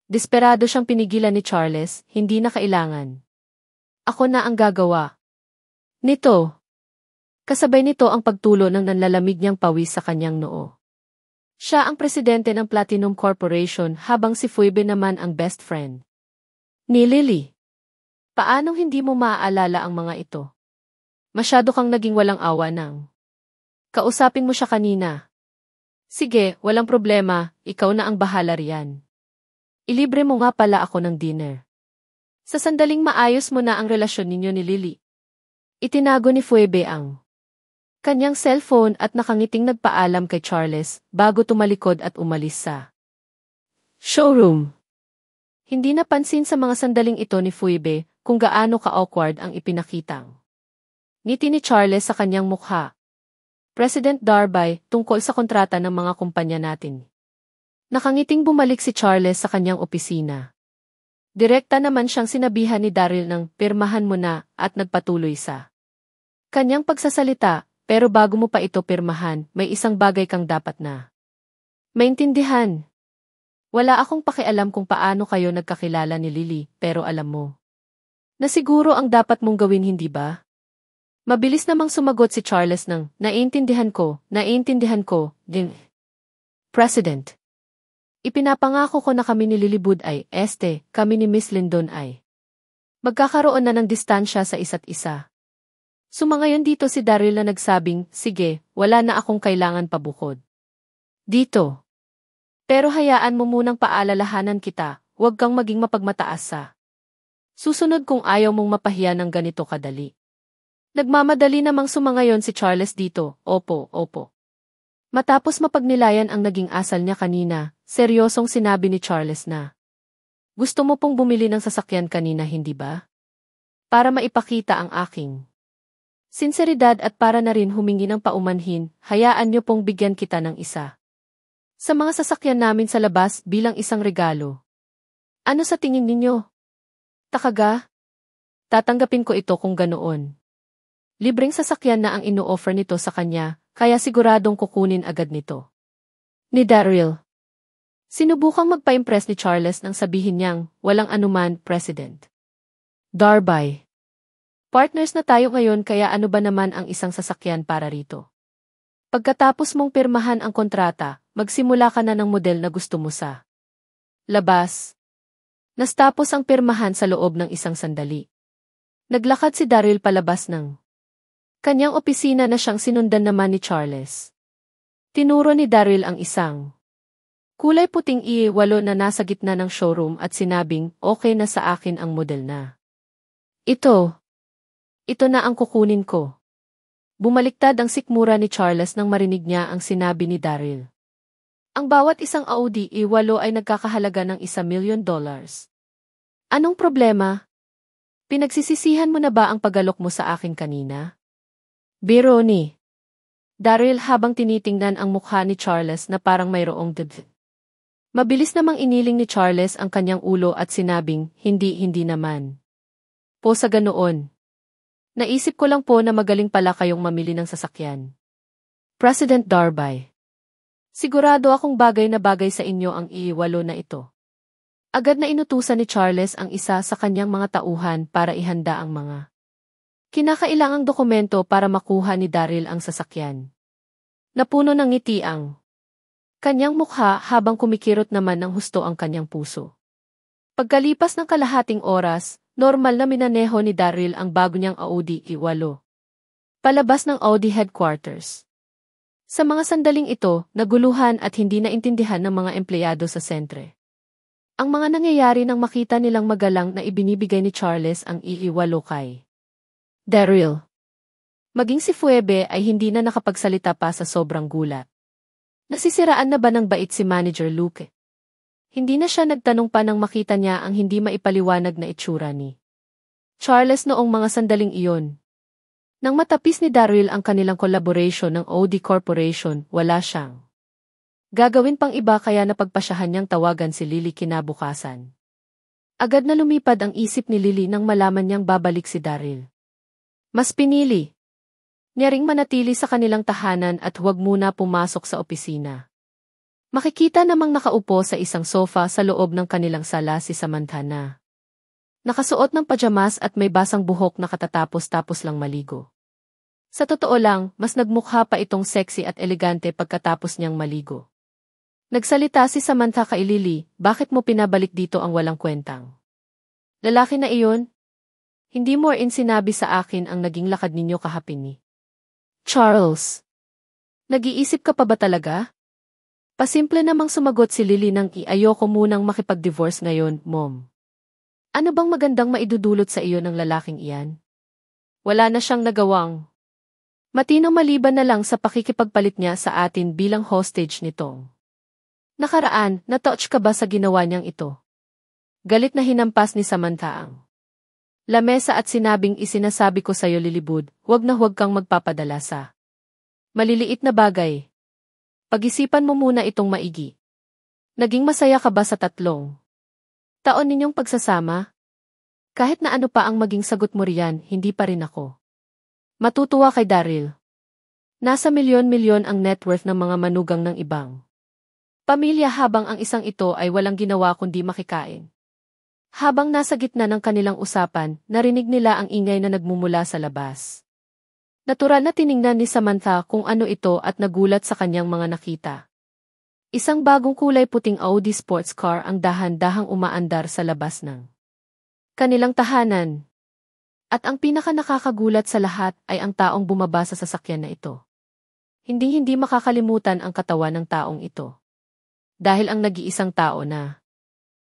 Desperado siyang pinigilan ni Charles, hindi na kailangan. Ako na ang gagawa. Nito. Kasabay nito ang pagtulo ng nanlalamig niyang pawis sa kanyang noo. Siya ang presidente ng Platinum Corporation habang si Phoebe naman ang best friend ni Lily. Paanong hindi mo maaalala ang mga ito? Masyado kang naging walang awa nang kausapin mo siya kanina. Sige, walang problema, ikaw na ang bahala riyan. Ilibre mo nga pala ako ng dinner. Sa sandaling maayos mo na ang relasyon ninyo ni Lily. Itinago ni Phoebe ang kanyang cellphone at nakangiting nagpaalam kay Charles bago tumalikod at umalis sa showroom. Hindi napansin sa mga sandaling ito ni Phoebe kung gaano ka-awkward ang ipinakitang ngiti ni Charles sa kanyang mukha. President Darby, tungkol sa kontrata ng mga kumpanya natin. Nakangiting bumalik si Charles sa kanyang opisina. Direkta naman siyang sinabihan ni Daryl ng pirmahan mo na at nagpatuloy sa kanyang pagsasalita, pero bago mo pa ito pirmahan, may isang bagay kang dapat na maintindihan. Wala akong pakialam kung paano kayo nagkakilala ni Lily, pero alam mo na siguro ang dapat mong gawin, hindi ba? Mabilis namang sumagot si Charles ng, naiintindihan ko, din. President. Ipinapangako ko na kami ni Lilibud ay, kami ni Miss Lindon ay magkakaroon na ng distansya sa isa't isa. Sumangayon dito si Daryl na nagsabing, sige, wala na akong kailangan pabukod dito. Pero hayaan mo munang paalalahanan kita, huwag kang maging mapagmataas sa susunod kung ayaw mong mapahiya ng ganito kadali. Nagmamadali namang sumangayon si Charles dito, opo. Matapos mapagnilayan ang naging asal niya kanina, seryosong sinabi ni Charles na, gusto mo pong bumili ng sasakyan kanina, hindi ba? Para maipakita ang aking sinseridad at para na rin humingi ng paumanhin, hayaan niyo pong bigyan kita ng isa sa mga sasakyan namin sa labas bilang isang regalo. Ano sa tingin ninyo? Takaga? Tatanggapin ko ito kung ganoon. Libreng sasakyan na ang ino-offer nito sa kanya, kaya siguradong kukunin agad nito ni Daryl. Sinubukang magpa-impress ni Charles nang sabihin niyang, walang anuman, President Darby. Partners na tayo ngayon, kaya ano ba naman ang isang sasakyan para rito? Pagkatapos mong pirmahan ang kontrata, magsimula ka na ng model na gusto mo sa labas. Nastapos ang pirmahan sa loob ng isang sandali. Naglakad si Daryl palabas ng kanyang opisina na siyang sinundan naman ni Charles. Tinuro ni Daryl ang isang kulay puting i8 na nasa gitna ng showroom at sinabing, okay na sa akin ang model na ito na ang kukunin ko. Bumaliktad ang sikmura ni Charles nang marinig niya ang sinabi ni Daryl. Ang bawat isang Audi A8 ay nagkakahalaga ng $1,000,000. Anong problema? Pinagsisisihan mo na ba ang pag-alok mo sa akin kanina? Biro ni Daryl habang tinitingnan ang mukha ni Charles na parang mayroong dibdib. Mabilis namang iniling ni Charles ang kanyang ulo at sinabing, hindi naman. Po sa ganoon. Naisip ko lang po na magaling pala kayong mamili ng sasakyan. President Darby. Sigurado akong bagay na bagay sa inyo ang i8 na ito. Agad na inutusan ni Charles ang isa sa kanyang mga tauhan para ihanda ang mga kinakailangang dokumento para makuha ni Daryl ang sasakyan. Napuno ng ngiti ang kanyang mukha habang kumikirot naman ng husto ang kanyang puso. Pagkalipas ng kalahating oras, normal na minaneho ni Daryl ang bago niyang Audi A8. Palabas ng Audi headquarters. Sa mga sandaling ito, naguluhan at hindi naintindihan ng mga empleyado sa sentre ang mga nangyayari nang makita nilang magalang na ibinibigay ni Charles ang A8 kay Daryl. Maging si Phoebe ay hindi na nakapagsalita pa sa sobrang gulat. Nasisiraan na ba ng bait si Manager Luke? Hindi na siya nagtanong pa nang makita niya ang hindi maipaliwanag na itsura ni Charles noong mga sandaling iyon. Nang matapis ni Daryl ang kanilang collaboration ng Audi Corporation, wala siyang gagawin pang iba kaya napagpasyahan niyang tawagan si Lily kinabukasan. Agad na lumipad ang isip ni Lily nang malaman niyang babalik si Daryl. Mas pinili niya ring manatili sa kanilang tahanan at huwag muna pumasok sa opisina. Makikita namang nakaupo sa isang sofa sa loob ng kanilang sala si Samantha na nakasuot ng pajamas at may basang buhok na katatapos-tapos lang maligo. Sa totoo lang, mas nagmukha pa itong sexy at elegante pagkatapos niyang maligo. Nagsalita si Samantha kay Lily, bakit mo pinabalik dito ang walang kwentang? Lalaki na iyon? Hindi mo rin sinabi sa akin ang naging lakad ninyo kahapon ni Charles. Nag-iisip ka pa ba talaga? Pasimple namang sumagot si Lily nang ayoko munang makipag-divorce ngayon, Mom. Ano bang magandang maidudulot sa iyo ng lalaking iyan? Wala na siyang nagawang matino maliban na lang sa pakikipagpalit niya sa atin bilang hostage nitong nakaraan. Na-touch ka ba sa ginawa niyang ito? Galit na hinampas ni Samantha ang lamesa at sinabing isinasabi ko sa'yo Lilibud, huwag na huwag kang magpapadala sa maliliit na bagay. Pag-isipan mo muna itong maigi. Naging masaya ka ba sa 3 taon ninyong pagsasama? Kahit na ano pa ang maging sagot mo riyan, hindi pa rin ako matutuwa kay Daryl. Nasa milyon-milyon ang net worth ng mga manugang ng ibang pamilya habang ang isang ito ay walang ginawa kundi makikain. Habang nasa gitna ng kanilang usapan, narinig nila ang ingay na nagmumula sa labas. Natural na tiningnan ni Samantha kung ano ito at nagulat sa kanyang mga nakita. Isang bagong kulay puting Audi sports car ang dahan-dahang umaandar sa labas ng kanilang tahanan. At ang pinaka-nakakagulat sa lahat ay ang taong bumaba sa sasakyan na ito. Hindi makakalimutan ang katawan ng taong ito. Dahil ang nag-iisang tao na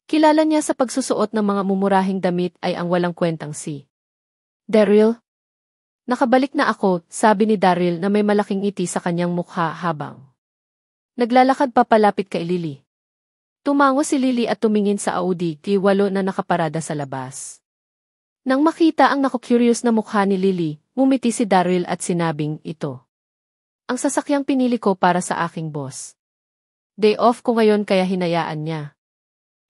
kilala niya sa pagsusuot ng mga mumurahing damit ay ang walang kwentang si Daryl. Nakabalik na ako, sabi ni Daryl na may malaking ngiti sa kanyang mukha habang naglalakad papalapit kay Lily. Tumango si Lily at tumingin sa Audi Q8 na nakaparada sa labas. Nang makita ang naku-curious na mukha ni Lily, ngumiti si Daryl at sinabing, ito ang sasakyang pinili ko para sa aking boss. Day off ko ngayon kaya hinayaan niya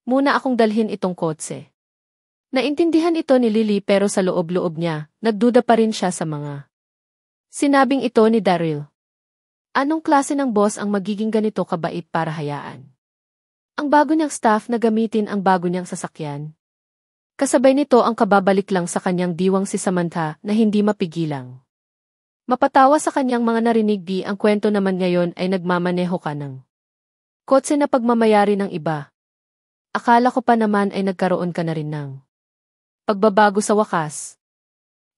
muna akong dalhin itong kotse. Naintindihan ito ni Lily pero sa loob-loob niya, nagduda pa rin siya sa mga sinabing ito ni Daryl. Anong klase ng boss ang magiging ganito kabait para hayaan ang bago niyang staff na gamitin ang bago niyang sasakyan? Kasabay nito ang kababalik lang sa kanyang diwang si Samantha na hindi mapigilang mapatawa sa kanyang mga narinig. Di ang kwento naman ngayon ay nagmamaneho ka ng kotse na pagmamayari ng iba. Akala ko pa naman ay nagkaroon ka na rin ng pagbabago sa wakas.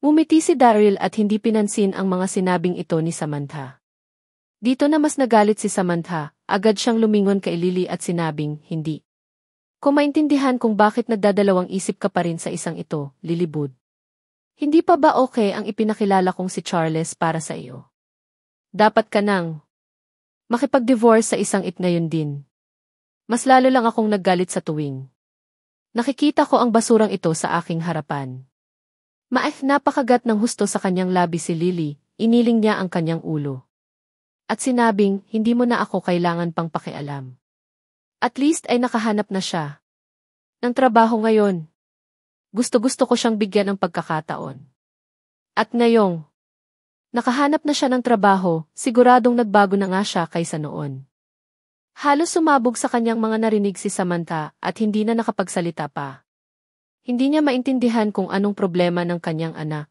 Ngumiti si Daryl at hindi pinansin ang mga sinabing ito ni Samantha. Dito na mas nagalit si Samantha, agad siyang lumingon kay Lily at sinabing, hindi ko maintindihan kung bakit nagdadalawang isip ka pa rin sa isang ito, Lilibud. Hindi pa ba okay ang ipinakilala kong si Charles para sa iyo? Dapat ka nang makipag-divorce sa isang ngayon din. Mas lalo lang akong naggalit sa tuwing nakikita ko ang basurang ito sa aking harapan. Napakagat ng husto sa kanyang labi si Lily, iniling niya ang kanyang ulo. At sinabing, hindi mo na ako kailangan pang pakialam. At least ay nakahanap na siya ng trabaho ngayon. Gusto-gusto ko siyang bigyan ng pagkakataon. At ngayong nakahanap na siya ng trabaho, siguradong nagbago na nga siya kaysa noon. Halos sumabog sa kanyang mga narinig si Samantha at hindi na nakapagsalita pa. Hindi niya maintindihan kung anong problema ng kanyang anak.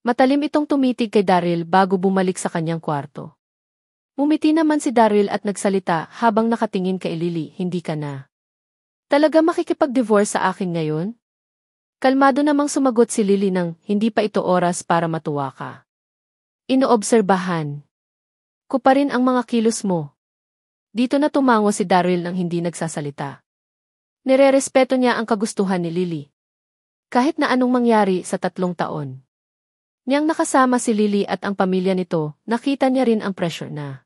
Matalim itong tumitig kay Daryl bago bumalik sa kanyang kwarto. Umiti naman si Daryl at nagsalita habang nakatingin kay Lily, hindi ka na talaga makikipag-divorce sa akin ngayon? Kalmado namang sumagot si Lily nang hindi pa ito oras para matuwa ka. Inoobserbahan ko pa rin ang mga kilos mo. Dito na tumango si Daryl nang hindi nagsasalita. Nirerespeto niya ang kagustuhan ni Lily. Kahit na anong mangyari sa 3 taon. Niyang nakasama si Lily at ang pamilya nito, nakita niya rin ang pressure na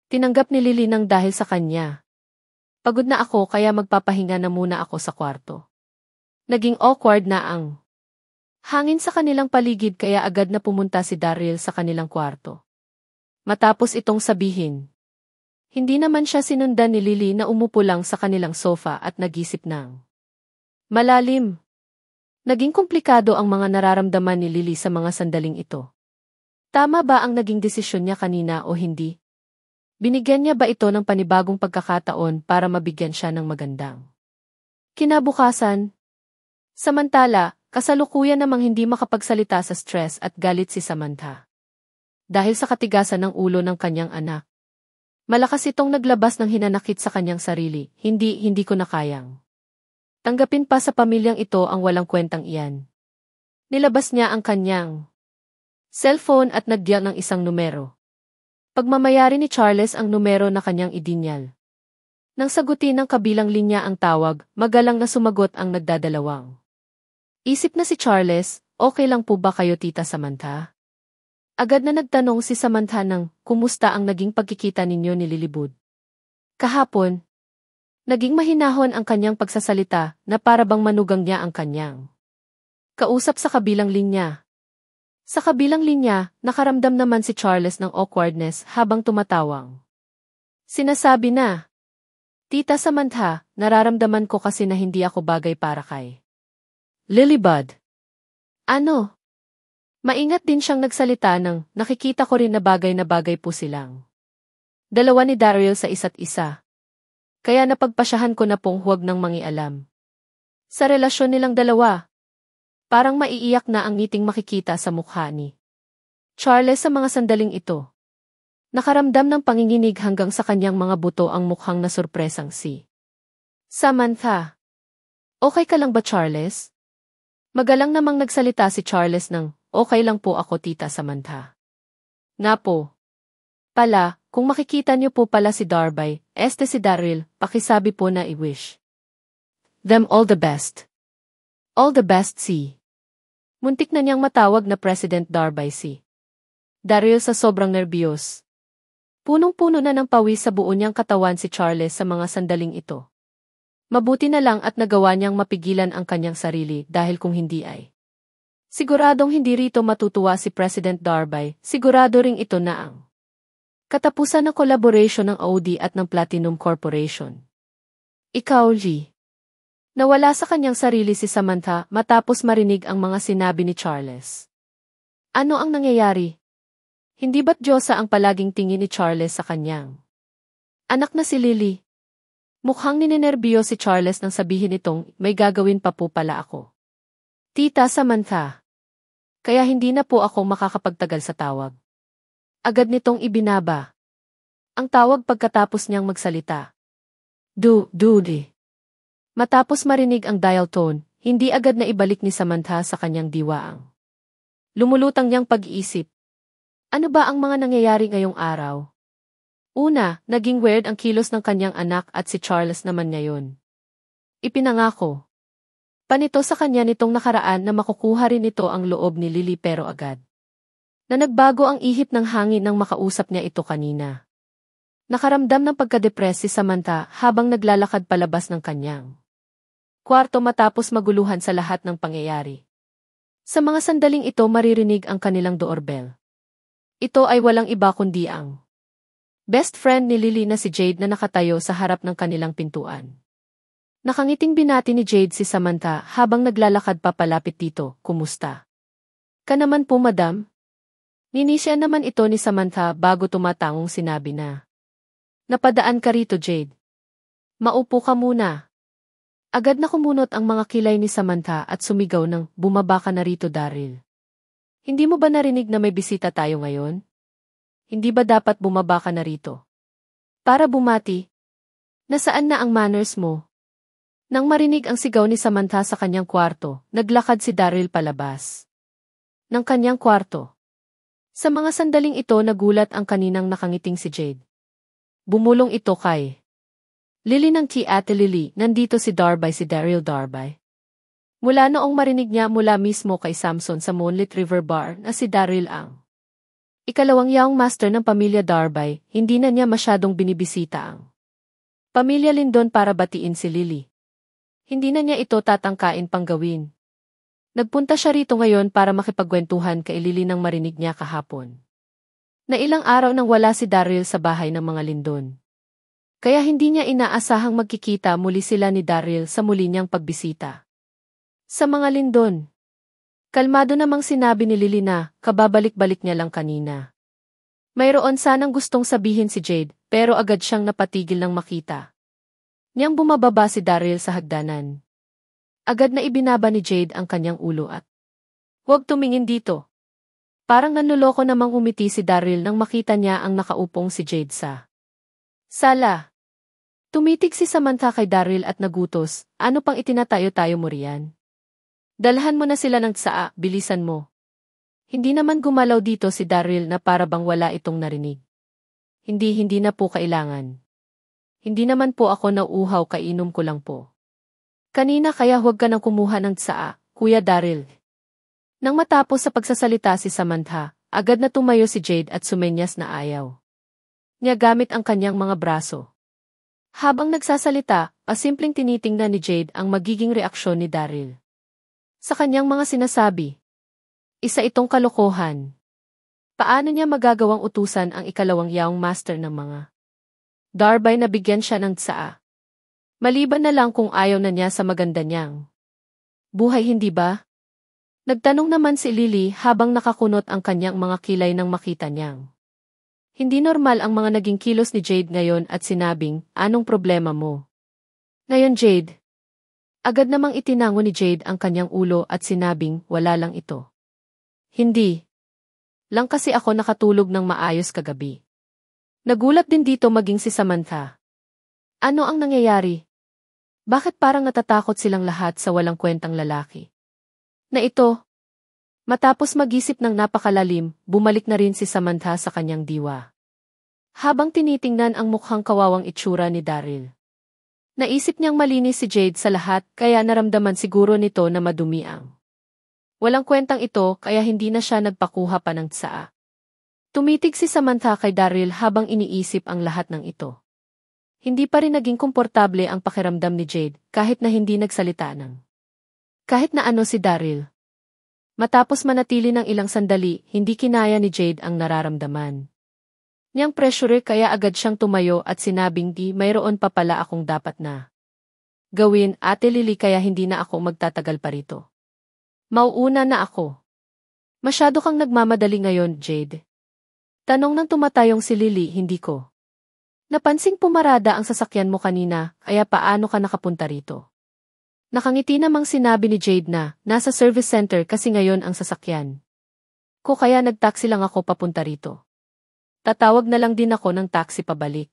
tinanggap ni Lily nang dahil sa kanya. Pagod na ako kaya magpapahinga na muna ako sa kwarto. Naging awkward na ang hangin sa kanilang paligid kaya agad na pumunta si Daryl sa kanilang kwarto. Matapos itong sabihin, hindi naman siya sinundan ni Lily na umupo lang sa kanilang sofa at nag-isip ng malalim. Naging komplikado ang mga nararamdaman ni Lily sa mga sandaling ito. Tama ba ang naging desisyon niya kanina o hindi? Binigyan niya ba ito ng panibagong pagkakataon para mabigyan siya ng magandang kinabukasan? Samantala, kasalukuyan namang hindi makapagsalita sa stress at galit si Samantha. Dahil sa katigasan ng ulo ng kanyang anak. Malakas itong naglabas ng hinanakit sa kanyang sarili, hindi ko na kayang. Tanggapin pa sa pamilyang ito ang walang kwentang iyan. Nilabas niya ang kanyang cellphone at nagdial ng isang numero. Pagmamayari ni Charles ang numero na kanyang idinyal. Nang sagutin ng kabilang linya ang tawag, magalang na sumagot ang nagdadalawang. Isip na si Charles, okay lang po ba kayo Tita Samantha? Agad na nagtanong si Samantha ng, kumusta ang naging pagkikita ninyo ni Lilibud? Kahapon, naging mahinahon ang kanyang pagsasalita na para bang manugang niya ang kanyang kausap sa kabilang linya. Sa kabilang linya, nakaramdam naman si Charles ng awkwardness habang tumatawang. Sinasabi na, Tita Samantha, nararamdaman ko kasi na hindi ako bagay para kay Lilibud. Ano? Maingat din siyang nagsalita ng, nakikita ko rin na bagay po silang dalawa ni Daryl sa isa't isa. Kaya napagpasyahan ko na pong huwag nang mangialam sa relasyon nilang dalawa. Parang maiiyak na ang ngiting makikita sa mukha ni Charles sa mga sandaling ito. Nakaramdam ng panginginig hanggang sa kanyang mga buto ang mukhang nasurpresang si Samantha. Okay ka lang ba Charles? Magalang namang nagsalita si Charles ng, okay lang po ako Tita Samantha. Nga po. Pala, kung makikita niyo po pala si Darby, si Daryl, pakisabi po na i-wish them all the best. All the best si. Muntik na niyang matawag na President Darby si Daryl sa sobrang nerbiyos. Punong-puno na ng pawis sa buo niyang katawan si Charles sa mga sandaling ito. Mabuti na lang at nagawa niyang mapigilan ang kanyang sarili dahil kung hindi ay siguradong hindi rito matutuwa si President Darby, sigurado ring ito na ang katapusan ng collaboration ng Audi at ng Platinum Corporation. Ikaw, Lee. Nawala sa kanyang sarili si Samantha matapos marinig ang mga sinabi ni Charles. Ano ang nangyayari? Hindi ba't Diyosa ang palaging tingin ni Charles sa kanyang anak na si Lily? Mukhang ninenerbiyo si Charles nang sabihin itong, may gagawin pa po pala ako. Tita Samantha. Kaya hindi na po ako makakapagtagal sa tawag. Agad nitong ibinaba ang tawag pagkatapos niyang magsalita. Dude. Matapos marinig ang dial tone, hindi agad na ibalik ni Samantha sa kanyang diwaang lumulutang niyang pag-iisip. Ano ba ang mga nangyayari ngayong araw? Una, naging weird ang kilos ng kanyang anak at si Charles naman ngayon. Ipinangako pa nito sa kanya nitong nakaraan na makukuha rin ito ang loob ni Lily pero agad na nagbago ang ihip ng hangin nang makausap niya ito kanina. Nakaramdam ng pagkadepress si Samantha habang naglalakad palabas ng kanyang kwarto matapos maguluhan sa lahat ng pangyayari. Sa mga sandaling ito maririnig ang kanilang doorbell. Ito ay walang iba kundi ang best friend ni Lily na si Jade na nakatayo sa harap ng kanilang pintuan. Nakangiting binati ni Jade si Samantha habang naglalakad papalapit dito, kumusta? Ka naman po madam? Ninisya naman ito ni Samantha bago tumatangong sinabi na. Napadaan ka rito Jade. Maupo ka muna. Agad na kumunot ang mga kilay ni Samantha at sumigaw ng, bumaba ka na rito Daryl. Hindi mo ba narinig na may bisita tayo ngayon? Hindi ba dapat bumaba ka na rito? Para bumati. Nasaan na ang manners mo? Nang marinig ang sigaw ni Samantha sa kanyang kwarto, naglakad si Daryl palabas ng kanyang kwarto. Sa mga sandaling ito nagulat ang kaninang nakangiting si Jade. Bumulong ito kay Lily ng Ate Lily, nandito si Daryl Darby. Mula noong marinig niya mula mismo kay Samson sa Moonlit River Bar na si Daryl ang ikalawang young master ng pamilya Darby, hindi na niya masyadong binibisita ang pamilya Lindon para batiin si Lily. Hindi na niya ito tatangkain pang gawin. Nagpunta siya rito ngayon para makipagkwentuhan kay Lily nang marinig niya kahapon na ilang araw nang wala si Daryl sa bahay ng mga Lindon. Kaya hindi niya inaasahang magkikita muli sila ni Daryl sa muli niyang pagbisita sa mga Lindon. Kalmado namang sinabi ni Lily na kababalik-balik niya lang kanina. Mayroon sanang gustong sabihin si Jade, pero agad siyang napatigil nang makita niyang bumababa si Daryl sa hagdanan. Agad na ibinaba ni Jade ang kanyang ulo at, "Huwag tumingin dito." Parang nanloloko namang umiti si Daryl nang makita niya ang nakaupong si Jade sa sala. Tumitig si Samantha kay Daryl at nagutos, "Ano pang itinatayo-tayo mo riyan? Dalhan mo na sila ng tsaa, bilisan mo." Hindi naman gumalaw dito si Daryl na para bang wala itong narinig. Hindi na po kailangan. Hindi naman po ako nauuhaw, kainom ko lang po. Kanina kaya huwag ka nang kumuha ng tsaa, Kuya Daryl. Nang matapos sa pagsasalita si Samantha, agad na tumayo si Jade at sumenyas na ayaw niya gamit ang kanyang mga braso. Habang nagsasalita, pasimpleng tinitingnan ni Jade ang magiging reaksyon ni Daryl sa kanyang mga sinasabi. Isa itong kalokohan. Paano niya magagawang utusan ang ikalawang yaong master ng mga Darbay na bigyan siya ng tsaa? Maliban na lang kung ayaw na niya sa maganda niyang buhay, hindi ba? Nagtanong naman si Lily habang nakakunot ang kanyang mga kilay nang makita niyang hindi normal ang mga naging kilos ni Jade ngayon at sinabing, "Anong problema mo?" Ngayon Jade. Agad namang itinango ni Jade ang kanyang ulo at sinabing, "Wala lang ito. Hindi lang kasi ako nakatulog ng maayos kagabi." Nagulat din dito maging si Samantha. Ano ang nangyayari? Bakit parang natatakot silang lahat sa walang kwentang lalaki na ito? Matapos mag-isip ng napakalalim, bumalik na rin si Samantha sa kanyang diwa. Habang tinitingnan ang mukhang kawawang itsura ni Daryl. Naisip niyang malinis si Jade sa lahat kaya naramdaman siguro nito na madumi ang walang kwentang ito kaya hindi na siya nagpakuha pa ng tsaa. Tumitig si Samantha kay Daryl habang iniisip ang lahat ng ito. Hindi pa rin naging komportable ang pakiramdam ni Jade kahit na hindi nagsalita ng kahit na ano si Daryl. Matapos manatili ng ilang sandali, hindi kinaya ni Jade ang nararamdaman niyang pressure kaya agad siyang tumayo at sinabing, mayroon pa pala akong dapat na gawin, Ate Lily, kaya hindi na ako magtatagal pa rito. Mauuna na ako." "Masyado kang nagmamadali ngayon, Jade." Tanong ng tumatayong si Lily, "Hindi ko napansing pumarada ang sasakyan mo kanina, kaya paano ka nakapunta rito?" Nakangiti namang sinabi ni Jade na, "Nasa service center kasi ngayon ang sasakyan ko kaya nagtaksi lang ako papunta rito. Tatawag na lang din ako ng taxi pabalik."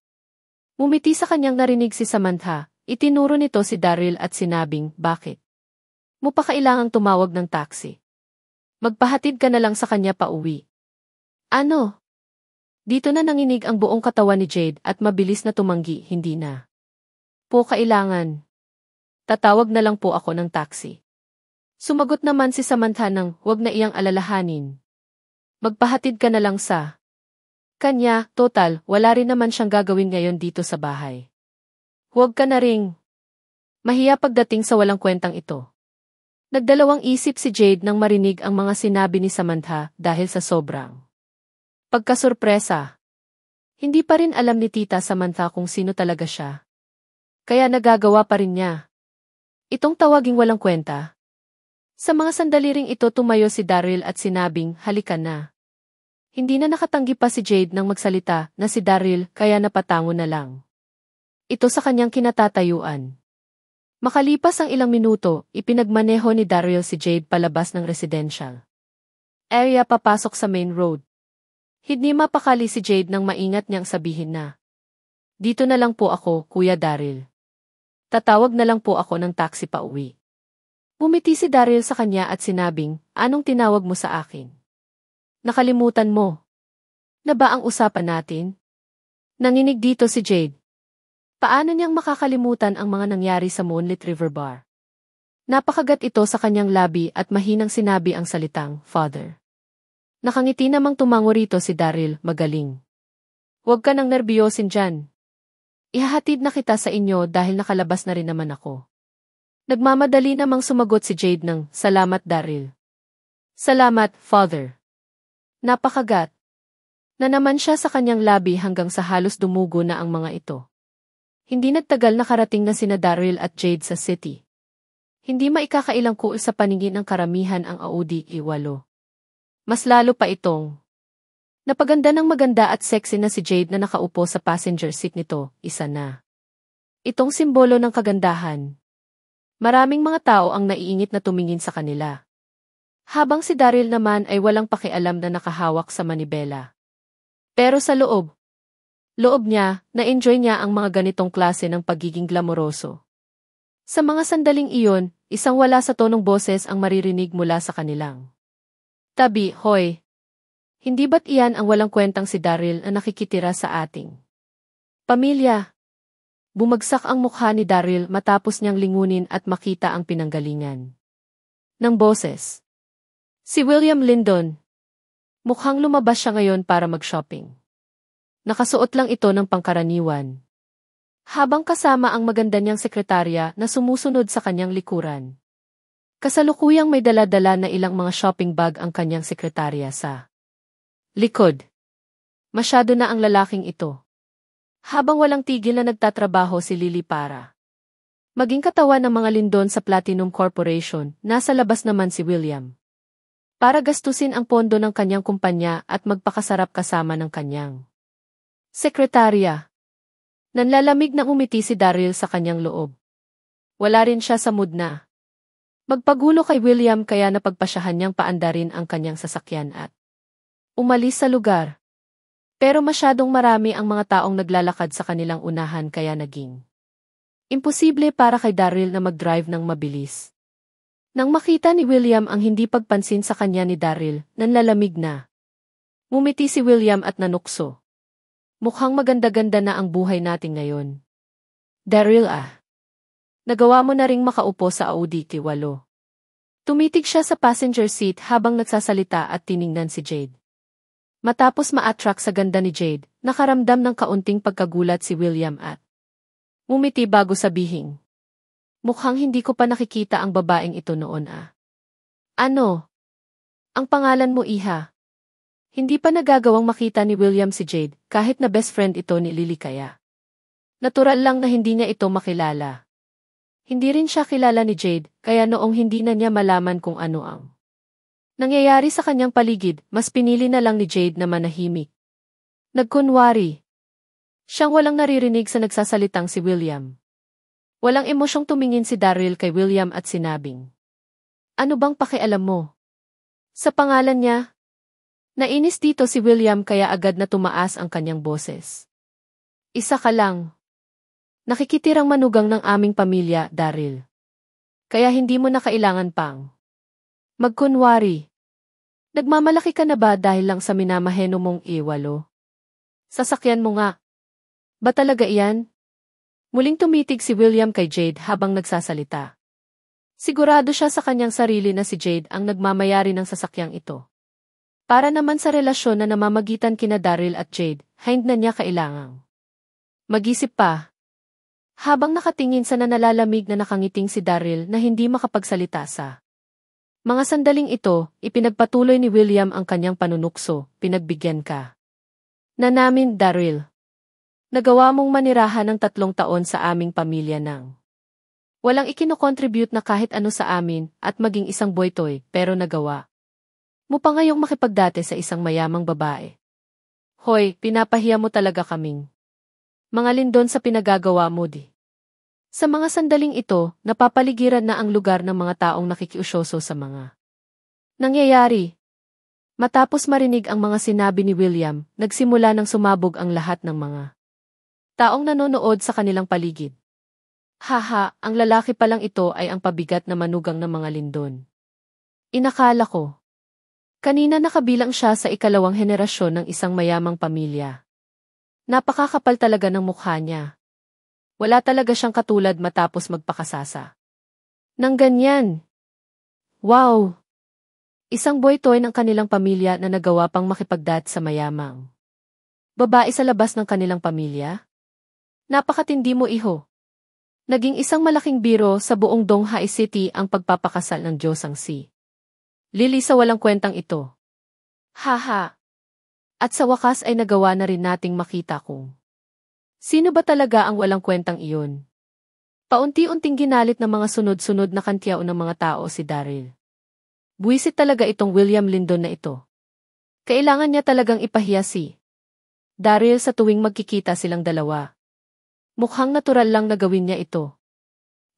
Mumiti sa kanyang narinig si Samantha, itinuro nito si Daryl at sinabing, "Bakit mo pa kailangang tumawag ng taxi? Magpahatid ka na lang sa kanya pauwi." "Ano?" Dito na nanginig ang buong katawan ni Jade at mabilis na tumanggi, "Hindi na po kailangan. Tatawag na lang po ako ng taxi." Sumagot naman si Samantha ng, "Huwag na iyang alalahanin. Magpahatid ka na lang sa kanya, total, wala rin naman siyang gagawin ngayon dito sa bahay. Huwag ka na ring mahiya pagdating sa walang kwentang ito." Nagdalawang isip si Jade nang marinig ang mga sinabi ni Samantha dahil sa sobrang pagkasurpresa. Hindi pa rin alam ni Tita Samantha kung sino talaga siya. Kaya nagagawa pa rin niya itong tawaging walang kwenta. Sa mga sandali ring ito tumayo si Daryl at sinabing, "Halika na." Hindi na nakatanggi pa si Jade nang magsalita na si Daryl kaya napatango na lang ito sa kanyang kinatatayuan. Makalipas ang ilang minuto, ipinagmaneho ni Daryl si Jade palabas ng residential area papasok sa main road. Hindi mapakali si Jade nang maingat niyang sabihin na, "Dito na lang po ako, Kuya Daryl. Tatawag na lang po ako ng taxi pa uwi." Bumiti si Daryl sa kanya at sinabing, "Anong tinawag mo sa akin? Nakalimutan mo na ba ang usapan natin?" Nanginig dito si Jade. Paano niyang makakalimutan ang mga nangyari sa Moonlit River Bar? Napakagat ito sa kanyang labi at mahinang sinabi ang salitang, "Father." Nakangiti namang tumango rito si Daryl, "Magaling. Huwag ka nang nerbiyosin dyan. Ihahatid na kita sa inyo dahil nakalabas na rin naman ako." Nagmamadali namang sumagot si Jade ng, "Salamat Daryl." "Salamat, Father." Napakagat na naman siya sa kanyang labi hanggang sa halos dumugo na ang mga ito. Hindi nagtagal nakarating na sina Daryl at Jade sa city. Hindi maikakailang kuul sa paningin ng karamihan ang Audi E8. Mas lalo pa itong Napaganda ng maganda at sexy na si Jade na nakaupo sa passenger seat nito, isa na. Itong simbolo ng kagandahan. Maraming mga tao ang naiingit na tumingin sa kanila. Habang si Daryl naman ay walang pakialam na nakahawak sa manibela. Pero sa loob niya, na-enjoy niya ang mga ganitong klase ng pagiging glamoroso. Sa mga sandaling iyon, isang wala sa tonong boses ang maririnig mula sa kanilang tabi, hoy. Hindi ba't iyan ang walang kwentang si Daryl na nakikitira sa ating pamilya? Bumagsak ang mukha ni Daryl matapos niyang lingunin at makita ang pinanggalingan ng boses. Si William Lyndon. Mukhang lumabas siya ngayon para mag-shopping. Nakasuot lang ito ng pangkaraniwan. Habang kasama ang maganda niyang sekretarya na sumusunod sa kanyang likuran. Kasalukuyang may dala-dala na ilang mga shopping bag ang kanyang sekretarya sa likod. Masyado na ang lalaking ito. Habang walang tigil na nagtatrabaho si Lily para maging katawan ng mga Lyndon sa Platinum Corporation, nasa labas naman si William. Para gastusin ang pondo ng kanyang kumpanya at magpakasarap kasama ng kanyang sekretarya. Nanlalamig na umiti si Daryl sa kanyang loob. Wala rin siya sa mood na magpagulo kay William kaya napagpasyahan niyang paandarin ang kanyang sasakyan at umalis sa lugar. Pero masyadong marami ang mga taong naglalakad sa kanilang unahan kaya naging imposible para kay Daryl na mag-drive ng mabilis. Nang makita ni William ang hindi pagpansin sa kanya ni Daryl, nanlalamig na. Ngumiti si William at nanukso. Mukhang maganda-ganda na ang buhay natin ngayon. Daryl nagawa mo na ring makaupo sa Audi Q8. Tumitig siya sa passenger seat habang nagsasalita at tiningnan si Jade. Matapos ma-attract sa ganda ni Jade, nakaramdam ng kaunting pagkagulat si William at ngumiti bago sabihin. Mukhang hindi ko pa nakikita ang babaeng ito noon Ano? Ang pangalan mo iha? Hindi pa nagagawang makita ni William si Jade kahit na best friend ito ni Lily kaya. Natural lang na hindi niya ito makilala. Hindi rin siya kilala ni Jade kaya noong hindi na niya malaman kung ano ang nangyayari sa kanyang paligid, mas pinili na lang ni Jade na manahimik. Nagkunwari. Siyang walang naririnig sa nagsasalitang si William. Walang emosyong tumingin si Daryl kay William at sinabing, ano bang pakialam mo? Sa pangalan niya? Nainis dito si William kaya agad na tumaas ang kanyang boses. Isa ka lang. Nakikitirang manugang ng aming pamilya, Daryl. Kaya hindi mo na kailangan pang magkunwari. Nagmamalaki ka na ba dahil lang sa minamaheno mong iwalo? Sasakyan mo nga. Ba talaga iyan? Muling tumitig si William kay Jade habang nagsasalita. Sigurado siya sa kanyang sarili na si Jade ang nagmamayari ng sasakyang ito. Para naman sa relasyon na namamagitan kina Daryl at Jade, hindi na niya kailangang mag-isip pa. Habang nakatingin sa nanalalamig na nakangiting si Daryl na hindi makapagsalita sa mga sandaling ito, ipinagpatuloy ni William ang kanyang panunukso, pinagbigyan ka na namin, Daryl. Nagawa mong manirahan ng 3 taon sa aming pamilya nang walang ikinocontribute na kahit ano sa amin at maging isang boy-toy, pero nagawa mo pa ngayong makipagdate sa isang mayamang babae. Hoy, pinapahiya mo talaga kaming mga Lyndon sa pinagagawa mo di. Sa mga sandaling ito, napapaligiran na ang lugar ng mga taong nakikiusyoso sa mga nangyayari. Matapos marinig ang mga sinabi ni William, nagsimula ng sumabog ang lahat ng mga taong nanonood sa kanilang paligid. Haha, ang lalaki pa lang ito ay ang pabigat na manugang ng mga Lyndon. Inakala ko. Kanina nakabilang siya sa ikalawang henerasyon ng isang mayamang pamilya. Napakakapal talaga ng mukha niya. Wala talaga siyang katulad matapos magpakasasa. Nang ganyan. Wow! Isang boy toy ng kanilang pamilya na nagawa pang makipagdat sa mayamang babae sa labas ng kanilang pamilya? Napakatindi mo, iho. Naging isang malaking biro sa buong Donghai City ang pagpapakasal ng Diyosang si Lily sa walang kwentang ito. Haha! At sa wakas ay nagawa na rin nating makita kung sino ba talaga ang walang kwentang iyon? Paunti-unting ginalit ng mga sunod-sunod na kantyaw ng mga tao si Daryl. Buwisit talaga itong William Lyndon na ito. Kailangan niya talagang ipahiya si Daryl sa tuwing magkikita silang dalawa. Mukhang natural lang na gawin niya ito.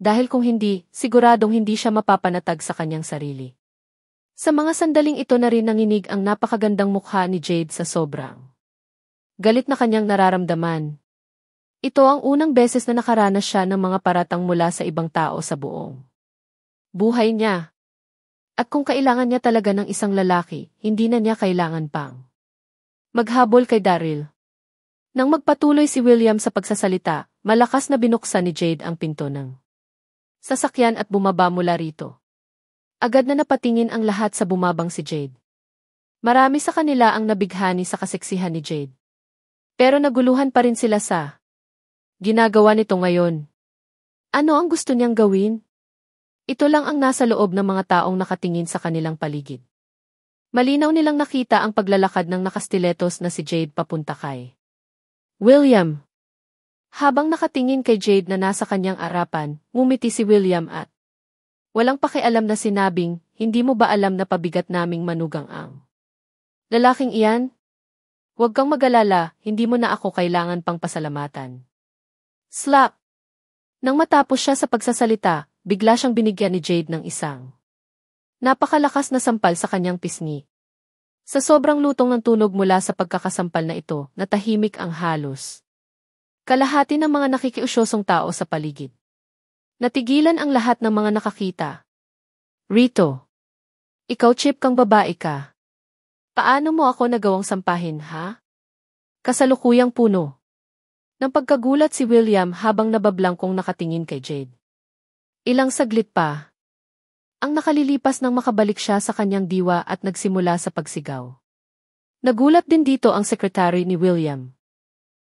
Dahil kung hindi, siguradong hindi siya mapapanatag sa kanyang sarili. Sa mga sandaling ito na rin nanginig ang napakagandang mukha ni Jade sa sobrang galit na kanyang nararamdaman. Ito ang unang beses na nakaranas siya ng mga paratang mula sa ibang tao sa buong buhay niya. At kung kailangan niya talaga ng isang lalaki, hindi na niya kailangan pang maghabol kay Daryl. Nang magpatuloy si William sa pagsasalita, malakas na binuksan ni Jade ang pinto ng sasakyan at bumaba mula rito. Agad na napatingin ang lahat sa bumabang si Jade. Marami sa kanila ang nabighani sa kaseksihan ni Jade. Pero naguluhan pa rin sila sa ginagawa nito ngayon. Ano ang gusto niyang gawin? Ito lang ang nasa loob ng mga taong nakatingin sa kanilang paligid. Malinaw nilang nakita ang paglalakad ng nakastiletos na si Jade papunta kay William. Habang nakatingin kay Jade na nasa kanyang harapan, ngumiti si William at walang pakialam na sinabing, hindi mo ba alam na pabigat naming manugang ang lalaking iyan? Huwag kang mag-alala, hindi mo na ako kailangan pang pasalamatan. Slap! Nang matapos siya sa pagsasalita, bigla siyang binigyan ni Jade ng isang napakalakas na sampal sa kanyang pisngi. Sa sobrang lutong ng tunog mula sa pagkakasampal na ito, natahimik ang halos kalahati ng mga nakikiusyosong tao sa paligid. Natigilan ang lahat ng mga nakakita. Rito. Ikaw chip kang babae ka. Paano mo ako nagawang sampahin, ha? Kasalukuyang puno ng pagkagulat si William habang nabablangkong nakatingin kay Jade. Ilang saglit pa. Ang nakalilipas nang makabalik siya sa kanyang diwa at nagsimula sa pagsigaw. Nagulat din dito ang sekretary ni William.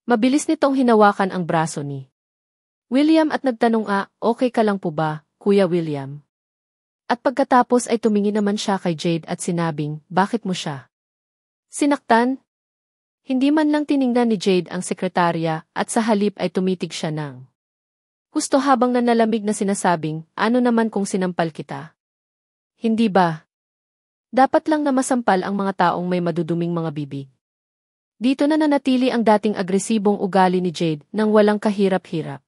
Mabilis nitong hinawakan ang braso ni William at nagtanong okay ka lang po ba, Kuya William? At pagkatapos ay tumingin naman siya kay Jade at sinabing, bakit mo siya sinaktan? Hindi man lang tiningnan ni Jade ang sekretarya at sa halip ay tumitig siya ng gusto habang nanalamig na sinasabing, ano naman kung sinampal kita? Hindi ba? Dapat lang na masampal ang mga taong may maduduming mga bibig. Dito na nanatili ang dating agresibong ugali ni Jade nang walang kahirap-hirap.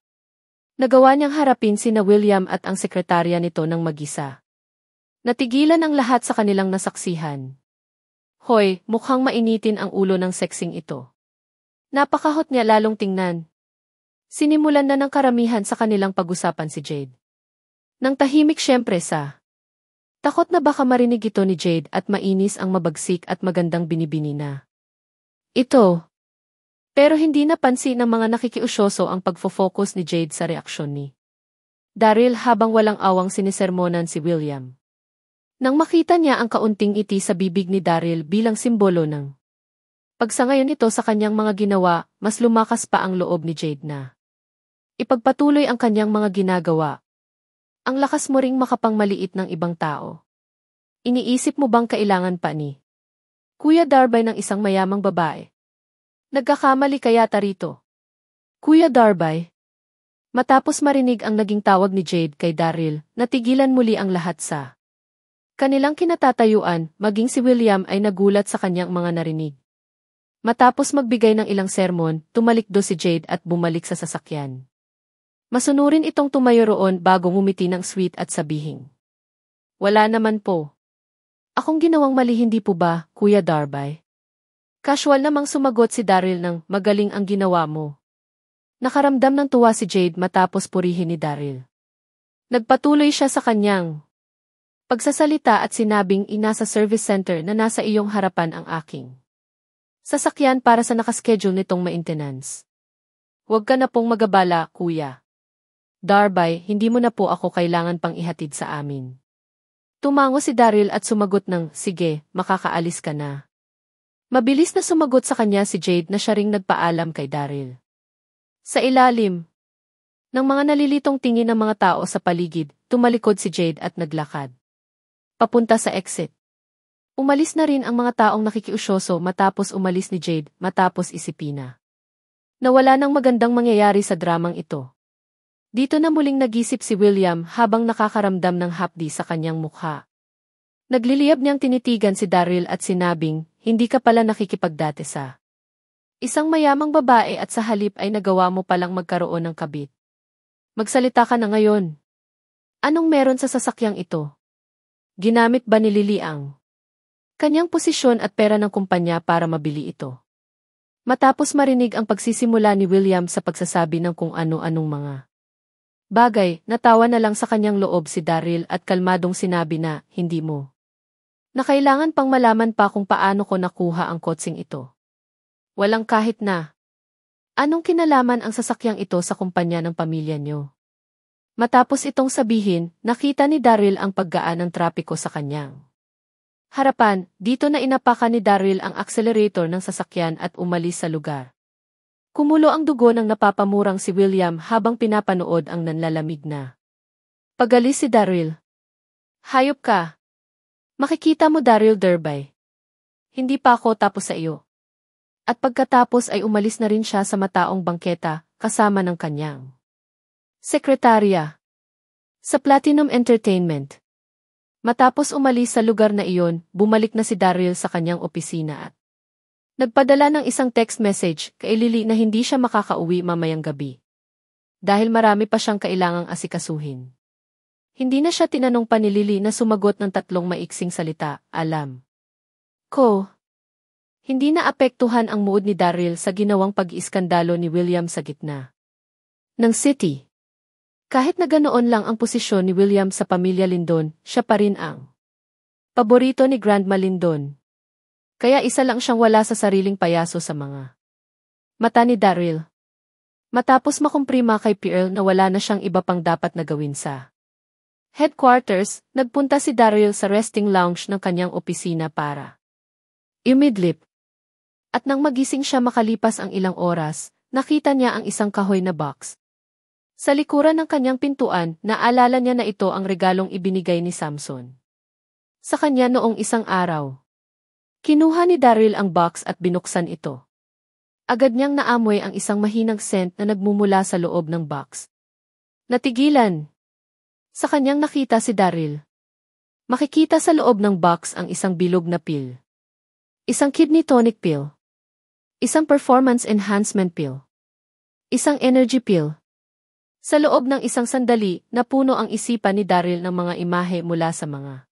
Nagawa niyang harapin sina William at ang sekretarya nito ng mag-isa. Natigilan ang lahat sa kanilang nasaksihan. Hoy, mukhang mainitin ang ulo ng seksing ito. Napakahot niya lalong tingnan. Sinimulan na ng karamihan sa kanilang pag-usapan si Jade. Nang tahimik siyempre sa takot na baka marinig ito ni Jade at mainis ang mabagsik at magandang binibini na ito. Pero hindi napansin ng mga nakikiusyoso ang pagfo-focus ni Jade sa reaksyon ni Daryl habang walang awang sinisermonan si William. Nang makita niya ang kaunting ngiti sa bibig ni Daryl bilang simbolo ng pagsangayon nito sa kanyang mga ginawa, mas lumakas pa ang loob ni Jade na ipagpatuloy ang kanyang mga ginagawa. Ang lakas mo ring makapangmaliit ng ibang tao. Iniisip mo bang kailangan pa ni Kuya Darby ng isang mayamang babae? Nagkakamali kaya rito? Kuya Darby? Matapos marinig ang naging tawag ni Jade kay Daryl, natigilan muli ang lahat sa kanilang kinatatayuan, maging si William ay nagulat sa kanyang mga narinig. Matapos magbigay ng ilang sermon, tumalikdo si Jade at bumalik sa sasakyan. Masunurin itong tumayo roon bago ngumiti ng sweet at sabihing, wala naman po. Akong ginawang mali hindi po ba, Kuya Darby? Casual namang sumagot si Daryl ng magaling ang ginawa mo. Nakaramdam ng tuwa si Jade matapos purihin ni Daryl. Nagpatuloy siya sa kanyang pagsasalita at sinabing inasa service center na nasa iyong harapan ang aking sasakyan para sa nakaschedule nitong maintenance. Huwag ka na pong magabala, Kuya Darby, hindi mo na po ako kailangan pang ihatid sa amin. Tumango si Daryl at sumagot ng, sige, makakaalis ka na. Mabilis na sumagot sa kanya si Jade na siya ring nagpaalam kay Daryl. Sa ilalim ng mga nalilitong tingin ng mga tao sa paligid, tumalikod si Jade at naglakad papunta sa exit. Umalis na rin ang mga taong nakikiusyoso matapos umalis ni Jade matapos isipina. Nawala ng magandang mangyayari sa dramang ito. Dito na muling nagisip si William habang nakakaramdam ng hapdi sa kanyang mukha. Nagliliyab niyang tinitigan si Daryl at sinabing, hindi ka pala nakikipagdate sa isang mayamang babae at sa halip ay nagawa mo palang magkaroon ng kabit. Magsalita ka na ngayon. Anong meron sa sasakyang ito? Ginamit ba ni Lily ang kanyang posisyon at pera ng kumpanya para mabili ito? Matapos marinig ang pagsisimula ni William sa pagsasabi ng kung ano-anong mga bagay, natawa na lang sa kanyang loob si Daryl at kalmadong sinabi na, hindi mo na kailangan pang malaman pa kung paano ko nakuha ang kotseng ito. Walang kahit na anong kinalaman ang sasakyang ito sa kumpanya ng pamilya niyo. Matapos itong sabihin, nakita ni Daryl ang paggaan ng trapiko sa kanyang harapan. Dito na inapakan ni Daryl ang accelerator ng sasakyan at umalis sa lugar. Kumulo ang dugo ng napapamurang si William habang pinapanood ang nanlalamig na pagalis si Daryl. Hayop ka! Makikita mo Daryl Derbay. Hindi pa ako tapos sa iyo. At pagkatapos ay umalis na rin siya sa mataong bangketa, kasama ng kanyang sekretarya sa Platinum Entertainment. Matapos umalis sa lugar na iyon, bumalik na si Daryl sa kanyang opisina at nagpadala ng isang text message kay Lily na hindi siya makakauwi mamayang gabi. Dahil marami pa siyang kailangang asikasuhin. Hindi na siya tinanong pa ni Lily na sumagot ng 3 maiksing salita, alam ko. Hindi na apektuhan ang mood ni Daryl sa ginawang pag-iiskandalo ni William sa gitna ng city. Kahit na ganoon lang ang posisyon ni William sa pamilya Lindon, siya pa rin ang paborito ni Grandma Lindon. Kaya isa lang siyang wala sa sariling payaso sa mga mata ni Daryl. Matapos makumprima kay Pearl na wala na siyang iba pang dapat na gawin sa headquarters, nagpunta si Daryl sa resting lounge ng kanyang opisina para umidlip. At nang magising siya makalipas ang ilang oras, nakita niya ang isang kahoy na box. Sa likuran ng kanyang pintuan, naalala niya na ito ang regalong ibinigay ni Samson sa kanya noong isang araw. Kinuha ni Daryl ang box at binuksan ito. Agad niyang naamoy ang isang mahinang scent na nagmumula sa loob ng box. Natigilan. Sa kanyang nakita si Daryl. Makikita sa loob ng box ang isang bilog na pill. Isang kidney tonic pill. Isang performance enhancement pill. Isang energy pill. Sa loob ng isang sandali, napuno ang isipan ni Daryl ng mga imahe mula sa mga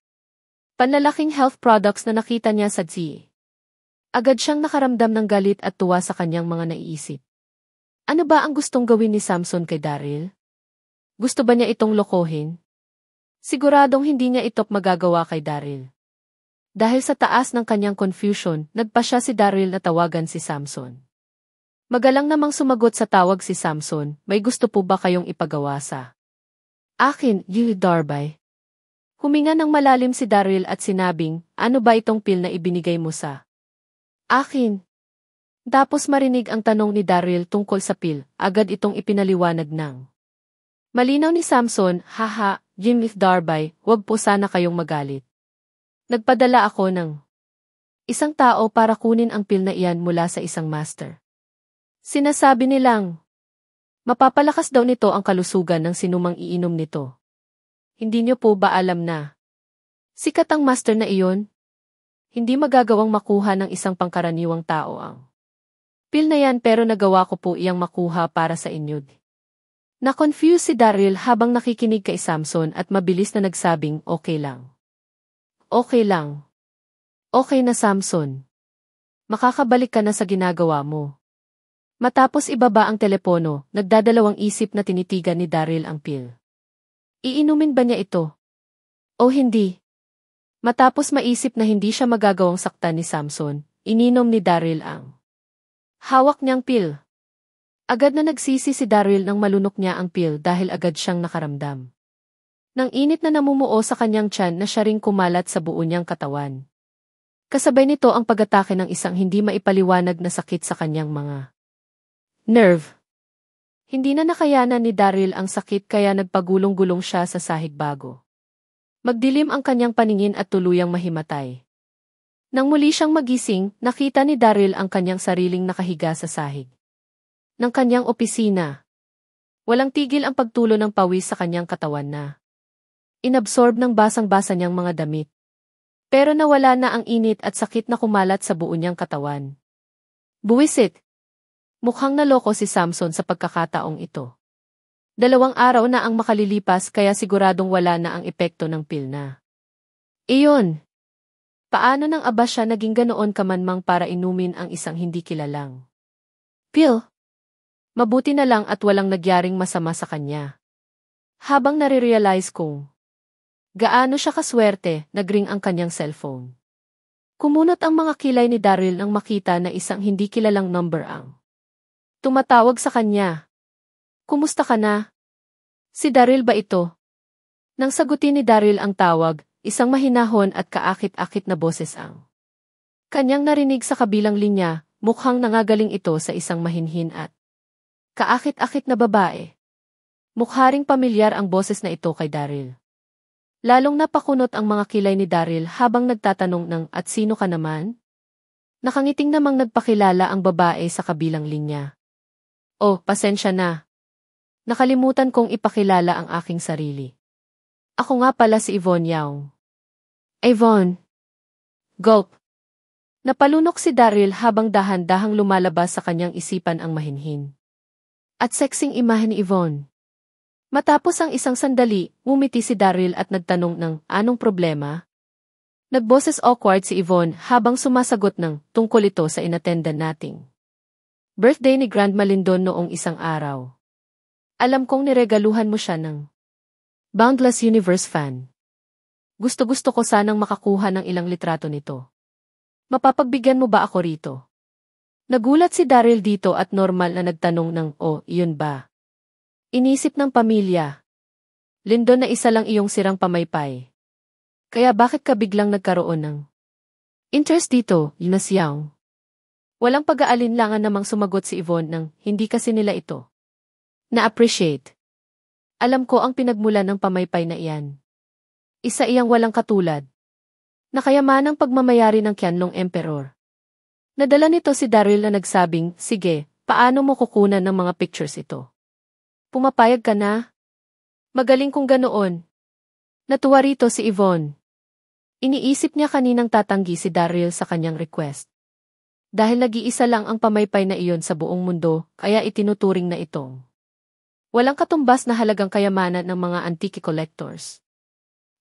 panlalaking health products na nakita niya sa G. Agad siyang nakaramdam ng galit at tuwa sa kanyang mga naiisip. Ano ba ang gustong gawin ni Samson kay Daryl? Gusto ba niya itong lokohin? Siguradong hindi niya ito magagawa kay Daryl. Dahil sa taas ng kanyang confusion, nagpasya si Daryl na tawagan si Samson. Magalang namang sumagot sa tawag si Samson, may gusto po ba kayong ipagawa sa akin, Darbay? Huminga ng malalim si Daryl at sinabing, ano ba itong pill na ibinigay mo sa akin? Tapos marinig ang tanong ni Daryl tungkol sa pill, agad itong ipinaliwanag ng malinaw ni Samson, haha, Darbay, wag po sana kayong magalit. Nagpadala ako ng isang tao para kunin ang pill na iyan mula sa isang master. Sinasabi nilang mapapalakas daw nito ang kalusugan ng sinumang iinom nito. Hindi niyo po ba alam na sikat ang master na iyon? Hindi magagawang makuha ng isang pangkaraniwang tao ang pill na yan pero nagawa ko po iyang makuha para sa inyo. Na-confuse si Daryl habang nakikinig kay Samson at mabilis na nagsabing okay lang. Okay lang. Okay na Samson. Makakabalik ka na sa ginagawa mo. Matapos ibaba ang telepono, nagdadalawang isip na tinitigan ni Daryl ang pill. Iinumin ba niya ito? O hindi? Matapos maisip na hindi siya magagawang saktan ni Samson, ininom ni Daryl ang hawak niyang pill. Agad na nagsisi si Daryl nang malunok niya ang pill dahil agad siyang nakaramdam nang init na namumuo sa kanyang tiyan na siya ring kumalat sa buo niyang katawan. Kasabay nito ang pag-atake ng isang hindi maipaliwanag na sakit sa kanyang mga nerve. Hindi na nakayanan ni Daryl ang sakit kaya nagpagulong-gulong siya sa sahig bago magdilim ang kanyang paningin at tuluyang mahimatay. Nang muli siyang magising, nakita ni Daryl ang kanyang sariling nakahiga sa sahig ng kanyang opisina. Walang tigil ang pagtulo ng pawis sa kanyang katawan na inabsorb ng basang-basa niyang mga damit. Pero nawala na ang init at sakit na kumalat sa buo niyang katawan. Buwisit. Mukhang naloko si Samson sa pagkakataong ito. 2 araw na ang makalilipas kaya siguradong wala na ang epekto ng pil na. Iyon. Paano nang aba siya naging ganoon kamanmang para inumin ang isang hindi kilalang pil? Mabuti na lang at walang nagyaring masama sa kanya. Habang nare-realize kong gaano siya kaswerte, nagring ang kanyang cellphone. Kumunot ang mga kilay ni Daryl nang makita na isang hindi kilalang number ang tumatawag sa kanya. Kumusta ka na? Si Daryl ba ito? Nang sagutin ni Daryl ang tawag, isang mahinahon at kaakit-akit na boses ang kanyang narinig sa kabilang linya, mukhang nangagaling ito sa isang mahinhin at kaakit-akit na babae. Mukharing pamilyar ang boses na ito kay Daryl. Lalong napakunot ang mga kilay ni Daryl habang nagtatanong ng at sino ka naman? Nakangiting namang nagpakilala ang babae sa kabilang linya. Oh, pasensya na. Nakalimutan kong ipakilala ang aking sarili. Ako nga pala si Yvonne Yaong. Yvonne. Gulp. Napalunok si Daryl habang dahan-dahang lumalabas sa kanyang isipan ang mahinhin at sexing imahe ni Yvonne. Matapos ang isang sandali, ngumiti si Daryl at nagtanong ng anong problema? Nagboses awkward si Yvonne habang sumasagot ng tungkol ito sa inattendan nating birthday ni Grandma Lindon noong isang araw. Alam kong niregaluhan mo siya ng Boundless Universe fan. Gusto-gusto ko sanang makakuha ng ilang litrato nito. Mapapagbigyan mo ba ako rito? Nagulat si Daryl dito at normal na nagtanong ng, oh, iyon ba? Inisip ng pamilya. Lindon na isa lang iyong sirang pamaypay. Kaya bakit ka biglang nagkaroon ng interest dito, Yunas Yang? Walang pag-aalinlangan namang sumagot si Yvonne ng, hindi kasi nila ito na-appreciate. Alam ko ang pinagmulan ng pamaypay na iyan. Isa iyang walang katulad. Nakayamanang pagmamayari ng Qianlong Emperor. Nadala nito si Daryl na nagsabing, sige, paano mo kukunan ng mga pictures ito? Pumapayag ka na? Magaling kung ganoon. Natuwa rito si Yvonne. Iniisip niya kaninang tatanggi si Daryl sa kanyang request. Dahil nag-iisa lang ang pamaypay na iyon sa buong mundo, kaya itinuturing na itong walang katumbas na halagang kayamanan ng mga antique collectors.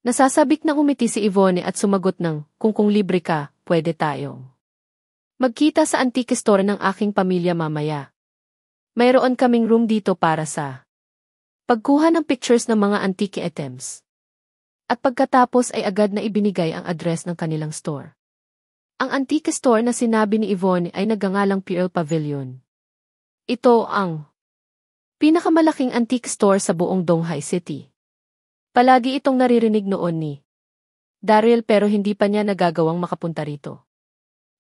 Nasasabik na umiti si Yvonne at sumagot ng, kung libre ka, pwede tayong magkita sa antique store ng aking pamilya mamaya. Mayroon kaming room dito para sa pagkuha ng pictures ng mga antique items. At pagkatapos ay agad na ibinigay ang address ng kanilang store. Ang antique store na sinabi ni Yvonne ay nagngangalang Pearl Pavilion. Ito ang pinakamalaking antique store sa buong Donghai City. Palagi itong naririnig noon ni Daryl pero hindi pa niya nagagawang makapunta rito.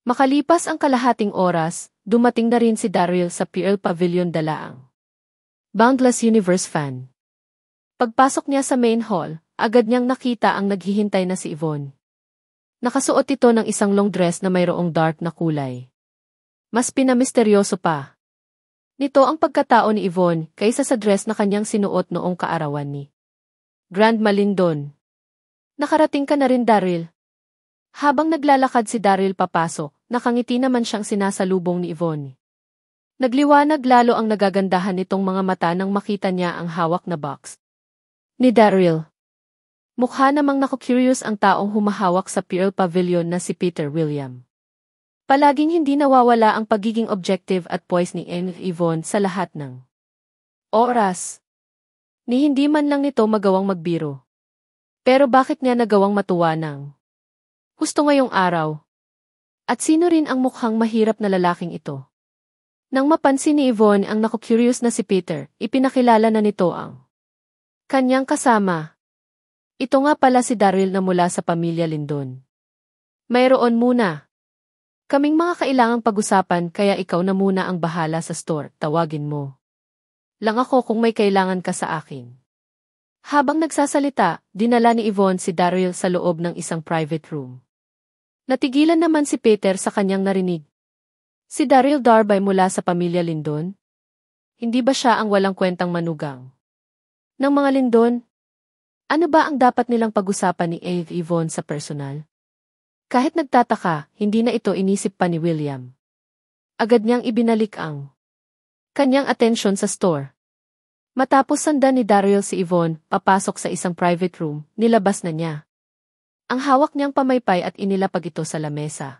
Makalipas ang kalahating oras, dumating na rin si Daryl sa Pearl Pavilion dalaang Boundless Universe fan. Pagpasok niya sa main hall, agad niyang nakita ang naghihintay na si Yvonne. Nakasuot ito ng isang long dress na mayroong dark na kulay. Mas pinamisteryoso pa nito ang pagkatao ni Yvonne kaysa sa dress na kanyang sinuot noong kaarawan ni Grandma Lindon. Nakarating ka na rin, Daryl. Habang naglalakad si Daryl papasok, nakangiti naman siyang sinasalubong ni Yvonne. Nagliwanag lalo ang nagagandahan nitong mga mata nang makita niya ang hawak na box ni Daryl. Mukha namang naku-curious ang taong humahawak sa Pearl Pavilion na si Peter William. Palaging hindi nawawala ang pagiging objective at poise ni Yvonne sa lahat ng oras. Ni hindi man lang nito magawang magbiro. Pero bakit niya nagawang matuwa ng gusto ngayong araw? At sino rin ang mukhang mahirap na lalaking ito? Nang mapansin ni Yvonne ang naku-curious na si Peter, ipinakilala na nito ang kanyang kasama. Ito nga pala si Daryl na mula sa pamilya Lindon. Mayroon muna kaming mga kailangang pag-usapan kaya ikaw na muna ang bahala sa store, tawagin mo lang ako kung may kailangan ka sa akin. Habang nagsasalita, dinala ni Yvonne si Daryl sa loob ng isang private room. Natigilan naman si Peter sa kanyang narinig. Si Daryl Darbay mula sa pamilya Lindon? Hindi ba siya ang walang kwentang manugang ng mga Lindon? Ano ba ang dapat nilang pag-usapan ni Yvonne sa personal? Kahit nagtataka, hindi na ito inisip pa ni William. Agad niyang ibinalik ang kanyang atensyon sa store. Matapos sandan ni Daryl si Yvonne, papasok sa isang private room, nilabas na niya ang hawak niyang pamaypay at inilapag ito sa lamesa.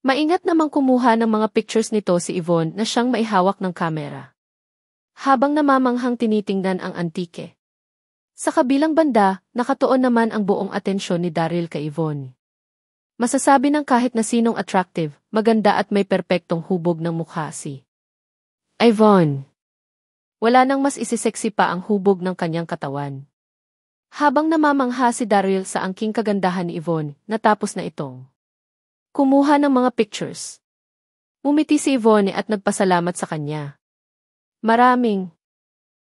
Maingat namang kumuha ng mga pictures nito si Yvonne na siyang maihawak ng kamera. Habang namamanghang tinitingnan ang antike. Sa kabilang banda, nakatuon naman ang buong atensyon ni Daryl kay Yvonne. Masasabi ng kahit na sinong attractive, maganda at may perpektong hubog ng mukha si Yvonne. Wala nang mas isiseksi pa ang hubog ng kanyang katawan. Habang namamangha si Daryl sa angking kagandahan ni Yvonne, natapos na itong kumuha ng mga pictures. Umiti si Yvonne at nagpasalamat sa kanya. Maraming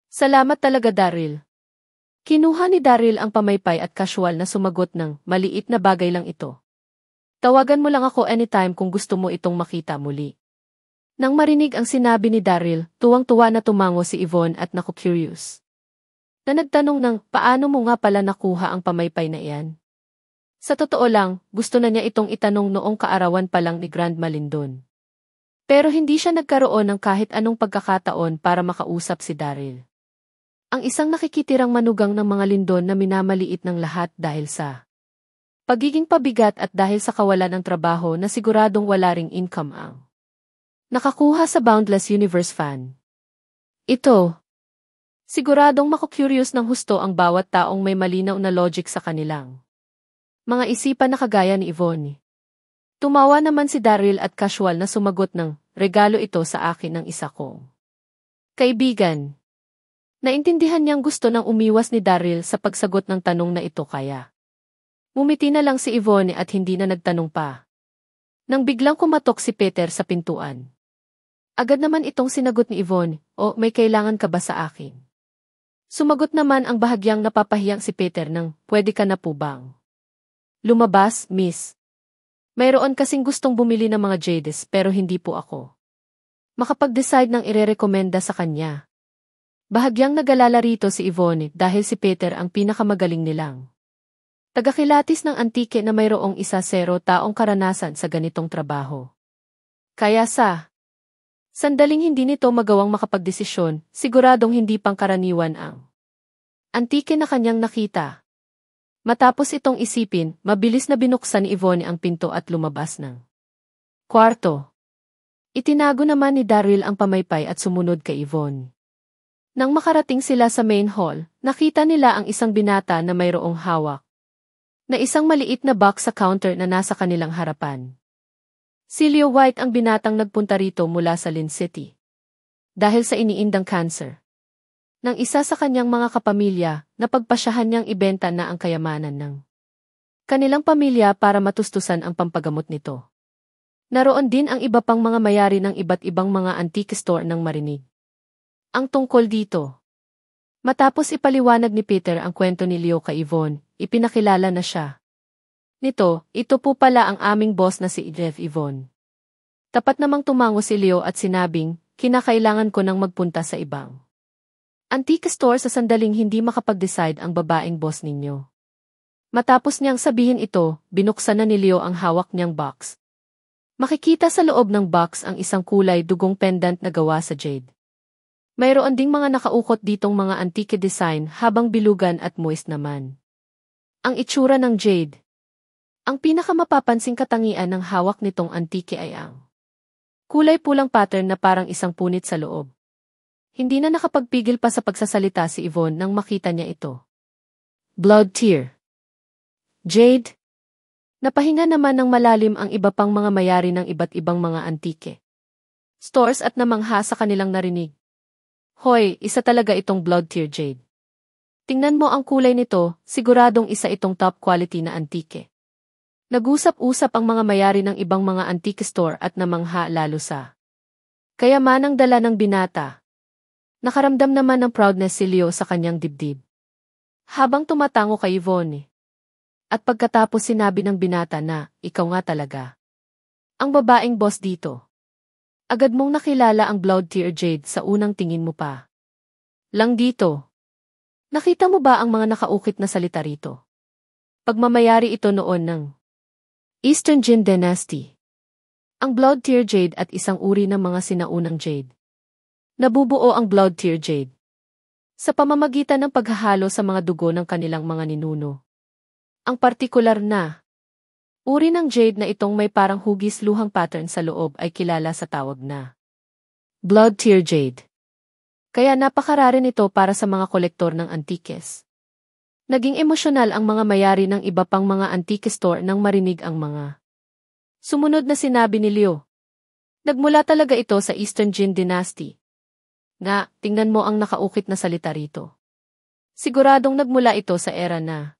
salamat talaga, Daryl. Kinuha ni Daryl ang pamaypay at casual na sumagot ng maliit na bagay lang ito. Tawagan mo lang ako anytime kung gusto mo itong makita muli. Nang marinig ang sinabi ni Daryl, tuwang-tuwa na tumango si Yvonne at naku-curious. Na nagtanong ng paano mo nga pala nakuha ang pamaypay na iyan? Sa totoo lang, gusto na niya itong itanong noong kaarawan pa lang ni Grandma Lindon. Pero hindi siya nagkaroon ng kahit anong pagkakataon para makausap si Daryl. Ang isang nakikitirang manugang ng mga Lindon na minamaliit ng lahat dahil sa pagiging pabigat at dahil sa kawalan ng trabaho na siguradong wala ring income ang nakakuha sa Boundless Universe fan. Ito. Siguradong maku-curious ng husto ang bawat taong may malinaw na logic sa kanilang mga isipan na kagaya ni Yvonne. Tumawa naman si Daryl at casual na sumagot ng, regalo ito sa akin ng isa kong kaibigan. Naintindihan niyang gusto nang umiwas ni Daryl sa pagsagot ng tanong na ito kaya. Ngumiti na lang si Yvonne at hindi na nagtanong pa. Nang biglang kumatok si Peter sa pintuan. Agad naman itong sinagot ni Yvonne, o may kailangan ka ba sa akin? Sumagot naman ang bahagyang napapahiyang si Peter ng, pwede ka na po bang lumabas, miss? Mayroon kasing gustong bumili ng mga jades pero hindi po ako makapag-decide ng irerekomenda sa kanya. Bahagyang nagalala rito si Yvonne dahil si Peter ang pinakamagaling nilang tagakilatis ng antike na mayroong 1-0 taong karanasan sa ganitong trabaho. Kaya sa sandaling hindi nito magawang makapagdesisyon, siguradong hindi pangkaraniwan ang antike na kanyang nakita. Matapos itong isipin, mabilis na binuksan ni Yvonne ang pinto at lumabas ng kwarto. Itinago naman ni Daryl ang pamaypay at sumunod kay Yvonne. Nang makarating sila sa main hall, nakita nila ang isang binata na mayroong hawak na isang maliit na box sa counter na nasa kanilang harapan. Si Leo White ang binatang nagpunta rito mula sa Lynn City. Dahil sa iniindang cancer. Nang isa sa kanyang mga kapamilya, napagpasyahan niyang ibenta na ang kayamanan ng kanilang pamilya para matustusan ang pampagamot nito. Naroon din ang iba pang mga mayari ng iba't ibang mga antique store ng marinig. Ang tungkol dito. Matapos ipaliwanag ni Peter ang kwento ni Leo kay Yvonne, ipinakilala na siya. Ito po pala ang aming boss na si Jeff Yvonne. Tapat namang tumango si Leo at sinabing, kinakailangan ko nang magpunta sa ibang antique store sa sandaling hindi makapag-decide ang babaeng boss ninyo. Matapos niyang sabihin ito, binuksan na ni Leo ang hawak niyang box. Makikita sa loob ng box ang isang kulay dugong pendant na gawa sa jade. Mayroon ding mga nakaukot ditong mga antique design habang bilugan at moist naman. Ang itsura ng jade. Ang pinakamapapansing katangian ng hawak nitong antique ay ang kulay pulang pattern na parang isang punit sa loob. Hindi na nakapagpigil pa sa pagsasalita si Yvonne nang makita niya ito. Blood tear. Jade. Napahinga naman ng malalim ang iba pang mga mayari ng iba't ibang mga antike stores at namangha sa kanilang narinig. Hoy, isa talaga itong blood tear jade. Tingnan mo ang kulay nito, siguradong isa itong top quality na antike. Nag-usap-usap ang mga mayari ng ibang mga antique store at namangha lalo sa kayamanang dala ng binata. Nakaramdam naman ng proudness si Leo sa kanyang dibdib. Habang tumatango kay Yvonne. At pagkatapos sinabi ng binata na, ikaw nga talaga ang babaeng boss dito. Agad mong nakilala ang blood tear jade sa unang tingin mo pa. Lang dito. Nakita mo ba ang mga nakaukit na salita rito? Pagmamayari ito noon ng Eastern Jin Dynasty. Ang Blood Tear Jade at isang uri ng mga sinaunang jade. Nabubuo ang Blood Tear Jade sa pamamagitan ng paghahalo sa mga dugo ng kanilang mga ninuno. Ang partikular na uri ng jade na itong may parang hugis luhang pattern sa loob ay kilala sa tawag na Blood Tear Jade. Kaya napakarare nito para sa mga kolektor ng antikes. Naging emosyonal ang mga mayari ng iba pang mga antique store nang marinig ang mga sumunod na sinabi ni Leo. Nagmula talaga ito sa Eastern Jin Dynasty. Nga, tingnan mo ang nakaukit na salita rito. Siguradong nagmula ito sa era na.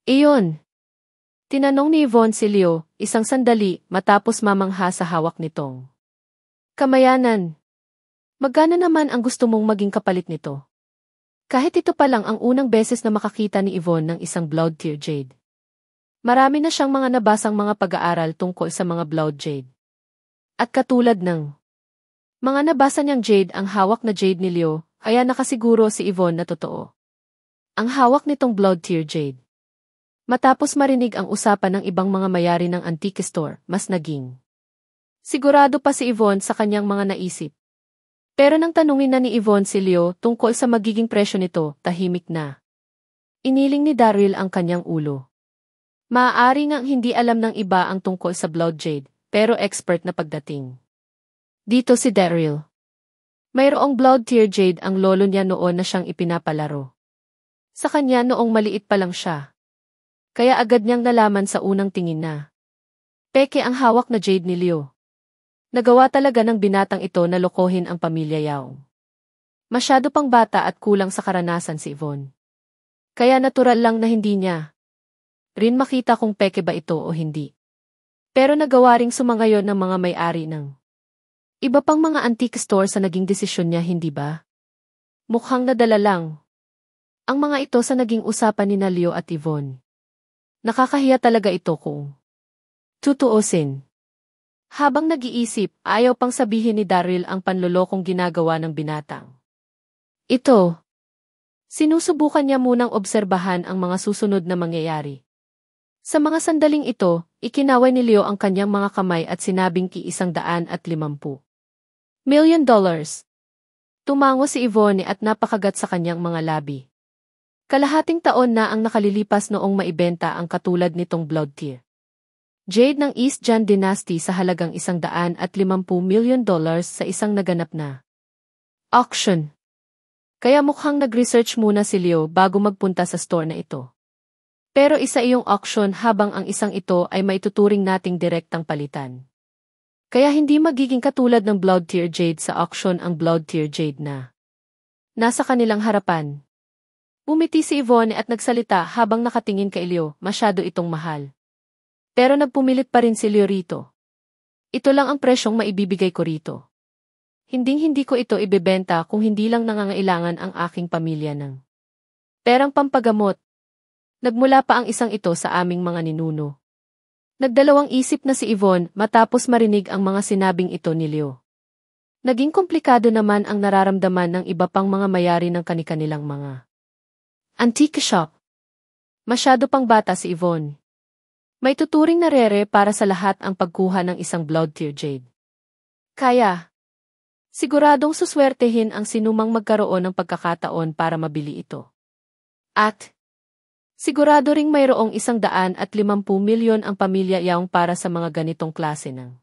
Iyon. Tinanong ni Yvonne si Leo, isang sandali matapos mamangha sa hawak nitong kamayanan. Magkano naman ang gusto mong maging kapalit nito? Kahit ito pa lang ang unang beses na makakita ni Yvonne ng isang Blood Tear Jade. Marami na siyang mga nabasang mga pag-aaral tungkol sa mga Blood Jade. At katulad ng mga nabasa niyang jade ang hawak na jade ni Leo, kaya nakasiguro si Yvonne na totoo. Ang hawak nitong Blood Tear Jade. Matapos marinig ang usapan ng ibang mga mayari ng antique store, mas naging sigurado pa si Yvonne sa kanyang mga naisip. Pero nang tanungin na ni Yvonne si Leo tungkol sa magiging presyo nito, tahimik na. Iniling ni Daryl ang kanyang ulo. Maaari ngang hindi alam ng iba ang tungkol sa Blood Jade, pero expert na pagdating dito si Daryl. Mayroong Blood Tear Jade ang lolo niya noon na siyang ipinapalaro. Sa kanya noong maliit pa lang siya. Kaya agad niyang nalaman sa unang tingin na peke ang hawak na jade ni Leo. Nagawa talaga ng binatang ito na lokohin ang pamilya Yao. Masyado pang bata at kulang sa karanasan si Yvonne. Kaya natural lang na hindi niya rin makita kung peke ba ito o hindi. Pero nagawa ring sumangayon ng mga may-ari ng iba pang mga antique store sa naging desisyon niya, hindi ba? Mukhang nadala lang ang mga ito sa naging usapan ni Leo at Yvonne. Nakakahiya talaga ito kung tutuusin. Habang nag-iisip, ayaw pang sabihin ni Daryl ang panlolokong ginagawa ng binatang ito. Sinusubukan niya munang obserbahan ang mga susunod na mangyayari. Sa mga sandaling ito, ikinaway ni Leo ang kanyang mga kamay at sinabing $150 million. Tumango si Yvonne at napakagat sa kanyang mga labi. Kalahating taon na ang nakalilipas noong maibenta ang katulad nitong Blood Tear Jade ng East Jin Dynasty sa halagang $150 million sa isang naganap na auction. Kaya mukhang nag-research muna si Leo bago magpunta sa store na ito. Pero isa iyong auction habang ang isang ito ay maituturing nating direktang palitan. Kaya hindi magiging katulad ng Blood Tear Jade sa auction ang Blood Tear Jade na nasa kanilang harapan. Bumiti si Yvonne at nagsalita habang nakatingin kay Leo, masyado itong mahal. Pero nagpumilit pa rin si Leo rito. Ito lang ang presyong maibibigay ko rito. Hinding-hindi ko ito ibebenta kung hindi lang nangangailangan ang aking pamilya ng perang pampagamot. Nagmula pa ang isang ito sa aming mga ninuno. Nagdalawang isip na si Yvonne matapos marinig ang mga sinabing ito ni Leo. Naging komplikado naman ang nararamdaman ng iba pang mga mayari ng kani-kanilang mga antique shop. Masyado pang bata si Yvonne. May tuturing na rere para sa lahat ang pagkuha ng isang Blood Tear Jade. Kaya siguradong suswertehin ang sinumang magkaroon ng pagkakataon para mabili ito. At sigurado ring mayroong $150 milyon ang pamilya Yaong para sa mga ganitong klase ng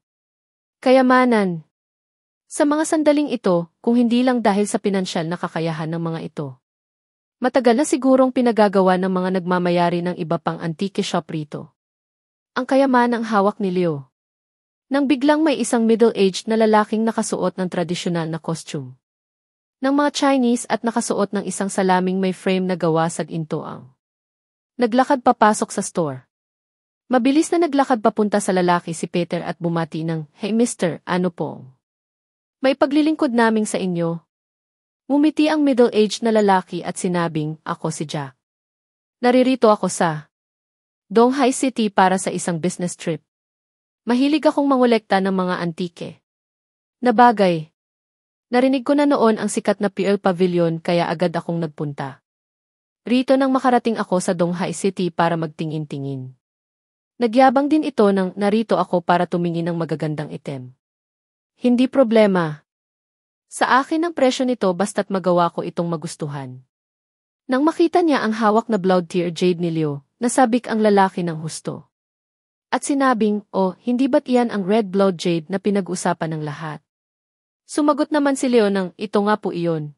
kayamanan. Sa mga sandaling ito, kung hindi lang dahil sa pinansyal na kakayahan ng mga ito. Matagal na sigurong pinagagawa ng mga nagmamayari ng iba pang antique shop rito. Ang kayamanang hawak ni Leo. Nang biglang may isang middle-aged na lalaking nakasuot ng tradisyonal na costume ng mga Chinese at nakasuot ng isang salaming may frame na gawa sa intoang naglakad papasok sa store. Mabilis na naglakad papunta sa lalaki si Peter at bumati ng, "Hey Mister, ano pong may paglilingkod naming sa inyo?" Ngumiti ang middle-aged na lalaki at sinabing, "Ako si Jack. Naririto ako sa Donghai City para sa isang business trip. Mahilig akong mangolekta ng mga antike na bagay. Narinig ko na noon ang sikat na Pearl Pavilion kaya agad akong nagpunta rito nang makarating ako sa Donghai City para magtingin-tingin. Nagyabang din ito ng narito ako para tumingin ng magagandang item. Hindi problema. Sa akin ang presyo nito basta't magawa ko itong magustuhan. Nang makita niya ang hawak na blood tear jade ni Leo, nasabik ang lalaki ng husto. At sinabing, oh, hindi ba't iyan ang red blood jade na pinag-usapan ng lahat? Sumagot naman si Leo ng, ito nga po iyon.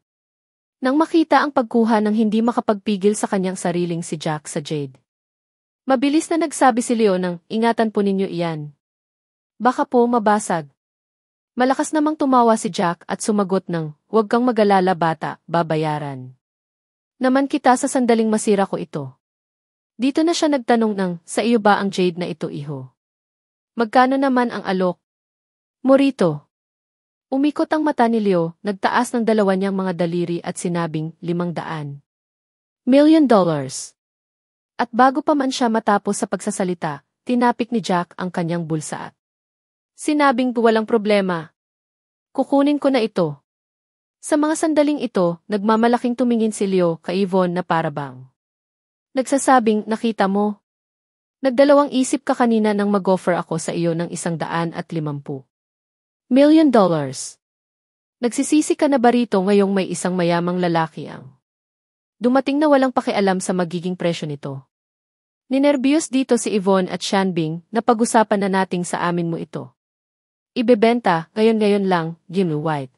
Nang makita ang pagkuha ng hindi makapagpigil sa kanyang sariling si Jack sa jade. Mabilis na nagsabi si Leo ng, ingatan po ninyo iyan. Baka po mabasag. Malakas namang tumawa si Jack at sumagot ng, huwag kang mag-alala bata, babayaran. Naman kita sa sandaling masira ko ito. Dito na siya nagtanong ng, sa iyo ba ang jade na ito iho? Magkano naman ang alok? Morito. Umikot ang mata ni Leo, nagtaas ng dalawa niyang mga daliri at sinabing, $500 million. At bago pa man siya matapos sa pagsasalita, tinapik ni Jack ang kanyang bulsa at sinabing walang problema. Kukunin ko na ito. Sa mga sandaling ito, nagmamalaking tumingin si Leo kay Yvonne na parabang nagsasabing, nakita mo? Nagdalawang isip ka kanina nang mag-offer ako sa iyo ng $150 million. Nagsisisi ka na ba rito ngayong may isang mayamang lalaki ang dumating na walang pakialam sa magiging presyo nito? Ninerbiyos dito si Yvonne at Shanbing na pag-usapan na nating sa amin mo ito. Ibebenta, ngayon lang, Jimmy White.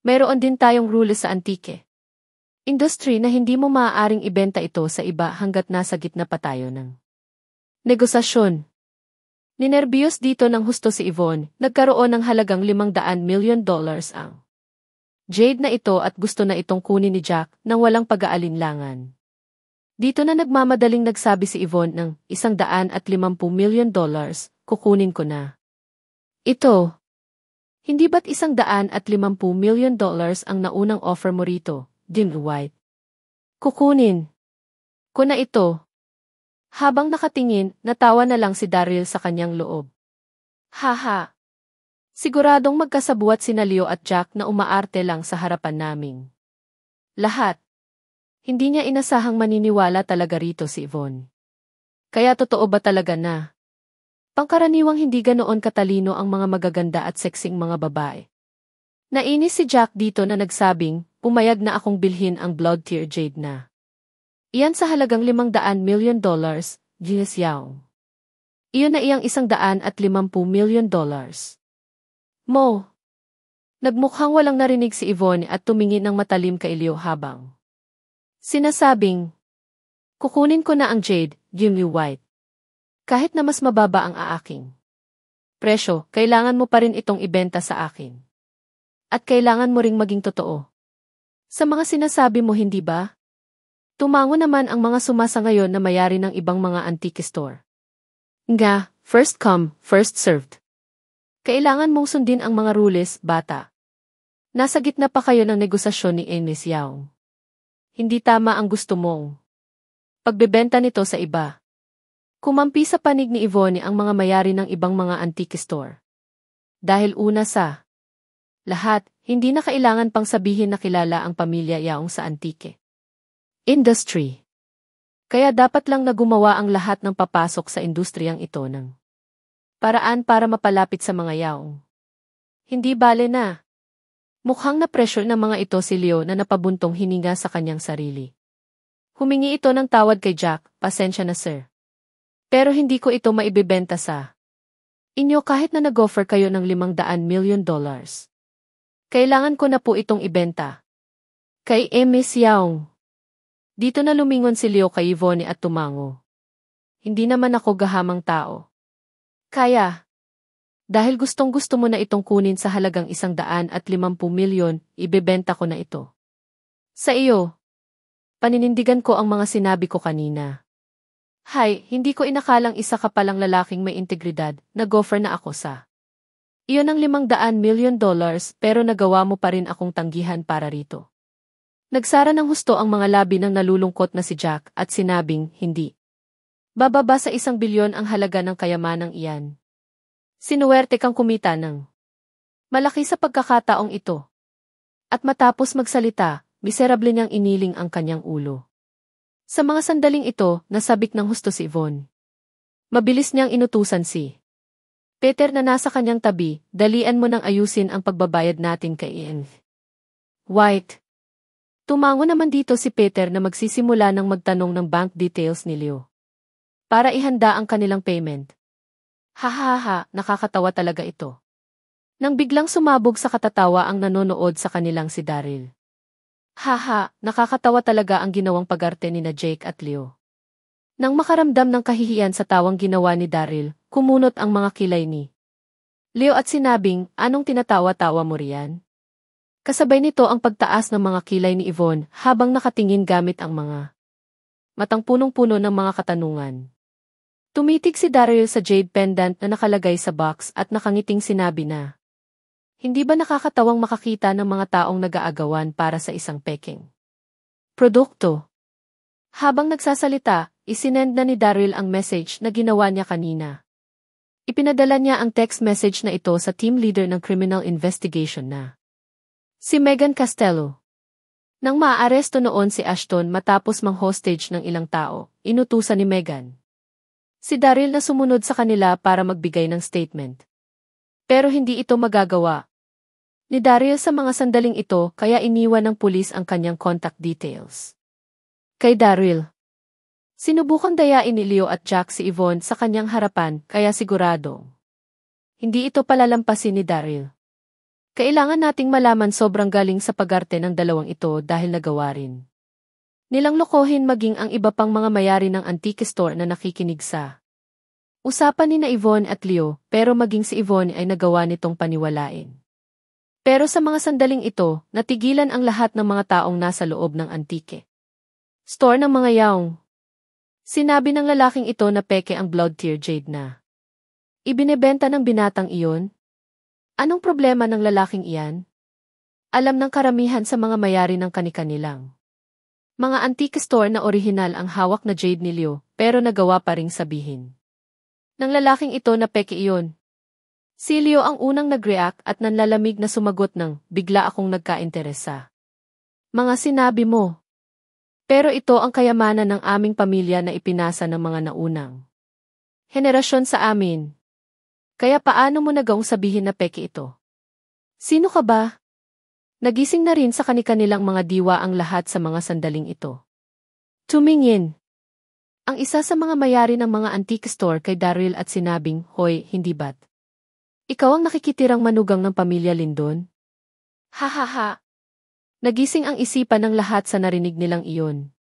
Mayroon din tayong rules sa antike industry na hindi mo maaaring ibenta ito sa iba hanggat nasa gitna pa tayo ng negosasyon. Ninerbiyos dito ng husto si Yvonne, nagkaroon ng halagang $500 million ang jade na ito at gusto na itong kunin ni Jack nang walang pag-aalinlangan. Dito na nagmamadaling nagsabi si Yvonne ng $150 million, kukunin ko na. Ito. Hindi ba't $150 million ang naunang offer mo rito, Jimmy White? Kukunin ko na ito. Habang nakatingin, natawa na lang si Daryl sa kanyang loob. Haha. Siguradong magkasabuat sina Leo at Jack na umaarte lang sa harapan naming lahat. Hindi niya inasahang maniniwala talaga rito si Yvonne. Kaya totoo ba talaga na pangkaraniwang hindi ganoon katalino ang mga magaganda at seksing mga babae? Nainis si Jack dito na nagsabing, pumayag na akong bilhin ang blood tear jade na iyan sa halagang $500 million, Genius Yao. Iyon na iyang $150 million. Mo. Nagmukhang walang narinig si Yvonne at tumingin ng matalim kay Leo habang sinasabing, kukunin ko na ang jade, Jimmy White. Kahit na mas mababa ang aaking presyo, kailangan mo pa rin itong ibenta sa akin. At kailangan mo ring maging totoo sa mga sinasabi mo, hindi ba? Tumango naman ang mga sumasa ngayon na mayari ng ibang mga antique store. Nga, first come, first served. Kailangan mong sundin ang mga rules, bata. Nasa gitna pa kayo ng negosasyon ni Ines Yao. Hindi tama ang gusto mong pagbebenta nito sa iba. Kumampi sa panig ni Yvonne ang mga mayari ng ibang mga antique store. Dahil una sa lahat, hindi na kailangan pang sabihin na kilala ang pamilya Yaong sa antike industry. Kaya dapat lang na gumawa ang lahat ng papasok sa industriyang ito ng paraan para mapalapit sa mga Yaong. Hindi bale na. Mukhang na-pressure ng mga ito si Leo na napabuntong hininga sa kanyang sarili. Humingi ito ng tawad kay Jack, pasensya na sir. Pero hindi ko ito maibebenta sa inyo kahit na nag-offer kayo ng $500 million. Kailangan ko na po itong ibenta. Kay Ms. Yaong. Dito na lumingon si Leo kay Yvonne at tumango. Hindi naman ako gahamang tao. Kaya, dahil gustong-gusto mo na itong kunin sa halagang $150 milyon, ibebenta ko na ito. Sa iyo, paninindigan ko ang mga sinabi ko kanina. Hay, hindi ko inakalang isa ka palang lalaking may integridad, nag-offer na ako sa iyon ang $500 million pero nagawa mo pa rin akong tanggihan para rito. Nagsara ng husto ang mga labi ng nalulungkot na si Jack at sinabing, hindi. Bababa sa $1 bilyon ang halaga ng kayamanang iyan. Sinuwerte kang kumita ng malaki sa pagkakataong ito. At matapos magsalita, miserable niyang iniling ang kanyang ulo. Sa mga sandaling ito, nasabik ng husto si Yvonne. Mabilis niyang inutusan si Peter na nasa kanyang tabi, dalian mo nang ayusin ang pagbabayad natin kay Ian White. Tumango naman dito si Peter na magsisimula ng magtanong ng bank details ni Leo para ihanda ang kanilang payment. Hahaha, nakakatawa talaga ito. Nang biglang sumabog sa katatawa ang nanonood sa kanilang si Daryl. Haha, nakakatawa talaga ang ginawang pagarte ni na Jake at Leo. Nang makaramdam ng kahihiyan sa tawang ginawa ni Daryl, kumunot ang mga kilay ni Leo at sinabing, anong tinatawa-tawa mo riyan? Kasabay nito ang pagtaas ng mga kilay ni Yvonne habang nakatingin gamit ang mga matang punong-puno ng mga katanungan. Tumitig si Daryl sa jade pendant na nakalagay sa box at nakangiting sinabi na, hindi ba nakakatawang makakita ng mga taong nag-aagawan para sa isang peking produkto? Habang nagsasalita, isinend na ni Daryl ang message na ginawa niya kanina. Ipinadala niya ang text message na ito sa team leader ng criminal investigation na si Megan Castello. Nang maaaresto noon si Ashton matapos mang-hostage ng ilang tao, inutusan ni Megan si Daryl na sumunod sa kanila para magbigay ng statement. Pero hindi ito magagawa ni Daryl sa mga sandaling ito kaya iniwan ng pulis ang kanyang contact details. Kay Daryl, sinubukang dayain ni Leo at Jack si Yvonne sa kanyang harapan kaya sigurado hindi ito palalampasin ni Daryl. Kailangan nating malaman sobrang galing sa pagarte ng dalawang ito dahil nagawa rin nilang lokohin maging ang iba pang mga mayari ng antique store na nakikinig sa usapan ni na Yvonne at Leo pero maging si Yvonne ay nagawa nitong paniwalain. Pero sa mga sandaling ito, natigilan ang lahat ng mga taong nasa loob ng antique store ng mga yaong. Sinabi ng lalaking ito na peke ang blood tear jade na ibinebenta ng binatang iyon. Anong problema ng lalaking iyan? Alam ng karamihan sa mga mayari ng kani-kanilang mga antique store na orihinal ang hawak na jade ni Leo, pero nagawa pa ring sabihin ng lalaking ito na peke iyon. Si Leo ang unang nag-react at nanlalamig na sumagot ng, bigla akong nagka-interesa. Mga sinabi mo. Pero ito ang kayamanan ng aming pamilya na ipinasa ng mga naunang henerasyon sa amin. Kaya paano mo nagawang sabihin na peke ito? Sino ka ba? Nagising na rin sa kani-kanilang mga diwa ang lahat sa mga sandaling ito. Tumingin ang isa sa mga mayari ng mga antique store kay Daryl at sinabing, hoy, hindi ba't ikaw ang nakikitirang manugang ng pamilya Lindon? Hahaha. Nagising ang isipan ng lahat sa narinig nilang iyon.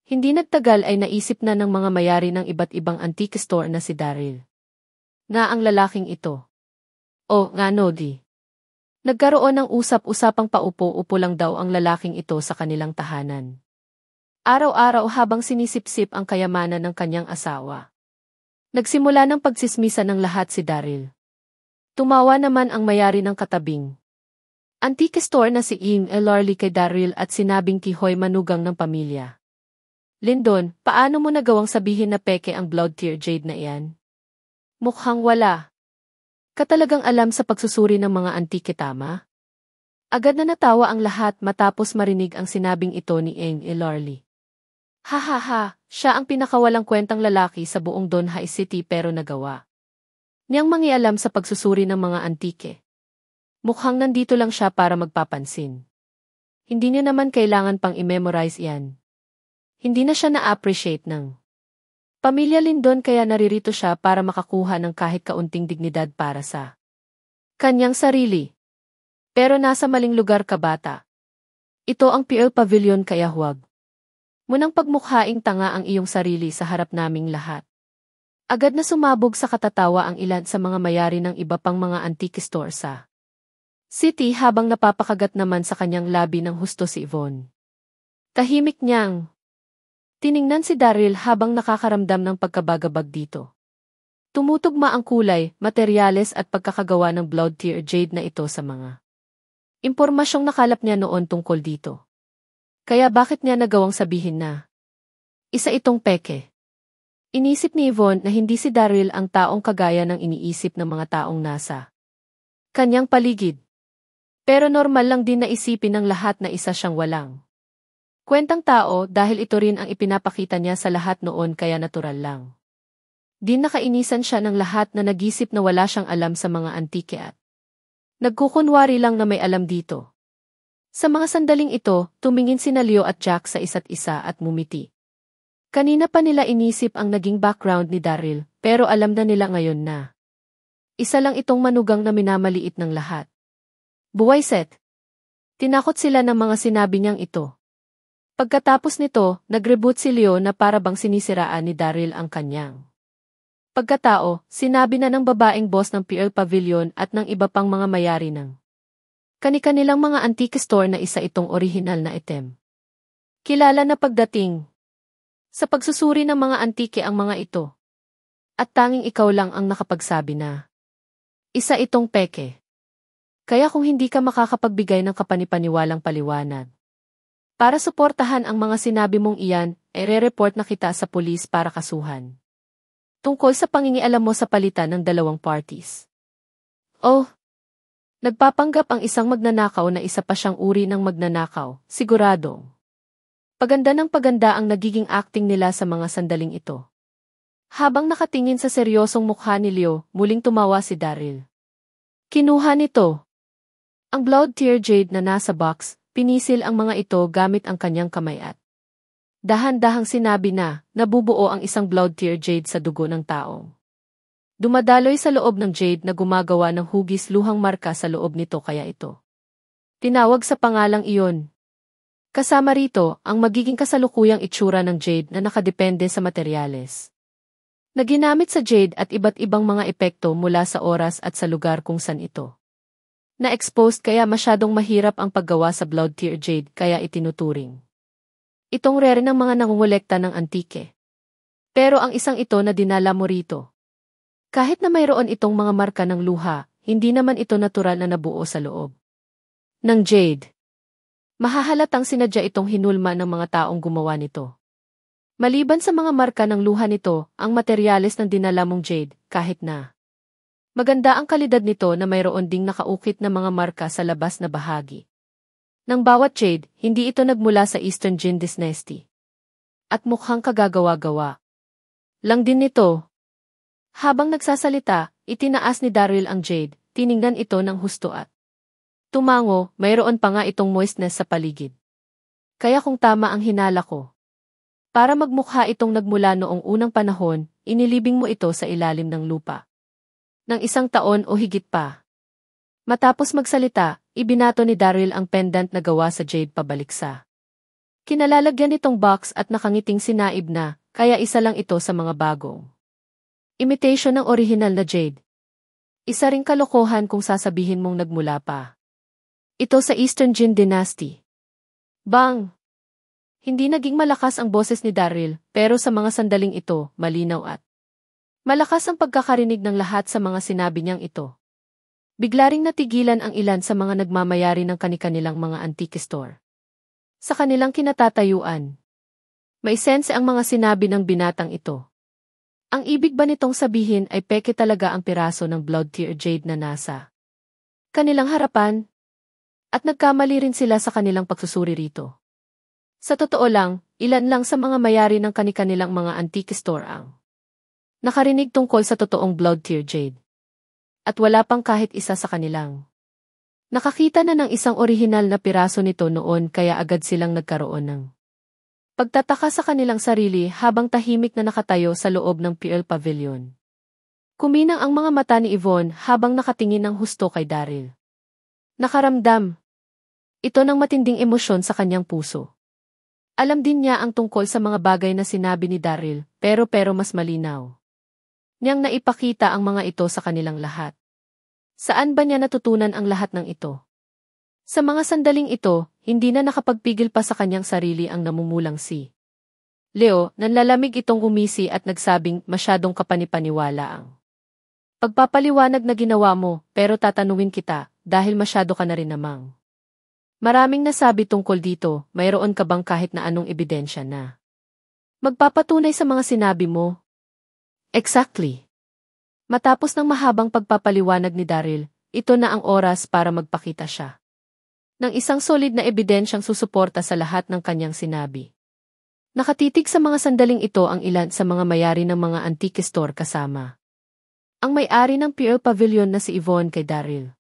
Hindi nagtagal ay naisip na ng mga mayari ng iba't ibang antique store na si Daryl nga ang lalaking ito. O, nga no di. Nagkaroon ng usap-usapang paupo-upo lang daw ang lalaking ito sa kanilang tahanan. Araw-araw habang sinisip-sip ang kayamanan ng kanyang asawa. Nagsimula ng pagsismisa ng lahat si Daryl. Tumawa naman ang mayari ng katabing antique store na si Ian Elorly kay Daryl at sinabing kihoy manugang ng pamilya Lindon, paano mo nagawang sabihin na peke ang blood tear jade na iyan? Mukhang wala ka talagang alam sa pagsusuri ng mga antike, tama? Agad na natawa ang lahat matapos marinig ang sinabing ito ni Ian Elorly. Hahaha, siya ang pinakawalang kwentang lalaki sa buong Donhai City pero nagawa niyang mangialam sa pagsusuri ng mga antike. Mukhang nandito lang siya para magpapansin. Hindi niya naman kailangan pang i-memorize yan. Hindi na siya na-appreciate ng pamilya Lindon kaya naririto siya para makakuha ng kahit kaunting dignidad para sa kanyang sarili. Pero nasa maling lugar ka, bata. Ito ang PL Pavilion kaya huwag munang pagmukhaing tanga ang iyong sarili sa harap naming lahat. Agad na sumabog sa katatawa ang ilan sa mga mayari ng iba pang mga antique store sa city habang napapakagat naman sa kanyang labi ng husto si Yvonne. Tahimik niyang tiningnan si Daryl habang nakakaramdam ng pagkabagabag dito. Tumutugma ang kulay, materyales at pagkakagawa ng blood tear jade na ito sa mga impormasyong nakalap niya noon tungkol dito. Kaya bakit niya nagawang sabihin na isa itong peke? Inisip ni Yvonne na hindi si Daryl ang taong kagaya ng iniisip ng mga taong nasa kanyang paligid. Pero normal lang din na isipin ng lahat na isa siyang walang kwentang tao dahil ito rin ang ipinapakita niya sa lahat noon kaya natural lang Di nakainisan siya ng lahat na nagisip na wala siyang alam sa mga antike at nagkukunwari lang na may alam dito. Sa mga sandaling ito, tumingin sina Leo at Jack sa isa't isa at mumiti. Kanina pa nila inisip ang naging background ni Daryl, pero alam na nila ngayon na isa lang itong manugang na minamaliit ng lahat. Buway Seth. Tinakot sila ng mga sinabi niyang ito. Pagkatapos nito, nag-reboot si Leo na para bang sinisiraan ni Daryl ang kanyang pagkatao. Sinabi na ng babaeng boss ng PL Pavilion at ng iba pang mga mayari ng kani-kanilang mga antique store na isa itong orihinal na item. Kilala na pagdating sa pagsusuri ng mga antike ang mga ito. At tanging ikaw lang ang nakapagsabi na isa itong peke. Kaya kung hindi ka makakapagbigay ng kapanipaniwalang paliwanag para suportahan ang mga sinabi mong iyan, re-report na kita sa pulis para kasuhan. Tungkol sa pangingialam mo sa palitan ng dalawang parties. Oh! Nagpapanggap ang isang magnanakaw na isa pa siyang uri ng magnanakaw, sigurado. Paganda ng paganda ang nagiging acting nila sa mga sandaling ito. Habang nakatingin sa seryosong mukha ni Leo, muling tumawa si Daryl. Kinuha nito ang Blood Tear Jade na nasa box, pinisil ang mga ito gamit ang kanyang kamay at dahan-dahang sinabi na nabubuo ang isang Blood Tear Jade sa dugo ng taong dumadaloy sa loob ng jade na gumagawa ng hugis luhang marka sa loob nito kaya ito tinawag sa pangalang iyon. Kasama rito ang magiging kasalukuyang itsura ng jade na nakadepende sa materyales na ginamit sa jade at iba't ibang mga epekto mula sa oras at sa lugar kung saan ito na-exposed kaya masyadong mahirap ang paggawa sa Blood Tear Jade kaya itinuturing itong rare ng mga nangungolekta ng antike. Pero ang isang ito na dinala mo rito. Kahit na mayroon itong mga marka ng luha, hindi naman ito natural na nabuo sa loob ng jade. Mahahalatang sinadya itong hinulma ng mga taong gumawa nito. Maliban sa mga marka ng luha nito, ang materyales ng dinala mong jade, kahit na maganda ang kalidad nito na mayroon ding nakaukit na mga marka sa labas na bahagi ng bawat jade, hindi ito nagmula sa Eastern Jin Dynasty. At mukhang kagagawa-gawa lang din nito. Habang nagsasalita, itinaas ni Daryl ang jade, tiningnan ito ng husto at tumango, mayroon pa nga itong moistness sa paligid. Kaya kung tama ang hinala ko, para magmukha itong nagmula noong unang panahon, inilibing mo ito sa ilalim ng lupa ng 1 taon o higit pa. Matapos magsalita, ibinato ni Daryl ang pendant na gawa sa jade pabalik sa kinalalagyan nitong box at nakangiting sinaib na, kaya isa lang ito sa mga bagong imitation ng orihinal na jade. Isa ring kalokohan kung sasabihin mong nagmula pa ito sa Eastern Jin Dynasty. Bang! Hindi naging malakas ang boses ni Daryl, pero sa mga sandaling ito, malinaw at malakas ang pagkakarinig ng lahat sa mga sinabi niyang ito. Bigla ring natigilan ang ilan sa mga nagmamayari ng kani-kanilang mga antique store. Sa kanilang kinatatayuan, may sense ang mga sinabi ng binatang ito. Ang ibig ba nitong sabihin ay peke talaga ang piraso ng Blood Tear Jade na nasa kanilang harapan? At nagkamali rin sila sa kanilang pagsusuri rito. Sa totoo lang, ilan lang sa mga mayari ng kani-kanilang mga antique store ang nakarinig tungkol sa totoong Blood Tear Jade. At wala pang kahit isa sa kanilang nakakita na ng isang orihinal na piraso nito noon kaya agad silang nagkaroon ng pagtataka sa kanilang sarili habang tahimik na nakatayo sa loob ng PL Pavilion. Kuminang ang mga mata ni Yvonne habang nakatingin ng husto kay Daryl. Nakaramdam ito ng matinding emosyon sa kanyang puso. Alam din niya ang tungkol sa mga bagay na sinabi ni Daryl, pero mas malinaw niyang naipakita ang mga ito sa kanilang lahat. Saan ba niya natutunan ang lahat ng ito? Sa mga sandaling ito, hindi na nakapagpigil pa sa kanyang sarili ang namumulang si Leo, nanlalamig itong umisi at nagsabing masyadong kapanipaniwala ang pagpapaliwanag na ginawa mo, pero tatanungin kita, dahil masyado ka na rin namang maraming nasabi tungkol dito, mayroon ka bang kahit na anong ebidensya na magpapatunay sa mga sinabi mo? Exactly. Matapos ng mahabang pagpapaliwanag ni Daryl, ito na ang oras para magpakita siya ng isang solid na ebidensyang susuporta sa lahat ng kanyang sinabi. Nakatitig sa mga sandaling ito ang ilan sa mga mayari ng mga antique store kasama ang may-ari ng Pearl Pavilion na si Yvonne kay Daryl.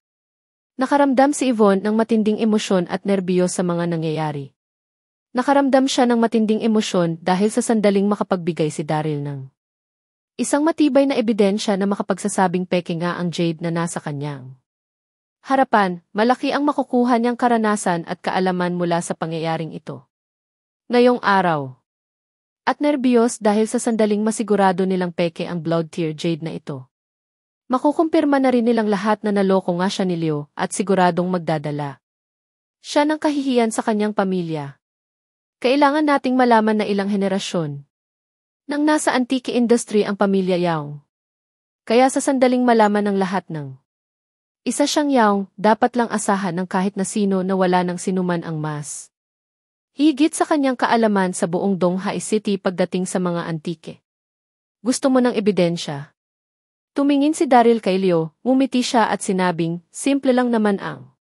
Nakaramdam si Yvonne ng matinding emosyon at nerbiyos sa mga nangyayari. Nakaramdam siya ng matinding emosyon dahil sa sandaling makapagbigay si Daryl ng isang matibay na ebidensya na makapagsasabing peke nga ang jade na nasa kanyang harapan. Malaki ang makukuha niyang karanasan at kaalaman mula sa pangyayaring ito ngayong araw. At nerbiyos dahil sa sandaling masigurado nilang peke ang blood tear jade na ito. Makukumpirma na rin nilang lahat na naloko nga siya ni Leo at siguradong magdadala siya ng kahihiyan sa kanyang pamilya. Kailangan nating malaman na ilang henerasyon nang nasa antique industry ang pamilya Yao. Kaya sa sandaling malaman ng lahat ng isa siyang Yao, dapat lang asahan ng kahit na sino na wala ng sinuman ang mas higit sa kanyang kaalaman sa buong Donghai City pagdating sa mga antike. Gusto mo ng ebidensya? Tumingin si Daryl kay Leo, ngumiti siya at sinabing, simple lang naman ang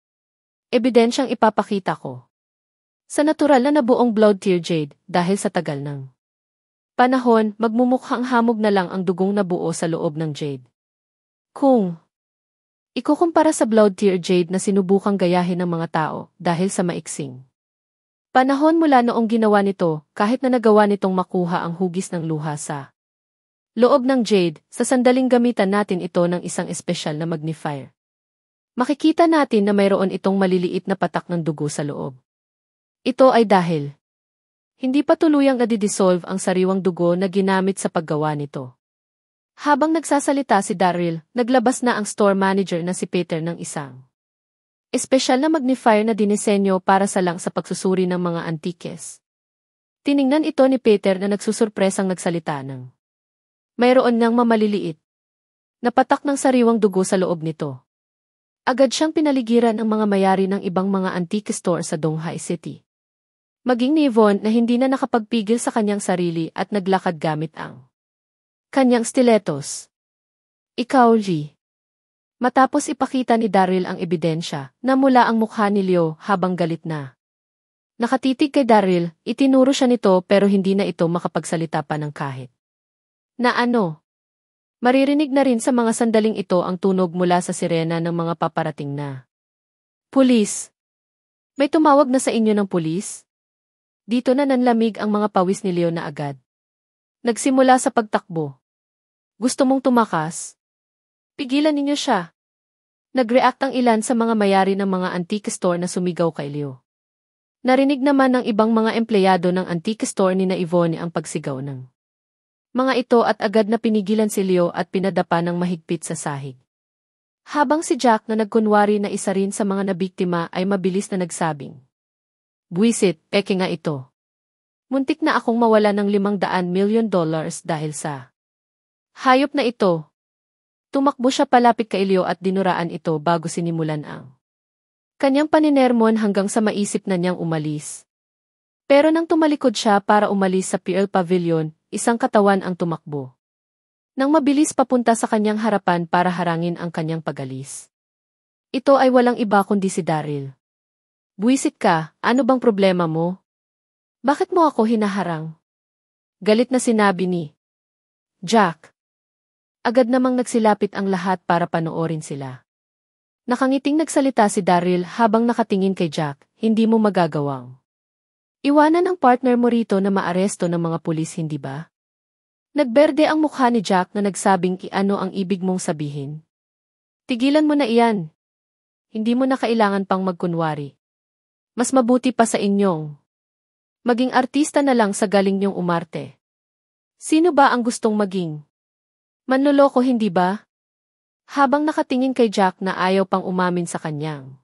ebidensyang ipapakita ko. Sa natural na nabuong blood tear jade, dahil sa tagal ng panahon, magmumukhang hamog na lang ang dugong nabuo sa loob ng jade. Kung ikukumpara sa blood tear jade na sinubukang gayahin ng mga tao dahil sa maiksing panahon mula noong ginawa nito, kahit na nagawa nitong makuha ang hugis ng luha sa loob ng jade, sa sandaling gamitan natin ito ng isang espesyal na magnifier. Makikita natin na mayroon itong maliliit na patak ng dugo sa loob. Ito ay dahil hindi pa tuluyang nadidissolve ang sariwang dugo na ginamit sa paggawa nito. Habang nagsasalita si Daryl, naglabas na ang store manager na si Peter ng isang espesyal na magnifier na dinisenyo para sa lang sa pagsusuri ng mga antikes. Tiningnan ito ni Peter na nagsusurpresang nagsalita ng mayroon ngang mamaliliit na patak ng sariwang dugo sa loob nito. Agad siyang pinaligiran ng mga mayari ng ibang mga antique store sa Donghai City. Maging ni Yvonne na hindi na nakapagpigil sa kanyang sarili at naglakad gamit ang kanyang stilettos. Ikaw, Lee. Matapos ipakita ni Daryl ang ebidensya, namula ang mukha ni Leo habang galit na. Nakatitig kay Daryl, itinuro siya nito pero hindi na ito makapagsalita pa ng kahit na ano. Maririnig na rin sa mga sandaling ito ang tunog mula sa sirena ng mga paparating na pulis. May tumawag na sa inyo ng pulis? Dito na nanlamig ang mga pawis ni Leo na agad. Nagsimula sa pagtakbo. Gusto mong tumakas? Pigilan ninyo siya. Nag-react ang ilan sa mga mayari ng mga antique store na sumigaw kay Leo. Narinig naman ng ibang mga empleyado ng antique store ni na Yvonne ang pagsigaw ng mga ito at agad na pinigilan si Leo at pinadapa ng mahigpit sa sahig. Habang si Jack na nagkunwari na isa rin sa mga nabiktima ay mabilis na nagsabing, "Buwisit, peke nga ito. Muntik na akong mawala ng $500 million dahil sa hayop na ito." Tumakbo siya palapit kay Leo at dinuraan ito bago sinimulan ang kanyang paninermon hanggang sa maisip na niyang umalis. Pero nang tumalikod siya para umalis sa Pearl Pavilion, isang katawan ang tumakbo. Nang mabilis papunta sa kanyang harapan para harangin ang kanyang pagalis. Ito ay walang iba kundi si Daryl. "Buwisit ka, ano bang problema mo? Bakit mo ako hinaharang?" Galit na sinabi ni Jack. Agad namang nagsilapit ang lahat para panoorin sila. Nakangiting nagsalita si Daryl habang nakatingin kay Jack, "Hindi mo magagawang iwanan ang partner mo rito na maaresto ng mga pulis, hindi ba?" Nagberde ang mukha ni Jack na nagsabing, "Ano ang ibig mong sabihin? Tigilan mo na iyan. Hindi mo na kailangan pang magkunwari. Mas mabuti pa sa inyong maging artista na lang sa galing niyong umarte. Sino ba ang gustong maging manloloko, hindi ba?" Habang nakatingin kay Jack na ayaw pang umamin sa kanyang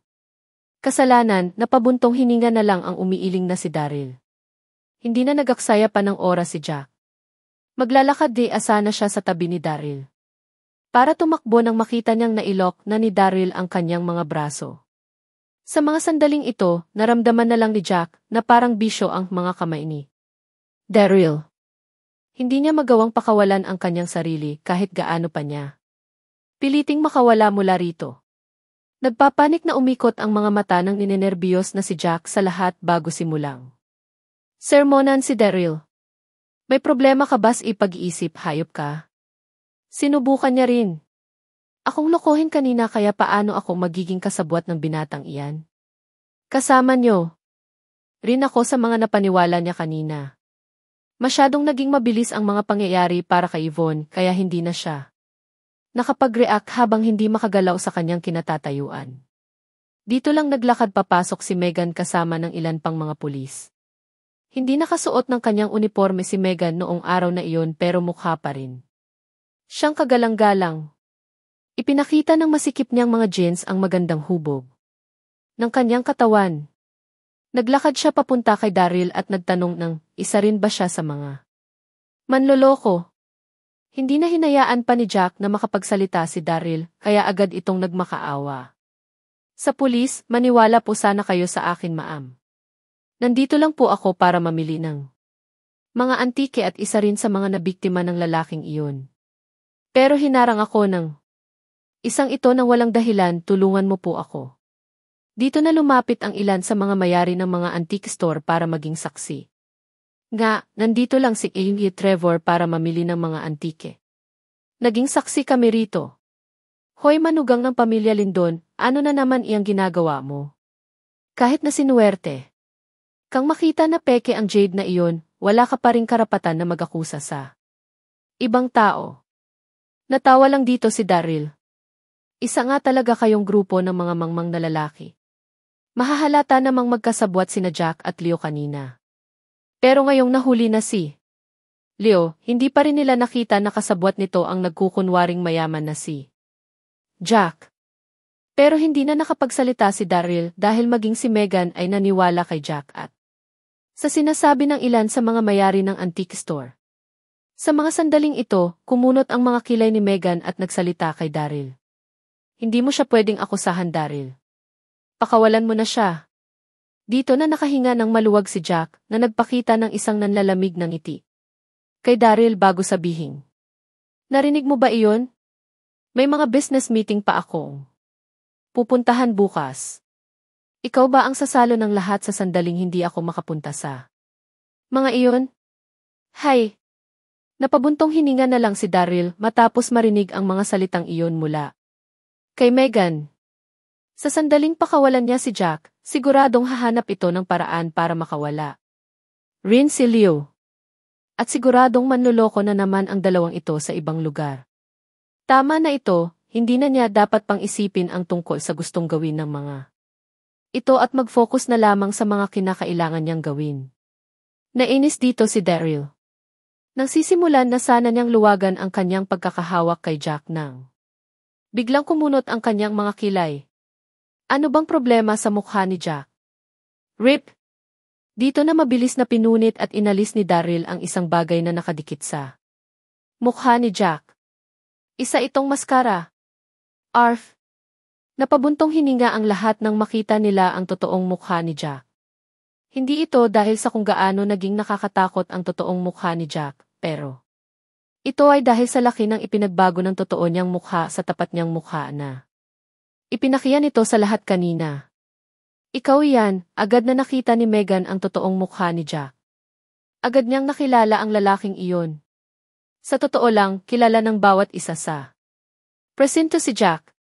kasalanan, napabuntong hininga na lang ang umiiling na si Daryl. Hindi na nagaksaya pa ng oras si Jack. Maglalakad di asa na siya sa tabi ni Daryl. Para tumakbo nang makita niyang nailok na ni Daryl ang kanyang mga braso. Sa mga sandaling ito, naramdaman na lang ni Jack na parang bisyo ang mga kamay ni Daryl. Hindi niya magawang pakawalan ang kanyang sarili kahit gaano pa niya piliting makawala mula rito. Nagpapanik na umikot ang mga mata ng ninenerbiyos na si Jack sa lahat bago simulang sermonan si Daryl. May problema ka ba sa ipag-iisip, hayop ka? Sinubukan niya rin. Akong lokohin kanina kaya paano ako magiging kasabwat ng binatang iyan? Kasama niyo. Rin ako sa mga napaniwala niya kanina. Masyadong naging mabilis ang mga pangyayari para kay Yvonne kaya hindi na siya nakapag-react habang hindi makagalaw sa kanyang kinatatayuan. Dito lang naglakad papasok si Megan kasama ng ilan pang mga pulis. Hindi nakasuot ng kanyang uniforme si Megan noong araw na iyon pero mukha pa rin siyang kagalang-galang. Ipinakita ng masikip niyang mga jeans ang magandang hubog ng kanyang katawan. Naglakad siya papunta kay Daryl at nagtanong ng isa rin ba siya sa mga manloloko. Hindi na hinayaan pa ni Jack na makapagsalita si Daryl kaya agad itong nagmakaawa. Sa pulis, maniwala po sana kayo sa akin, ma'am. Nandito lang po ako para mamili ng mga antike at isa rin sa mga nabiktima ng lalaking iyon. Pero hinarang ako ng isang ito na walang dahilan, tulungan mo po ako. Dito na lumapit ang ilan sa mga mayari ng mga antique store para maging saksi. Nga, nandito lang si Amy Trevor para mamili ng mga antike. Naging saksi kami rito. Hoy manugang ng pamilya Lindon, ano na naman iyang ginagawa mo? Kahit na sinuwerte kang makita na peke ang jade na iyon, wala ka pa ring karapatan na mag-akusa sa ibang tao. Natawa lang dito si Daryl. Isa nga talaga kayong grupo ng mga mangmang na lalaki. Mahahalata namang magkasabwat sina Jack at Leo kanina. Pero ngayong nahuli na si Leo, hindi pa rin nila nakita na kasabwat nito ang nagkukunwaring mayaman na si Jack. Pero hindi na nakapagsalita si Daryl dahil maging si Megan ay naniwala kay Jack at sa sinasabi ng ilan sa mga mayari ng antique store. Sa mga sandaling ito, kumunot ang mga kilay ni Megan at nagsalita kay Daryl. Hindi mo siya pwedeng akusahan, Daryl. Pakawalan mo na siya. Dito na nakahinga ng maluwag si Jack na nagpakita ng isang nanlalamig na ngiti kay Daryl bago sabihin. Narinig mo ba iyon? May mga business meeting pa akong pupuntahan bukas. Ikaw ba ang sasalo ng lahat sa sandaling hindi ako makapunta sa mga iyon? Hay! Napabuntong hininga na lang si Daryl matapos marinig ang mga salitang iyon mula kay Megan. Sa sandaling pakawalan niya si Jack, siguradong hahanap ito ng paraan para makawala rin si Leo. At siguradong manloloko na naman ang dalawang ito sa ibang lugar. Tama na ito, hindi na niya dapat pang isipin ang tungkol sa gustong gawin ng mga ito at mag-focus na lamang sa mga kinakailangan niyang gawin. Nainis dito si Daryl. Nang sisimulan na sana niyang luwagan ang kanyang pagkakahawak kay Jack nang biglang kumunot ang kanyang mga kilay. Ano bang problema sa mukha ni Jack? Rip! Dito na mabilis na pinunit at inalis ni Daryl ang isang bagay na nakadikit sa mukha ni Jack. Isa itong maskara. Arf! Napabuntong hininga ang lahat nang makita nila ang totoong mukha ni Jack. Hindi ito dahil sa kung gaano naging nakakatakot ang totoong mukha ni Jack, pero ito ay dahil sa laki ng ipinagbago ng totoo niyang mukha sa tapat niyang mukha na ipinakiya nito sa lahat kanina. Ikaw yan, agad na nakita ni Megan ang totoong mukha ni Jack. Agad niyang nakilala ang lalaking iyon. Sa totoo lang, kilala ng bawat isa sa presinto si Jack.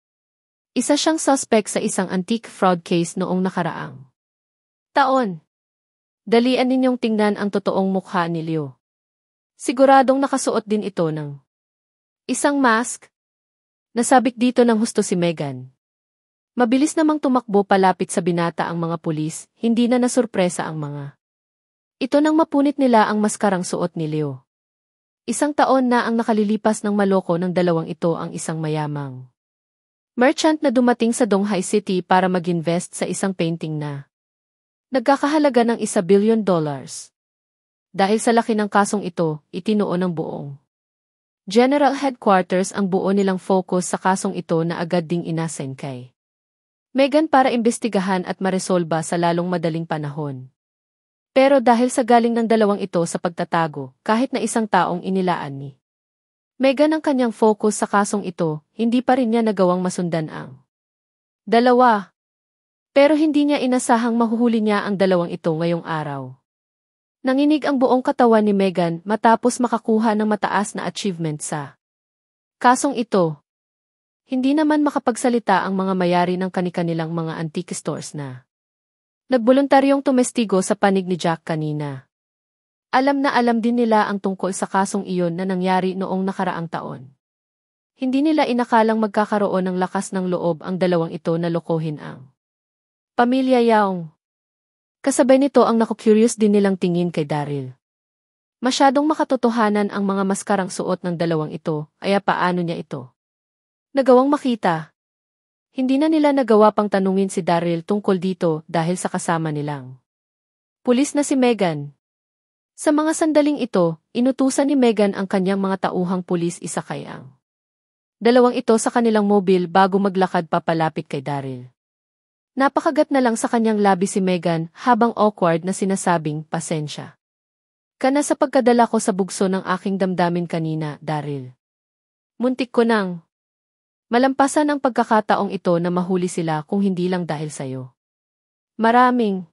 Isa siyang suspect sa isang antique fraud case noong nakaraang taon. Dalian ninyong tingnan ang totoong mukha ni Leo. Siguradong nakasuot din ito ng isang mask. Nasabik dito ng husto si Megan. Mabilis namang tumakbo palapit sa binata ang mga pulis, hindi na nasurpresa ang mga ito nang mapunit nila ang maskarang suot ni Leo. Isang taon na ang nakalilipas ng maloko ng dalawang ito ang isang mayamang merchant na dumating sa Donghai City para mag-invest sa isang painting na nagkakahalaga ng $1 billion. Dahil sa laki ng kasong ito, itinuo ng buong General Headquarters ang buo nilang focus sa kasong ito na agad ding inasign kay Megan para imbestigahan at maresolba sa lalong madaling panahon. Pero dahil sa galing ng dalawang ito sa pagtatago, kahit na isang taong inilaan ni Megan ang kanyang focus sa kasong ito, hindi pa rin niya nagawang masundan ang dalawa. Pero hindi niya inasahang mahuhuli niya ang dalawang ito ngayong araw. Nanginig ang buong katawan ni Megan matapos makakuha ng mataas na achievement sa kasong ito. Hindi naman makapagsalita ang mga mayari ng kanilang mga antique stores na nagboluntaryong tumestigo sa panig ni Jack kanina. Alam na alam din nila ang tungkol sa kasong iyon na nangyari noong nakaraang taon. Hindi nila inakalang magkakaroon ng lakas ng loob ang dalawang ito na lokohin ang pamilya Yaong. Kasabay nito ang naku-curious din nilang tingin kay Daryl. Masyadong makatotohanan ang mga maskarang suot ng dalawang ito, kaya paano niya ito nagawang makita? Hindi na nila nagawa pang tanungin si Daryl tungkol dito dahil sa kasama nilang pulis na si Megan. Sa mga sandaling ito, inutusan ni Megan ang kanyang mga tauhang pulis isakay ang dalawang ito sa kanilang mobil bago maglakad papalapit kay Daryl. Napakagat na lang sa kanyang labi si Megan habang awkward na sinasabing, pasensya ka na sa pagkadala ko sa bugso ng aking damdamin kanina, Daryl. Muntik ko nang malampasan ang pagkakataong ito na mahuli sila kung hindi lang dahil sa'yo. Maraming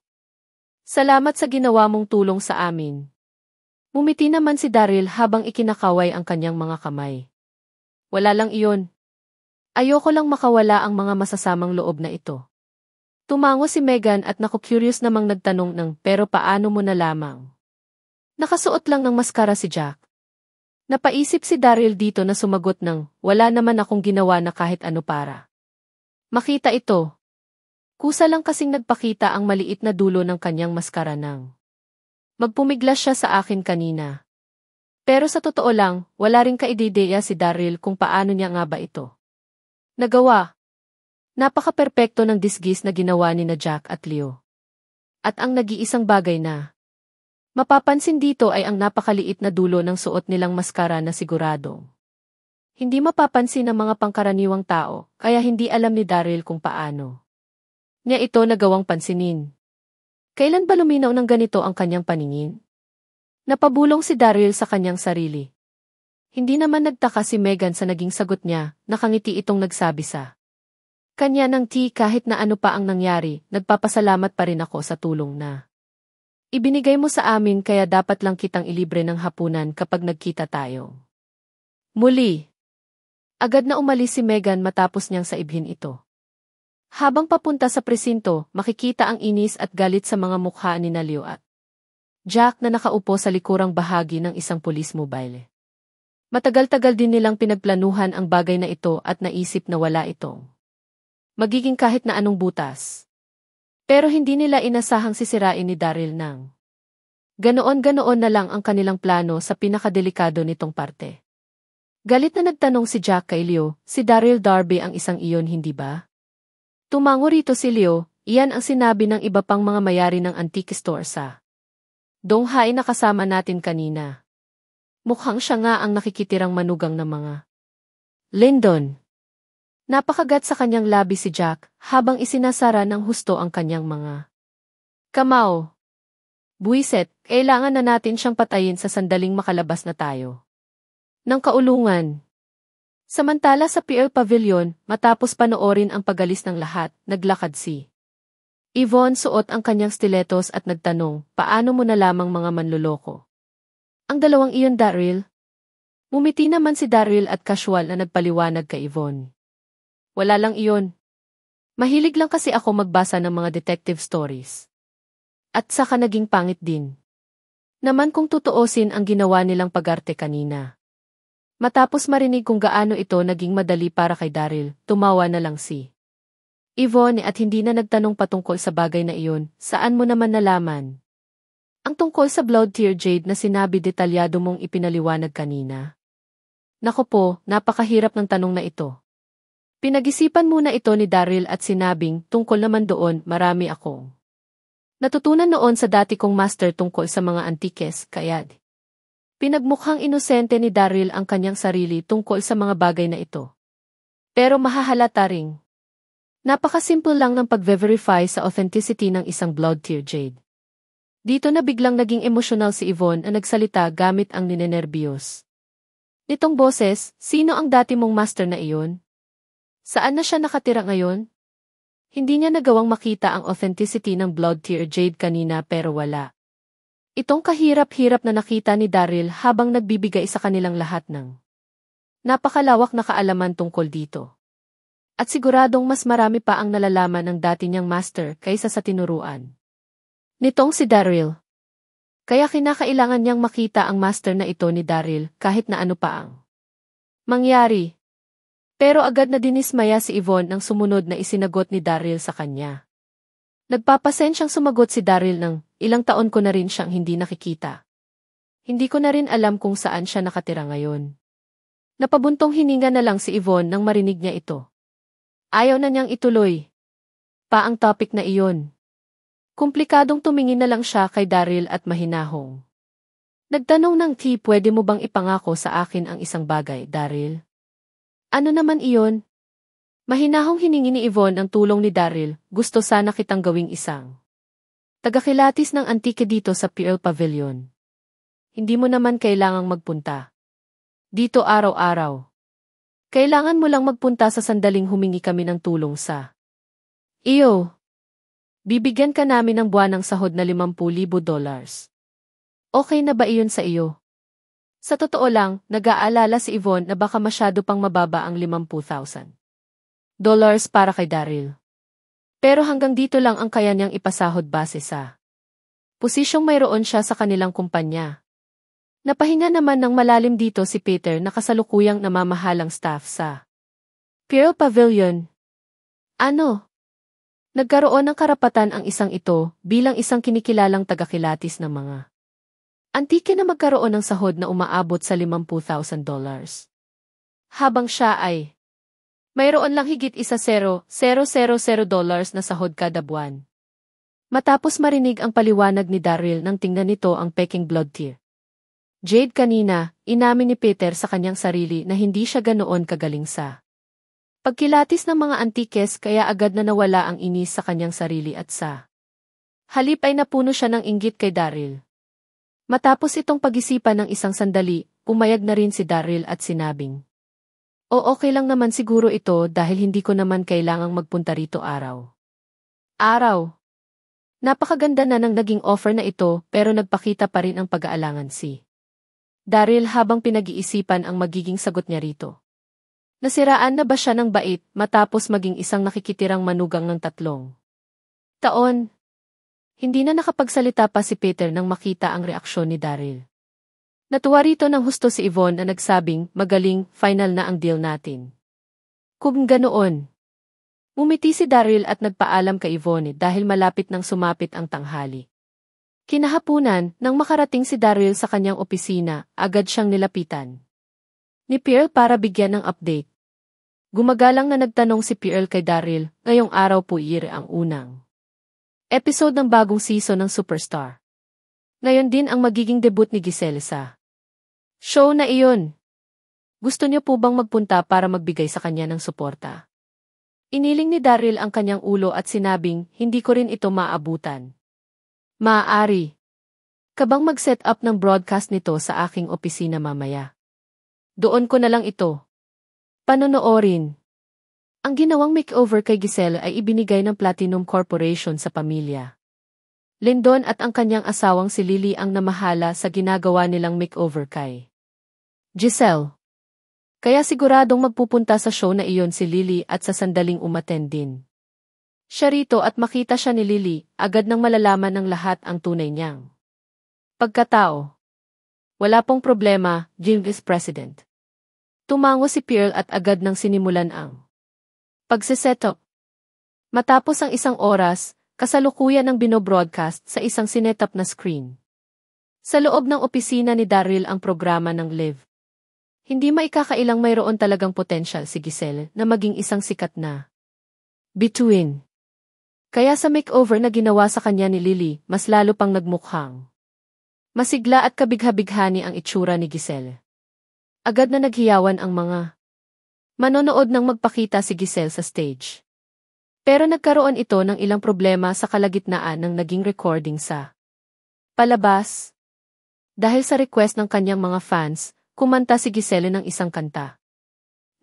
salamat sa ginawa mong tulong sa amin. Mumiti naman si Daryl habang ikinakaway ang kanyang mga kamay. Wala lang iyon. Ayoko lang makawala ang mga masasamang loob na ito. Tumango si Megan at naku-curious namang nagtanong ng, pero paano mo na lamang? Nakasuot lang ng maskara si Jack. Napaisip si Daryl dito na sumagot ng, wala naman akong ginawa na kahit ano para makita ito. Kusa lang kasing nagpakita ang maliit na dulo ng kanyang maskara nang magpumiglas siya sa akin kanina. Pero sa totoo lang, wala ring kaideya si Daryl kung paano niya nga ba ito nagawa. Napaka-perpekto ng disguise na ginawa ni na Jack at Leo. At ang nag-iisang bagay na mapapansin dito ay ang napakaliit na dulo ng suot nilang maskara na siguradong hindi mapapansin ng mga pangkaraniwang tao, kaya hindi alam ni Daryl kung paano niya ito nagawang pansinin. Kailan ba luminaw ng ganito ang kanyang paningin? Napabulong si Daryl sa kanyang sarili. Hindi naman nagtaka si Megan sa naging sagot niya, nakangiti itong nagsabi sa kanya ng kahit na ano pa ang nangyari, nagpapasalamat pa rin ako sa tulong na ibinigay mo sa amin kaya dapat lang kitang ilibre ng hapunan kapag nagkita tayo. Muli, agad na umalis si Megan matapos niyang saibhin ito. Habang papunta sa presinto, makikita ang inis at galit sa mga mukha ni Leo at Jack na nakaupo sa likurang bahagi ng isang police mobile. Matagal-tagal din nilang pinagplanuhan ang bagay na ito at naisip na wala itong magiging kahit na anong butas. Pero hindi nila inasahang sisirain ni Daryl nang ganoon-ganoon na lang ang kanilang plano sa pinakadelikado nitong parte. Galit na nagtanong si Jack kay Leo, si Daryl Darby ang isang iyon hindi ba? Tumango rito si Leo, iyan ang sinabi ng iba pang mga mayari ng antique store sa Donghae na kasama natin kanina. Mukhang siya nga ang nakikitirang manugang na mga Lyndon. Napakagat sa kanyang labi si Jack habang isinasara ng husto ang kanyang mga kamao. Buwiset, kailangan na natin siyang patayin sa sandaling makalabas na tayo ng kaulungan. Samantala sa PL Pavilion, matapos panoorin ang pagalis ng lahat, naglakad si Yvonne suot ang kanyang stilettos at nagtanong, paano mo na lamang mga manloloko? Ang dalawang iyon Daryl? Mumiti naman si Daryl at casual na nagpaliwanag kay Yvonne. Wala lang iyon. Mahilig lang kasi ako magbasa ng mga detective stories. At saka naging pangit din naman kung tutuosin ang ginawa nilang pag-arte kanina. Matapos marinig kung gaano ito naging madali para kay Daryl, tumawa na lang si Yvonne at hindi na nagtanong patungkol sa bagay na iyon, saan mo naman nalaman? Ang tungkol sa Blood Tear Jade na sinabi detalyado mong ipinaliwanag kanina. Nako po, napakahirap ng tanong na ito. Pinag-isipan muna ito ni Daryl at sinabing, tungkol naman doon, marami akong natutunan noon sa dati kong master tungkol sa mga antikes, kaya pinagmukhang inosente ni Daryl ang kanyang sarili tungkol sa mga bagay na ito. Pero mahahalata ring napakasimple lang ng pag-verify sa authenticity ng isang Blood Tear Jade. Dito na biglang naging emosyonal si Yvonne na nagsalita gamit ang ninenerbiyos nitong boses, sino ang dati mong master na iyon? Saan na siya nakatira ngayon? Hindi niya nagawang makita ang authenticity ng Blood Tear Jade kanina pero wala Itong kahirap-hirap na nakita ni Daryl habang nagbibigay sa kanilang lahat ng napakalawak na kaalaman tungkol dito. At siguradong mas marami pa ang nalalaman ng dati niyang master kaysa sa tinuruan nitong si Daryl. Kaya kinakailangan niyang makita ang master na ito ni Daryl kahit na ano pa ang mangyari. Pero agad na dinismaya si Yvonne nang sumunod na isinagot ni Daryl sa kanya. Nagpapasensyang sumagot si Daryl ng, ilang taon ko na rin siyang hindi nakikita. Hindi ko na rin alam kung saan siya nakatira ngayon. Napabuntong hininga na lang si Yvonne nang marinig niya ito. Ayaw na niyang ituloy pa ang topic na iyon. Komplikadong tumingin na lang siya kay Daryl at mahinahong nagtanong ng pwede mo bang ipangako sa akin ang isang bagay, Daryl? Ano naman iyon? Mahinahong hiningi ni Yvonne ang tulong ni Daryl, gusto sana kitang gawing isang tagakilatis ng antike dito sa Pearl Pavilion. Hindi mo naman kailangang magpunta dito araw-araw. Kailangan mo lang magpunta sa sandaling humingi kami ng tulong sa iyo. Bibigyan ka namin ng buwanang sahod na $50,000. Okay na ba iyon sa iyo? Sa totoo lang, nag-aalala si Yvonne na baka masyado pang mababa ang $50,000 para kay Daryl. Pero hanggang dito lang ang kaya niyang ipasahod base sa posisyong mayroon siya sa kanilang kumpanya. Napahinga naman ng malalim dito si Peter na kasalukuyang namamahalang staff sa Pearl Pavilion. Ano? Nagkaroon ng karapatan ang isang ito bilang isang kinikilalang tagakilatis ng mga antike na magkaroon ng sahod na umaabot sa $50,000. Habang siya ay mayroon lang higit $1,000 na sahod kada buwan. Matapos marinig ang paliwanag ni Daryl nang tingnan nito ang peking blood tear. Jade kanina, inamin ni Peter sa kanyang sarili na hindi siya ganoon kagaling sa pagkilatis ng mga antikes kaya agad na nawala ang inis sa kanyang sarili at sa halip ay napuno siya ng inggit kay Daryl. Matapos itong pag-isipan ng isang sandali, pumayag na rin si Daryl at sinabing, okay lang naman siguro ito dahil hindi ko naman kailangang magpunta rito araw. Napakaganda na ng naging offer na ito pero nagpakita pa rin ang pag-aalangan si Daryl habang pinag-iisipan ang magiging sagot niya rito. Nasiraan na ba siya ng bait matapos maging isang nakikitirang manugang ng 3 taon? Hindi na nakapagsalita pa si Peter nang makita ang reaksyon ni Daryl. Natuwa rito ng husto si Yvonne na nagsabing, magaling, final na ang deal natin. Kung ganoon. Umiti si Daryl at nagpaalam kay Yvonne dahil malapit nang sumapit ang tanghali. Kinahapunan, nang makarating si Daryl sa kanyang opisina, agad siyang nilapitan ni Pearl para bigyan ng update. Gumagalang na nagtanong si Pearl kay Daryl, ngayong araw po ang unang episode ng bagong season ng Superstar. Ngayon din ang magiging debut ni Giselle sa show na iyon. Gusto niyo po bang magpunta para magbigay sa kanya ng suporta? Iniling ni Daryl ang kanyang ulo at sinabing, hindi ko rin ito maabutan. Maaari ka bang mag-set up ng broadcast nito sa aking opisina mamaya? Doon ko na lang ito panonoorin. Ang ginawang makeover kay Giselle ay ibinigay ng Platinum Corporation sa pamilya Lindon at ang kanyang asawang si Lily ang namahala sa ginagawa nilang makeover kay Giselle. Kaya siguradong magpupunta sa show na iyon si Lily at sa sandaling umattend din siya rito at makita siya ni Lily, agad nang malalaman ng lahat ang tunay niyang pagkatao. Wala pong problema, Jim is president. Tumango si Pearl at agad nang sinimulan ang pagsisetup. Matapos ang isang oras, kasalukuyan ang binobroadcast sa isang sinetap na screen. Sa loob ng opisina ni Daryl ang programa ng Live. Hindi maikakailang mayroon talagang potensyal si Giselle na maging isang sikat na bituin. Kaya sa makeover na ginawa sa kanya ni Lily, mas lalo pang nagmukhang masigla at kabigha-bighani ang itsura ni Giselle. Agad na naghiyawan ang mga manonood nang magpakita si Giselle sa stage. Pero nagkaroon ito ng ilang problema sa kalagitnaan ng naging recording sa palabas. Dahil sa request ng kanyang mga fans, kumanta si Giselle ng isang kanta.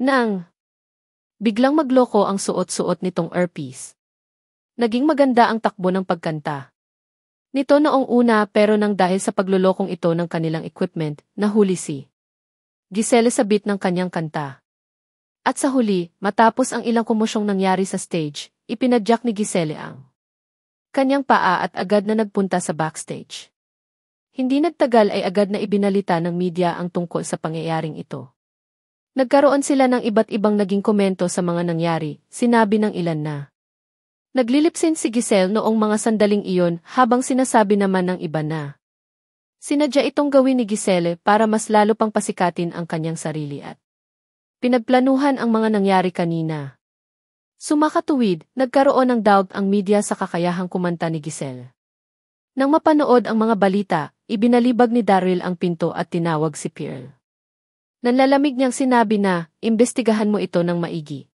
Nang biglang magloko ang suot-suot nitong earpiece. Naging maganda ang takbo ng pagkanta. Nito noong una pero nang dahil sa paglulokong ito ng kanilang equipment, nahuli si Giselle sa beat ng kanyang kanta. At sa huli, matapos ang ilang komosyong nangyari sa stage, ipinadyak ni Giselle ang kanyang paa at agad na nagpunta sa backstage. Hindi nagtagal ay agad na ibinalita ng media ang tungkol sa pangyayaring ito. Nagkaroon sila ng iba't ibang naging komento sa mga nangyari, sinabi ng ilan na naglilipsin si Giselle noong mga sandaling iyon habang sinasabi naman ng iba na sinadya itong gawin ni Giselle para mas lalo pang pasikatin ang kanyang sarili at pinagplanuhan ang mga nangyari kanina. Sumakatuwid, nagkaroon ng doubt ang media sa kakayahang kumanta ni Giselle. Nang mapanood ang mga balita, ibinalibag ni Daryl ang pinto at tinawag si Pearl. Nanlalamig niyang sinabi na, imbestigahan mo ito ng maigi.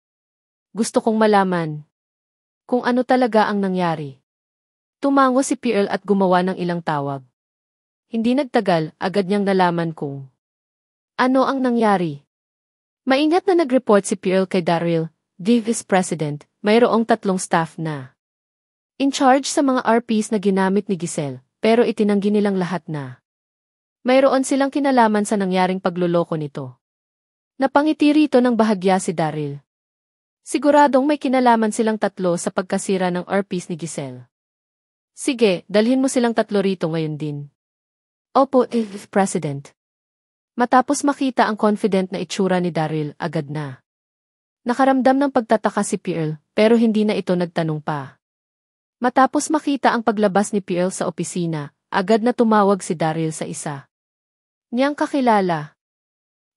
Gusto kong malaman kung ano talaga ang nangyari. Tumango si Pearl at gumawa ng ilang tawag. Hindi nagtagal, agad niyang nalaman kung ano ang nangyari. Maingat na nag-report si Pearl kay Daryl, the Vice President, mayroong 3 staff na in charge sa mga RPs na ginamit ni Giselle, pero itinanggi nilang lahat na mayroon silang kinalaman sa nangyaring pagluloko nito. Napangiti rito ng bahagya si Daryl. Siguradong may kinalaman silang 3 sa pagkasira ng RPs ni Giselle. Sige, dalhin mo silang 3 rito ngayon din. Opo, Vice President. Matapos makita ang confident na itsura ni Daryl, agad na nakaramdam ng pagtataka si Pearl, pero hindi na ito nagtanong pa. Matapos makita ang paglabas ni Pearl sa opisina, agad na tumawag si Daryl sa isa niyang kakilala.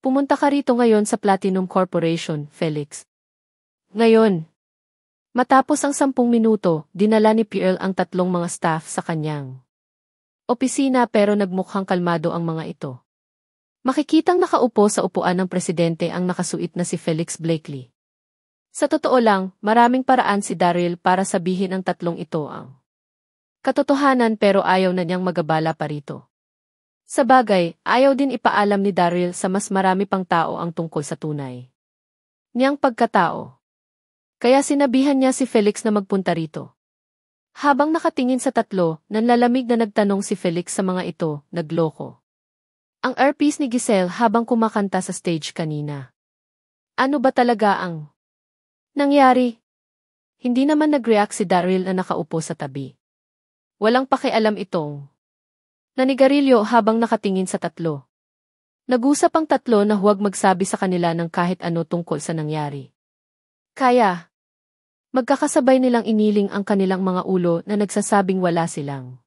Pumunta ka rito ngayon sa Platinum Corporation, Felix. Ngayon. Matapos ang 10 minuto, dinala ni Pearl ang 3 mga staff sa kanyang opisina pero nagmukhang kalmado ang mga ito. Makikitang nakaupo sa upuan ng presidente ang nakasuit na si Felix Blakely. Sa totoo lang, maraming paraan si Daryl para sabihin ang 3 ito ang katotohanan pero ayaw na niyang magabala pa rito. Sa bagay, ayaw din ipaalam ni Daryl sa mas marami pang tao ang tungkol sa tunay niyang pagkatao. Kaya sinabihan niya si Felix na magpunta rito. Habang nakatingin sa 3, nanlalamig na nagtanong si Felix sa mga ito, nagloko ang earpiece ni Giselle habang kumakanta sa stage kanina. Ano ba talaga ang nangyari? Hindi naman nag-react si Daryl na nakaupo sa tabi. Walang pakialam itong nanigarilyo habang nakatingin sa 3. Nag-usap ang 3 na huwag magsabi sa kanila ng kahit ano tungkol sa nangyari. Kaya magkakasabay nilang iniling ang kanilang mga ulo na nagsasabing wala silang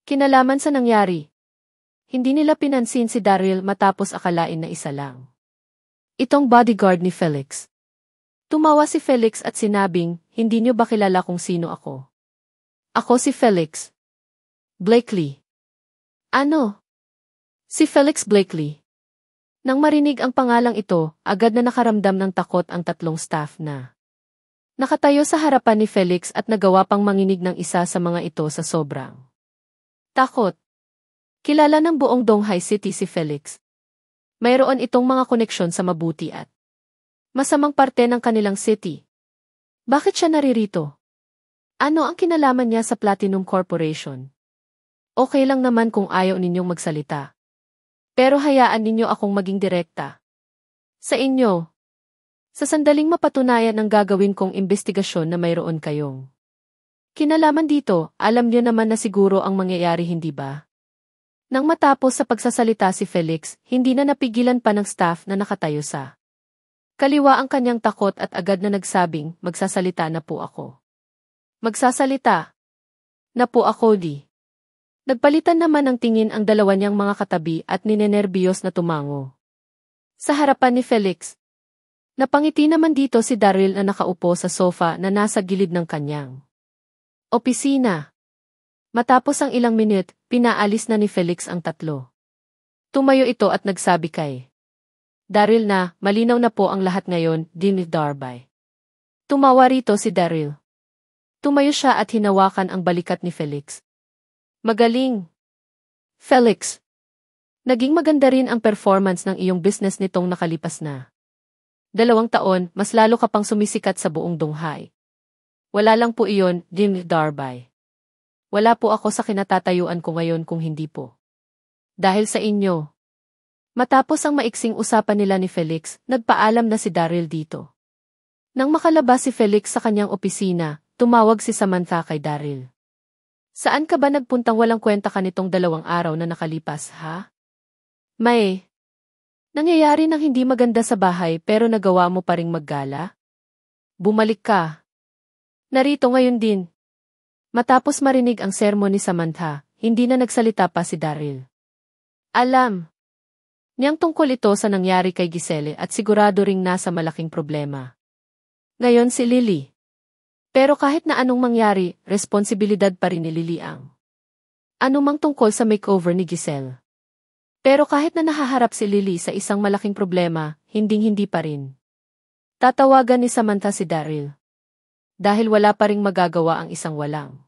kinalaman sa nangyari. Hindi nila pinansin si Daryl matapos akalain na isa lang itong bodyguard ni Felix. Tumawa si Felix at sinabing, hindi niyo ba kilala kung sino ako? Ako si Felix Blakely. Ano? Si Felix Blakely. Nang marinig ang pangalang ito, agad na nakaramdam ng takot ang 3 staff na nakatayo sa harapan ni Felix at nagawa pang manginig ng isa sa mga ito sa sobrang takot. Kilala ng buong Donghai City si Felix. Mayroon itong mga koneksyon sa mabuti at masamang parte ng kanilang city. Bakit siya naririto? Ano ang kinalaman niya sa Platinum Corporation? Okay lang naman kung ayaw ninyong magsalita. Pero hayaan ninyo akong maging direkta sa inyo. Sa sandaling mapatunayan ang gagawin kong investigasyon na mayroon kayong kinalaman dito, alam niyo naman na siguro ang mangyayari, hindi ba? Nang matapos sa pagsasalita si Felix, hindi na napigilan pa ng staff na nakatayo sa kaliwa ang kanyang takot at agad na nagsabing, magsasalita na po ako. Magsasalita na po ako, di. Nagpalitan naman ng tingin ang 2 niyang mga katabi at ninenerbiyos na tumango sa harapan ni Felix. Napangiti naman dito si Daryl na nakaupo sa sofa na nasa gilid ng kanyang opisina. Matapos ang ilang minute, pinaalis na ni Felix ang 3. Tumayo ito at nagsabi kay Daryl na, malinaw na po ang lahat ngayon, Dean Darby. Tumawa rito si Daryl. Tumayo siya at hinawakan ang balikat ni Felix. Magaling, Felix. Naging maganda rin ang performance ng iyong business nitong nakalipas na 2 taon, mas lalo ka pang sumisikat sa buong Donghai. Wala lang po iyon, Dean Darby. wala po ako sa kinatatayuan ko ngayon kung hindi po. Dahil sa inyo. Matapos ang maiksing usapan nila ni Felix, nagpaalam na si Daryl dito. Nang makalabas si Felix sa kanyang opisina, tumawag si Samantha kay Daryl. Saan ka ba nagpuntang walang kwenta ka nitong 2 araw na nakalipas, ha? May nangyayari ng hindi maganda sa bahay pero nagawa mo pa ring maggala? Bumalik ka. Narito ngayon din. Matapos marinig ang sermon ni Samantha, hindi na nagsalita pa si Daryl. Alam niyang tungkol ito sa nangyari kay Giselle at sigurado ring nasa malaking problema. Ngayon si Lily. Pero kahit na anong mangyari, responsibilidad pa rin ni Lily ang anumang tungkol sa makeover ni Giselle. Pero kahit na nahaharap si Lily sa isang malaking problema, hinding-hindi pa rin tatawagan ni Samantha si Daryl. Dahil wala pa ring magagawa ang isang walang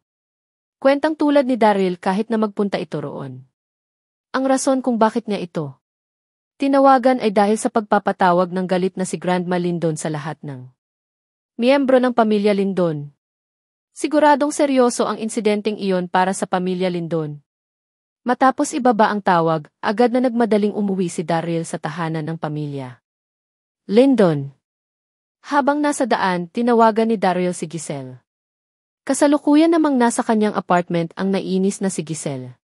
kwentang tulad ni Daryl kahit na magpunta ito roon. Ang rason kung bakit niya ito tinawagan ay dahil sa pagpapatawag ng galit na si Grandma Lindon sa lahat ng miyembro ng pamilya Lindon. Siguradong seryoso ang insidenteng iyon para sa pamilya Lindon. Matapos ibaba ang tawag, agad na nagmadaling umuwi si Daryl sa tahanan ng pamilya Lindon. Habang nasa daan, tinawagan ni Daryl si Giselle. Kasalukuyan namang nasa kanyang apartment ang nainis na si Giselle.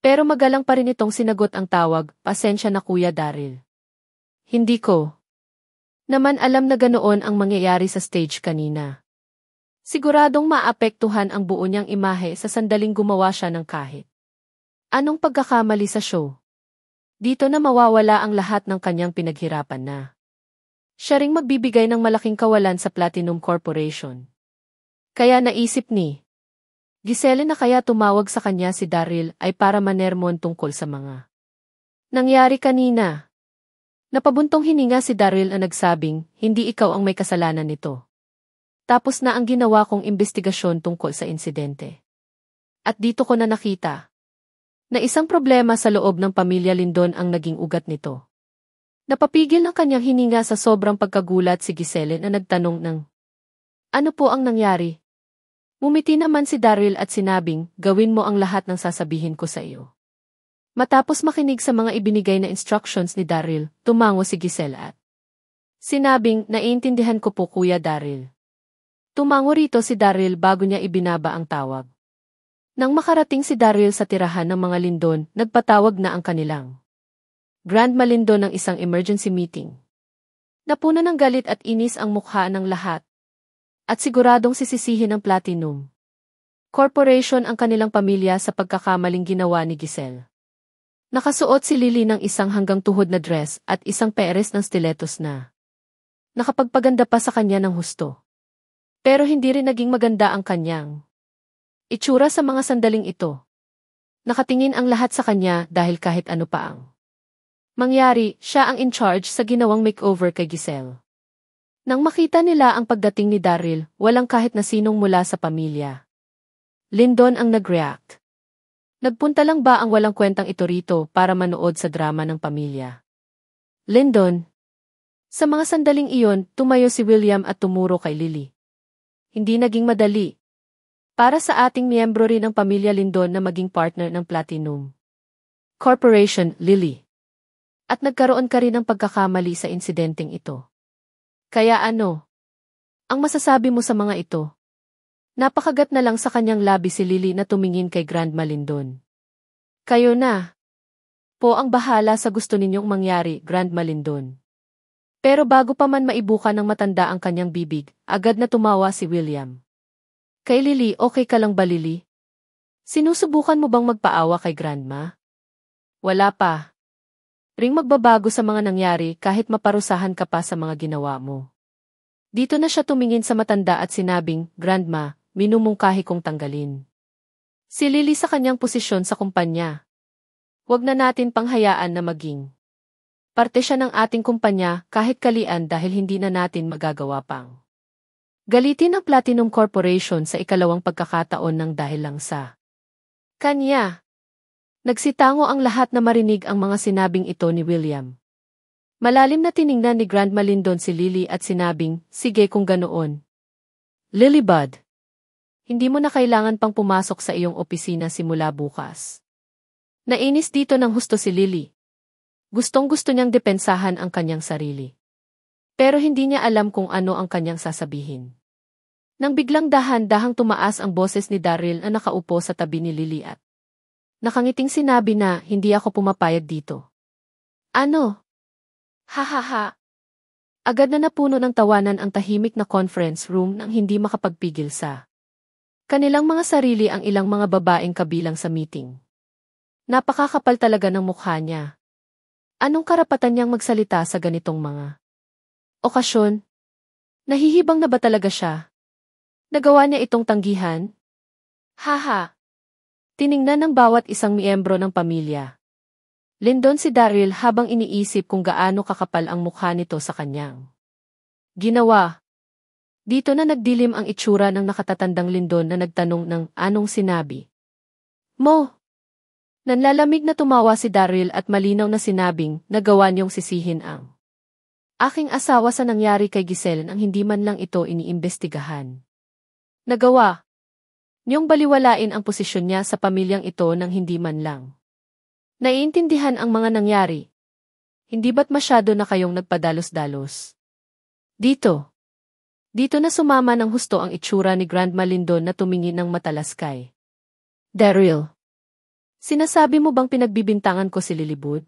Pero magalang pa rin itong sinagot ang tawag, pasensya na Kuya Daryl. Hindi ko naman alam na ganoon ang mangyayari sa stage kanina. Siguradong maapektuhan ang buo niyang imahe sa sandaling gumawa siya ng kahit anong pagkakamali sa show. Dito na mawawala ang lahat ng kanyang pinaghirapan na. Siya ring magbibigay ng malaking kawalan sa Platinum Corporation. Kaya naisip ni Giselle na kaya tumawag sa kanya si Daryl ay para manermon tungkol sa mga nangyari kanina. Napabuntong hininga si Daryl na nagsabing, hindi ikaw ang may kasalanan nito. Tapos na ang ginawa kong imbestigasyon tungkol sa insidente. At dito ko na nakita na isang problema sa loob ng pamilya Lindon ang naging ugat nito. Napapigil ng kanyang hininga sa sobrang pagkagulat si Giselle na nagtanong ng, ano po ang nangyari? Ngumiti naman si Daryl at sinabing, gawin mo ang lahat ng sasabihin ko sa iyo. Matapos makinig sa mga ibinigay na instructions ni Daryl, tumango si Giselle at sinabing, naiintindihan ko po Kuya Daryl. Tumango rito si Daryl bago niya ibinaba ang tawag. Nang makarating si Daryl sa tirahan ng mga Lindon, nagpatawag na ang kanilang Grandma Lindon ng isang emergency meeting. Napuno ng galit at inis ang mukha ng lahat. At siguradong sisisihin ng Platinum Corporation ang kanilang pamilya sa pagkakamaling ginawa ni Giselle. Nakasuot si Lily ng isang hanggang tuhod na dress at isang peres ng stilettos na nakapagpaganda pa sa kanya ng husto. Pero hindi rin naging maganda ang kanyang itsura sa mga sandaling ito. Nakatingin ang lahat sa kanya dahil kahit ano pa ang mangyari, siya ang in charge sa ginawang makeover kay Giselle. Nang makita nila ang pagdating ni Daryl, walang kahit na sinong mula sa pamilya Lindon ang nag-react. Nagpunta lang ba ang walang kwentang ito rito para manood sa drama ng pamilya Lindon? Sa mga sandaling iyon, tumayo si William at tumuro kay Lily. Hindi naging madali para sa ating miyembro rin ng pamilya Lindon na maging partner ng Platinum Corporation, Lily. At nagkaroon ka rin ng pagkakamali sa insidenteng ito. Kaya ano? Ang masasabi mo sa mga ito? Napakagat na lang sa kanyang labi si Lily na tumingin kay Grandma Lindon. Kayo na po ang bahala sa gusto ninyong mangyari, Grandma Lindon. Pero bago pa man maibuka ng matanda ang kanyang bibig, agad na tumawa si William. Kay Lily, okay ka lang ba Lily? Sinusubukan mo bang magpaawa kay Grandma? Wala pa. Ring magbabago sa mga nangyari kahit maparusahan ka pa sa mga ginawa mo. Dito na siya tumingin sa matanda at sinabing, Grandma, minumungkahi kong tanggalin si Lily sa kanyang posisyon sa kumpanya. Huwag na natin panghayaan na maging parte siya ng ating kumpanya kahit kalian dahil hindi na natin magagawa pang galitin ang Platinum Corporation sa ikalawang pagkakataon ng dahil lang sa kanya. Nagsitango ang lahat na marinig ang mga sinabing ito ni William. Malalim na tiningnan ni Grandma Lindon si Lily at sinabing, sige kung ganoon. Lily Bud. Hindi mo na kailangan pang pumasok sa iyong opisina simula bukas. Nainis dito ng husto si Lily. Gustong-gusto niyang depensahan ang kanyang sarili. Pero hindi niya alam kung ano ang kanyang sasabihin. Nang biglang dahan-dahang tumaas ang boses ni Daryl na nakaupo sa tabi ni Lily at nakangiting sinabi na hindi ako pumapayag dito. Ano? Ha. Agad na napuno ng tawanan ang tahimik na conference room nang hindi makapagpigil sa kanilang mga sarili ang ilang mga babaeng kabilang sa meeting. Napakakapal talaga ng mukha niya. Anong karapatan niyang magsalita sa ganitong mga okasyon? Nahihibang na ba talaga siya? Nagawa niya itong tanggihan? Haha. Tiningnan ng bawat isang miyembro ng pamilya. Lindon si Daryl habang iniisip kung gaano kakapal ang mukha nito sa kanyang ginawa. Dito na nagdilim ang itsura ng nakatatandang Lindon na nagtanong ng anong sinabi mo. Nanlalamig na tumawa si Daryl at malinaw na sinabing nagawa niyong sisihin ang aking asawa sa nangyari kay Giselle nang hindi man lang ito iniimbestigahan. Nagawa niyong baliwalain ang posisyon niya sa pamilyang ito nang hindi man lang naiintindihan ang mga nangyari. Hindi ba't masyado na kayong nagpadalos-dalos? Dito na sumama ng husto ang itsura ni Grandma Lindon na tumingin ng matalas kay Daryl. Sinasabi mo bang pinagbibintangan ko si Lilibud?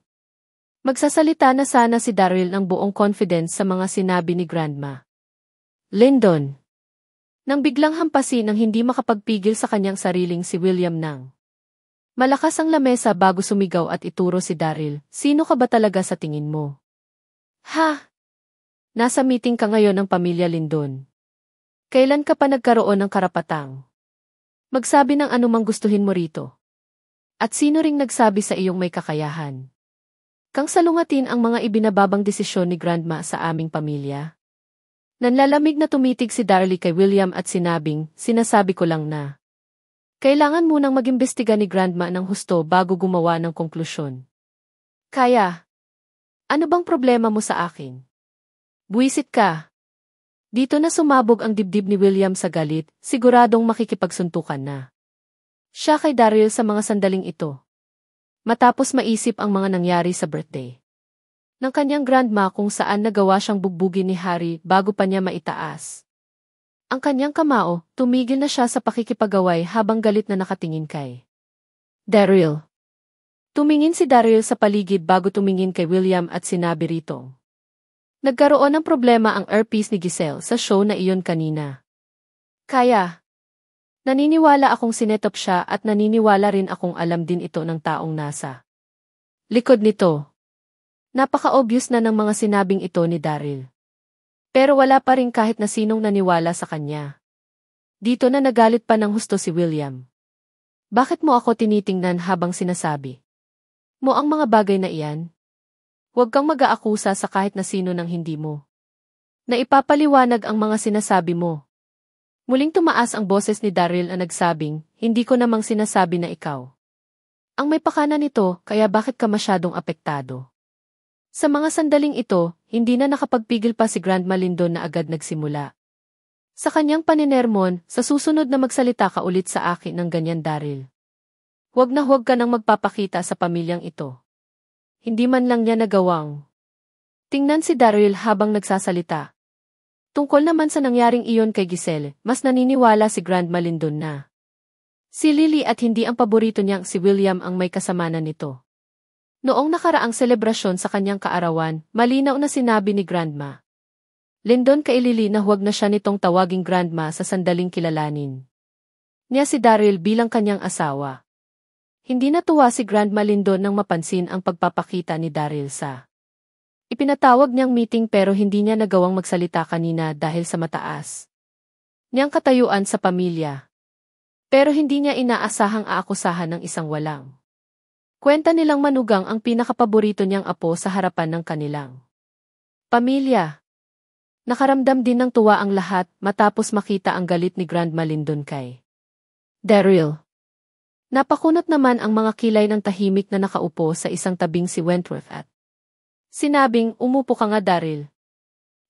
Magsasalita na sana si Daryl ng buong confidence sa mga sinabi ni Grandma Lindon. Nang biglang hampasin ng hindi makapagpigil sa kanyang sariling si William nang malakas ang lamesa bago sumigaw at ituro si Daryl, sino ka ba talaga sa tingin mo? Ha? Nasa meeting ka ngayon ng pamilya Lindon. Kailan ka pa nagkaroon ng karapatang magsabi ng anumang gustuhin mo rito? At sino ring nagsabi sa iyong may kakayahan kang salungatin ang mga ibinababang desisyon ni Grandma sa aming pamilya? Nanlalamig na tumitig si Daryl kay William at sinabing, sinasabi ko lang na kailangan munang mag-imbestiga ni Grandma ng husto bago gumawa ng konklusyon. Kaya, ano bang problema mo sa akin? Buwisit ka. Dito na sumabog ang dibdib ni William sa galit, siguradong makikipagsuntukan na siya kay Daryl sa mga sandaling ito. Matapos maisip ang mga nangyari sa birthday ng kanyang grandma kung saan nagawa siyang bugbugin ni Harry bago pa niya maitaas ang kanyang kamao, tumigil na siya sa pakikipagaway habang galit na nakatingin kay Daryl. Tumingin si Daryl sa paligid bago tumingin kay William at sinabi rito. Nagkaroon ng problema ang earpiece ni Giselle sa show na iyon kanina. Kaya, naniniwala akong sinetop siya at naniniwala rin akong alam din ito ng taong nasa likod nito. Napaka-obvious na ng mga sinabing ito ni Daryl. Pero wala pa rin kahit na sinong naniwala sa kanya. Dito na nagalit pa ng husto si William. Bakit mo ako tinitingnan habang sinasabi mo ang mga bagay na iyan? Huwag kang mag-aakusa sa kahit na sino ng hindi mo na ipapaliwanag ang mga sinasabi mo. Muling tumaas ang boses ni Daryl na nagsabing, hindi ko namang sinasabi na ikaw ang may pakana nito, kaya bakit ka masyadong apektado? Sa mga sandaling ito, hindi na nakapagpigil pa si Grandma Lindon na agad nagsimula sa kanyang paninermon, sa susunod na magsalita ka ulit sa akin ng ganyan Daryl. Huwag na huwag ka nang magpapakita sa pamilyang ito. Hindi man lang niya nagawang tingnan si Daryl habang nagsasalita. Tungkol naman sa nangyaring iyon kay Giselle, mas naniniwala si Grandma Lindon na si Lily at hindi ang paborito niyang si William ang may kasamanan nito. Noong nakaraang selebrasyon sa kanyang kaarawan, malinaw na sinabi ni Grandma Lindon kay Lily na huwag na siya nitong tawaging Grandma sa sandaling kilalanin niya si Daryl bilang kanyang asawa. Hindi natuwa si Grandma Lindon nang mapansin ang pagpapakita ni Daryl sa ipinatawag niyang meeting pero hindi niya nagawang magsalita kanina dahil sa mataas niyang katayuan sa pamilya. Pero hindi niya inaasahang aakusahan ng isang walang kwenta nilang manugang ang pinakapaborito niyang apo sa harapan ng kanilang pamilya. Nakaramdam din ng tuwa ang lahat matapos makita ang galit ni Grandma Lindon kay Daryl. Napakunot naman ang mga kilay ng tahimik na nakaupo sa isang tabing si Wentworth at sinabing, umupo ka nga Daryl.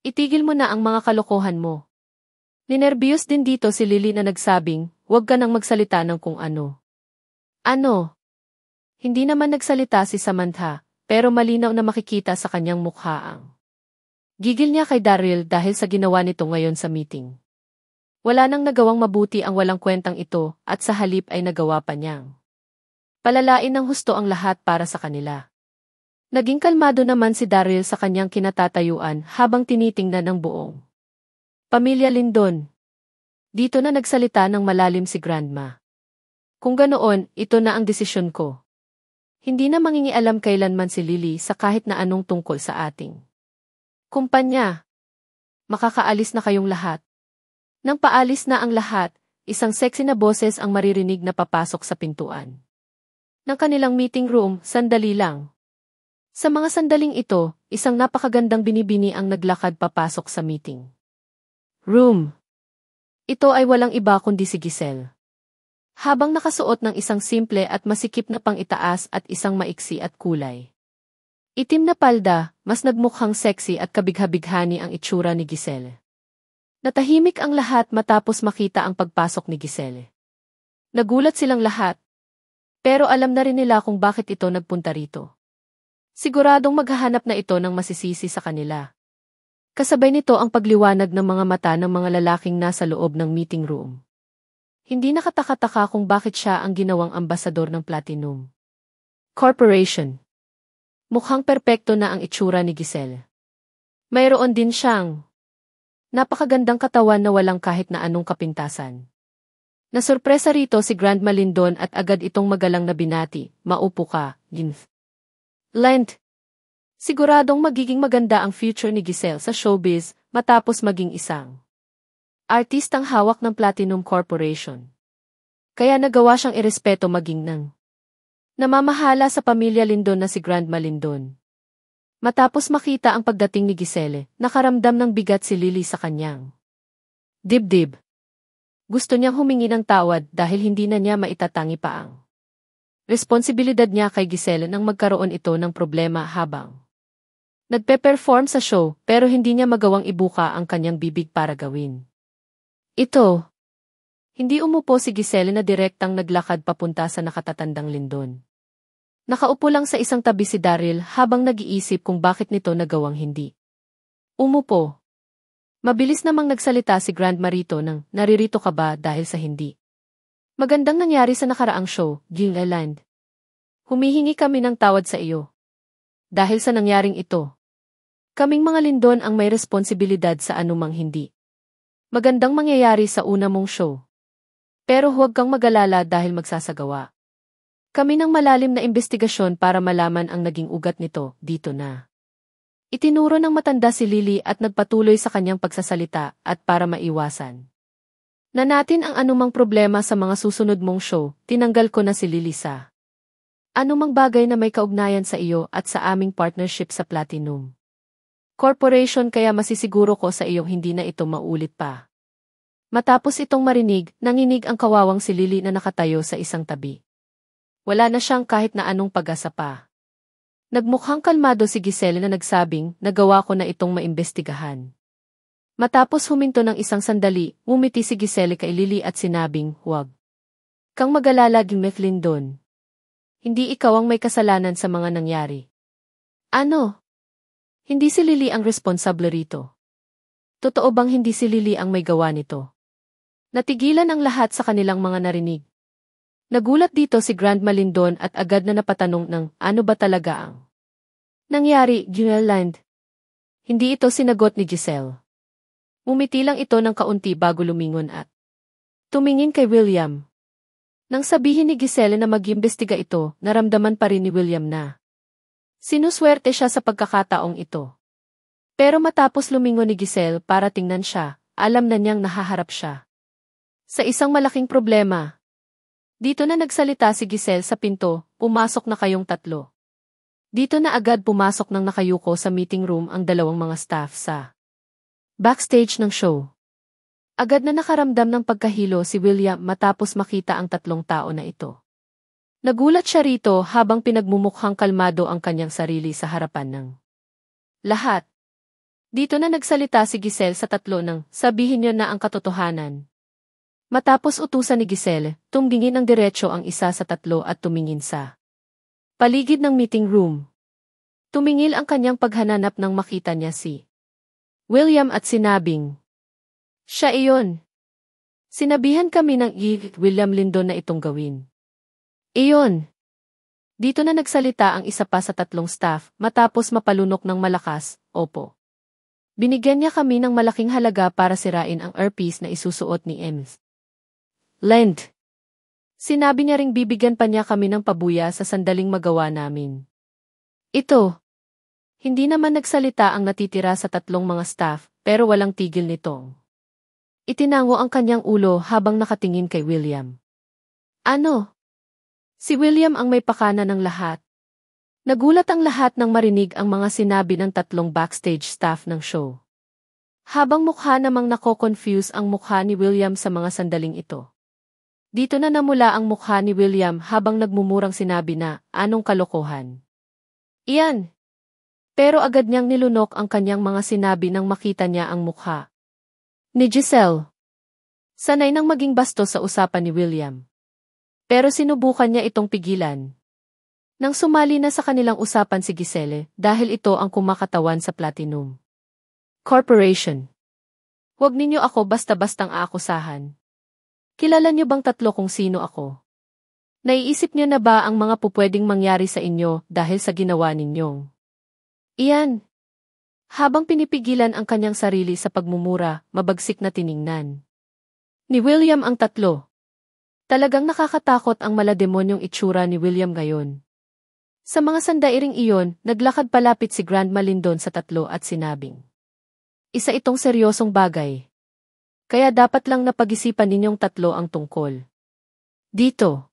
Itigil mo na ang mga kalokohan mo. Ninerbiyos din dito si Lily na nagsabing, "Huwag ka nang magsalita ng kung ano." Ano? Hindi naman nagsalita si Samantha, pero malinaw na makikita sa kanyang mukha ang gigil niya kay Daryl dahil sa ginawa nito ngayon sa meeting. Wala nang nagawang mabuti ang walang kwentang ito at sa halip ay nagawa pa niyang palalain ng husto ang lahat para sa kanila. Naging kalmado naman si Daryl sa kanyang kinatatayuan habang tinitingnan ang buong pamilya Lindon. Dito na nagsalita ng malalim si Grandma. Kung ganoon, ito na ang desisyon ko. Hindi na mangingialam kailanman si Lily sa kahit na anong tungkol sa ating kumpanya. Makakaalis na kayong lahat. Nang paalis na ang lahat, isang sexy na boses ang maririnig na papasok sa pintuan ng kanilang meeting room, sandali lang. Sa mga sandaling ito, isang napakagandang binibini ang naglakad papasok sa meeting room. Ito ay walang iba kundi si Giselle. Habang nakasuot ng isang simple at masikip na pang-itaas at isang maiksi at kulay itim na palda, mas nagmukhang sexy at kabigha-bighani ang itsura ni Giselle. Natahimik ang lahat matapos makita ang pagpasok ni Giselle. Nagulat silang lahat. Pero alam na rin nila kung bakit ito nagpunta rito. Siguradong maghahanap na ito ng masisisi sa kanila. Kasabay nito ang pagliwanag ng mga mata ng mga lalaking nasa loob ng meeting room. Hindi nakataka-taka kung bakit siya ang ginawang ambasador ng Platinum Corporation. Mukhang perpekto na ang itsura ni Giselle. Mayroon din siyang napakagandang katawan na walang kahit na anong kapintasan. Nasurpresa rito si Grandma Lindon at agad itong magalang na binati, "Maupo ka, Ginf. Lent." Siguradong magiging maganda ang future ni Giselle sa showbiz matapos maging isang artistang hawak ng Platinum Corporation. Kaya nagawa siyang irespeto maging ng namamahala sa pamilya Lindon na si Grandma Lindon. Matapos makita ang pagdating ni Giselle, nakaramdam ng bigat si Lily sa kanyang dibdib. Gusto niyang humingi ng tawad dahil hindi na niya maitatangi pa ang responsibilidad niya kay Giselle nang magkaroon ito ng problema habang nagpe-perform sa show pero hindi niya magawang ibuka ang kanyang bibig para gawin ito. Hindi umupo si Giselle na direktang naglakad papunta sa nakatatandang Lindon. Nakaupo lang sa isang tabi si Daryl habang nag-iisip kung bakit nito nagawang hindi umupo. Mabilis namang nagsalita si Grandma rito ng, "Naririto ka ba dahil sa hindi magandang nangyari sa nakaraang show, Gilliland? Humihingi kami ng tawad sa iyo. Dahil sa nangyaring ito, kaming mga Lindon ang may responsibilidad sa anumang hindi magandang mangyayari sa una mong show. Pero huwag kang mag-alala dahil magsasagawa kami ng malalim na investigasyon para malaman ang naging ugat nito dito na." Itinuro ng matanda si Lily at nagpatuloy sa kanyang pagsasalita at para maiwasan na natin ang anumang problema sa mga susunod mong show, tinanggal ko na si Lily sa anumang bagay na may kaugnayan sa iyo at sa aming partnership sa Platinum Corporation kaya masisiguro ko sa iyong hindi na ito maulit pa. Matapos itong marinig, nanginig ang kawawang si Lily na nakatayo sa isang tabi. Wala na siyang kahit na anong pag-asa pa. Nagmukhang kalmado si Giselle na nagsabing, "Nagawa ko na itong maimbestigahan." Matapos huminto ng isang sandali, ngumiti si Giselle kay Lily at sinabing, "Huwag kang mag-alala, Ginmeth Lindon. Hindi ikaw ang may kasalanan sa mga nangyari." Ano? Hindi si Lily ang responsable rito. Totoo bang hindi si Lily ang may gawa nito? Natigilan ang lahat sa kanilang mga narinig. Nagulat dito si Grandma Lindon at agad na napatanong ng, "Ano ba talaga ang nangyari, Gilliland?" Hindi ito sinagot ni Giselle. Umiti lang ito ng kaunti bago lumingon at tumingin kay William. Nang sabihin ni Giselle na mag-imbestiga ito, naramdaman pa rin ni William na sinuswerte siya sa pagkakataong ito. Pero matapos lumingon ni Giselle para tingnan siya, alam na niyang nahaharap siya sa isang malaking problema. Dito na nagsalita si Giselle sa pinto, "Pumasok na kayong tatlo." Dito na agad pumasok ng nakayuko sa meeting room ang dalawang mga staff sa backstage ng show. Agad na nakaramdam ng pagkahilo si William matapos makita ang tatlong tao na ito. Nagulat siya rito habang pinagmumukhang kalmado ang kanyang sarili sa harapan ng lahat. Dito na nagsalita si Giselle sa tatlo nang sabihin niyo na ang katotohanan. Matapos utusan ni Giselle, tumingin ng diretso ang isa sa tatlo at tumingin sa paligid ng meeting room. Tumingil ang kanyang paghananap nang makita niya si William at sinabing, "Siya iyon. Sinabihan kami ng William Lindon na itong gawin." Iyon. Dito na nagsalita ang isa pa sa tatlong staff matapos mapalunok ng malakas, "Opo. Binigyan niya kami ng malaking halaga para sirain ang earpiece na isusuot ni Ms. Lend. Sinabi niya ring bibigyan pa niya kami ng pabuya sa sandaling magawa namin." Ito. Hindi naman nagsalita ang natitira sa tatlong mga staff, pero walang tigil nitong itinango ang kanyang ulo habang nakatingin kay William. Ano? Si William ang may pakana ng lahat. Nagulat ang lahat nang marinig ang mga sinabi ng tatlong backstage staff ng show. Habang mukha namang nako-confuse ang mukha ni William sa mga sandaling ito. Dito na namula ang mukha ni William habang nagmumurang sinabi na, "Anong kalokohan?" Iyan. Pero agad niyang nilunok ang kanyang mga sinabi nang makita niya ang mukha ni Giselle. Sanay nang maging bastos sa usapan ni William. Pero sinubukan niya itong pigilan. Nang sumali na sa kanilang usapan si Giselle dahil ito ang kumakatawan sa Platinum Corporation. Huwag ninyo ako basta-bastang aakusahan. Kilala niyo bang tatlo kung sino ako? Naiisip niyo na ba ang mga pupwedeng mangyari sa inyo dahil sa ginawa ninyong iyan? Habang pinipigilan ang kanyang sarili sa pagmumura, mabagsik na tiningnan ni William ang tatlo. Talagang nakakatakot ang malademonyong itsura ni William ngayon. Sa mga sandairing iyon, naglakad palapit si Grandma Lindon sa tatlo at sinabing, "Isa itong seryosong bagay. Kaya dapat lang napag-isipan ninyong tatlo ang tungkol dito.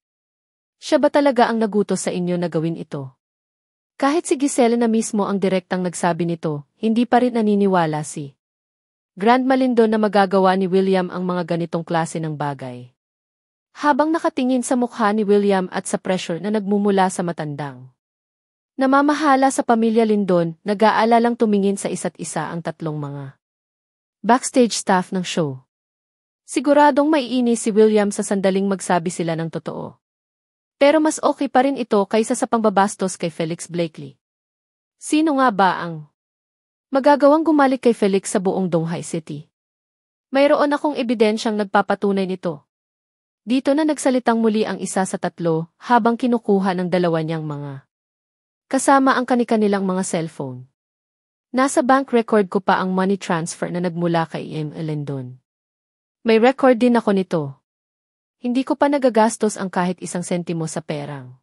Siya ba talaga ang nagutos sa inyo na gawin ito?" Kahit si Giselle na mismo ang direktang nagsabi nito, hindi pa rin naniniwala si Grandma Lindon na magagawa ni William ang mga ganitong klase ng bagay. Habang nakatingin sa mukha ni William at sa pressure na nagmumula sa matandang namamahala sa pamilya Lindon, nag-aalalang tumingin sa isa't isa ang tatlong mga backstage staff ng show. Siguradong maiinis si William sa sandaling magsabi sila ng totoo. Pero mas okay pa rin ito kaysa sa pangbabastos kay Felix Blakely. Sino nga ba ang magagawang gumalik kay Felix sa buong Donghai City? Mayroon akong ebidensyang nagpapatunay nito. Dito na nagsalitang muli ang isa sa tatlo habang kinukuha ng dalawa niyang mga kasama ang kani-kanilang mga cellphone. Nasa bank record ko pa ang money transfer na nagmula kay M. Lindon. May record din ako nito. Hindi ko pa nagagastos ang kahit isang sentimo sa perang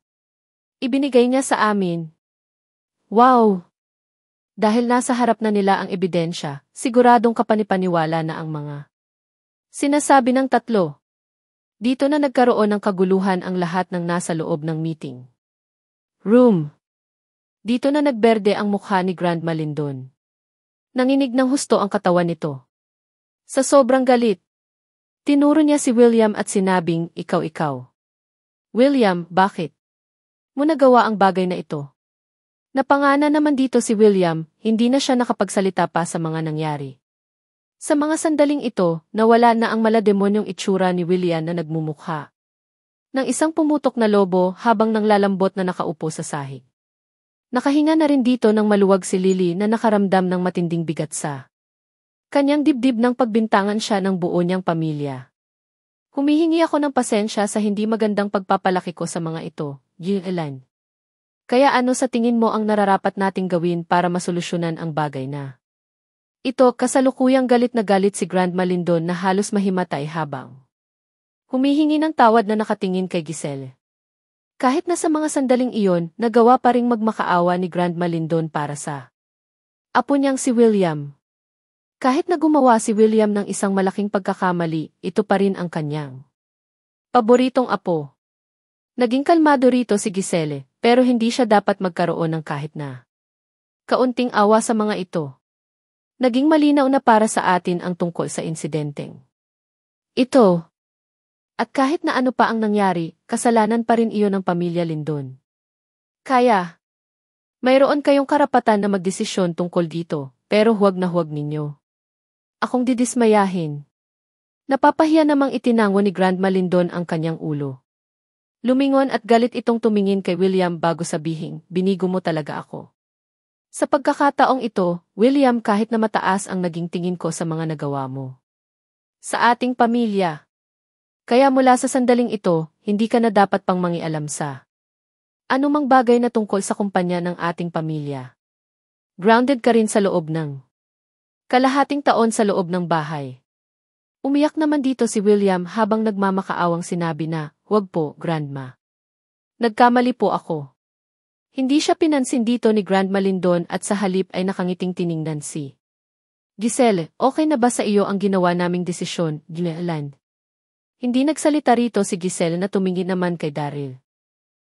ibinigay niya sa amin. Wow! Dahil nasa harap na nila ang ebidensya, siguradong kapanipaniwala na ang mga sinasabi ng tatlo. Dito na nagkaroon ng kaguluhan ang lahat ng nasa loob ng meeting room. Dito na nagberde ang mukha ni Grandma Lindon. Nanginig ng husto ang katawan nito. Sa sobrang galit, tinuro niya si William at sinabing, "Ikaw. William, bakit mo nagawa ang bagay na ito?" Napangana naman dito si William, hindi na siya nakapagsalita pa sa mga nangyari. Sa mga sandaling ito, nawala na ang malademonyong itsura ni William na nagmumukha ng isang pumutok na lobo habang nanglalambot na nakaupo sa sahig. Nakahinga na rin dito ng maluwag si Lily na nakaramdam ng matinding bigat sa kanyang dibdib nang pagbintangan siya ng buo niyang pamilya. "Humihingi ako ng pasensya sa hindi magandang pagpapalaki ko sa mga ito, Jill. Kaya ano sa tingin mo ang nararapat nating gawin para masolusyonan ang bagay na ito?" Kasalukuyang galit na galit si Grandma Lindon na halos mahimatay habang humihingi ng tawad na nakatingin kay Giselle. Kahit na sa mga sandaling iyon, nagawa pa ring magmakaawa ni Grandma Lindon para sa apo niyang si William. Kahit na gumawa si William ng isang malaking pagkakamali, ito pa rin ang kanyang paboritong apo. Naging kalmado rito si Giselle, pero hindi siya dapat magkaroon ng kahit na kaunting awa sa mga ito. Naging malinaw na para sa atin ang tungkol sa insidenteng ito. At kahit na ano pa ang nangyari, kasalanan pa rin iyon ng pamilya Lindon. Kaya, mayroon kayong karapatan na magdesisyon tungkol dito, pero huwag na huwag ninyo akong didismayahin. Napapahiya namang itinango ni Grandma Lindon ang kanyang ulo. Lumingon at galit itong tumingin kay William bago sabihin, binigo mo talaga ako. Sa pagkakataong ito, William, kahit na mataas ang naging tingin ko sa mga nagawa mo sa ating pamilya. Kaya mula sa sandaling ito, hindi ka na dapat pang mangialam sa anumang bagay na tungkol sa kumpanya ng ating pamilya. Grounded ka rin sa loob ng kalahating taon sa loob ng bahay. Umiyak naman dito si William habang nagmamakaawang sinabi na, "Huwag po, Grandma. Nagkamali po ako." Hindi siya pinansin dito ni Grandma Lindon at sa halip ay nakangiting tiningnan si Giselle. "Okay na ba sa iyo ang ginawa naming desisyon, Ginelland?" Hindi nagsalita rito si Giselle na tumingin naman kay Daryl.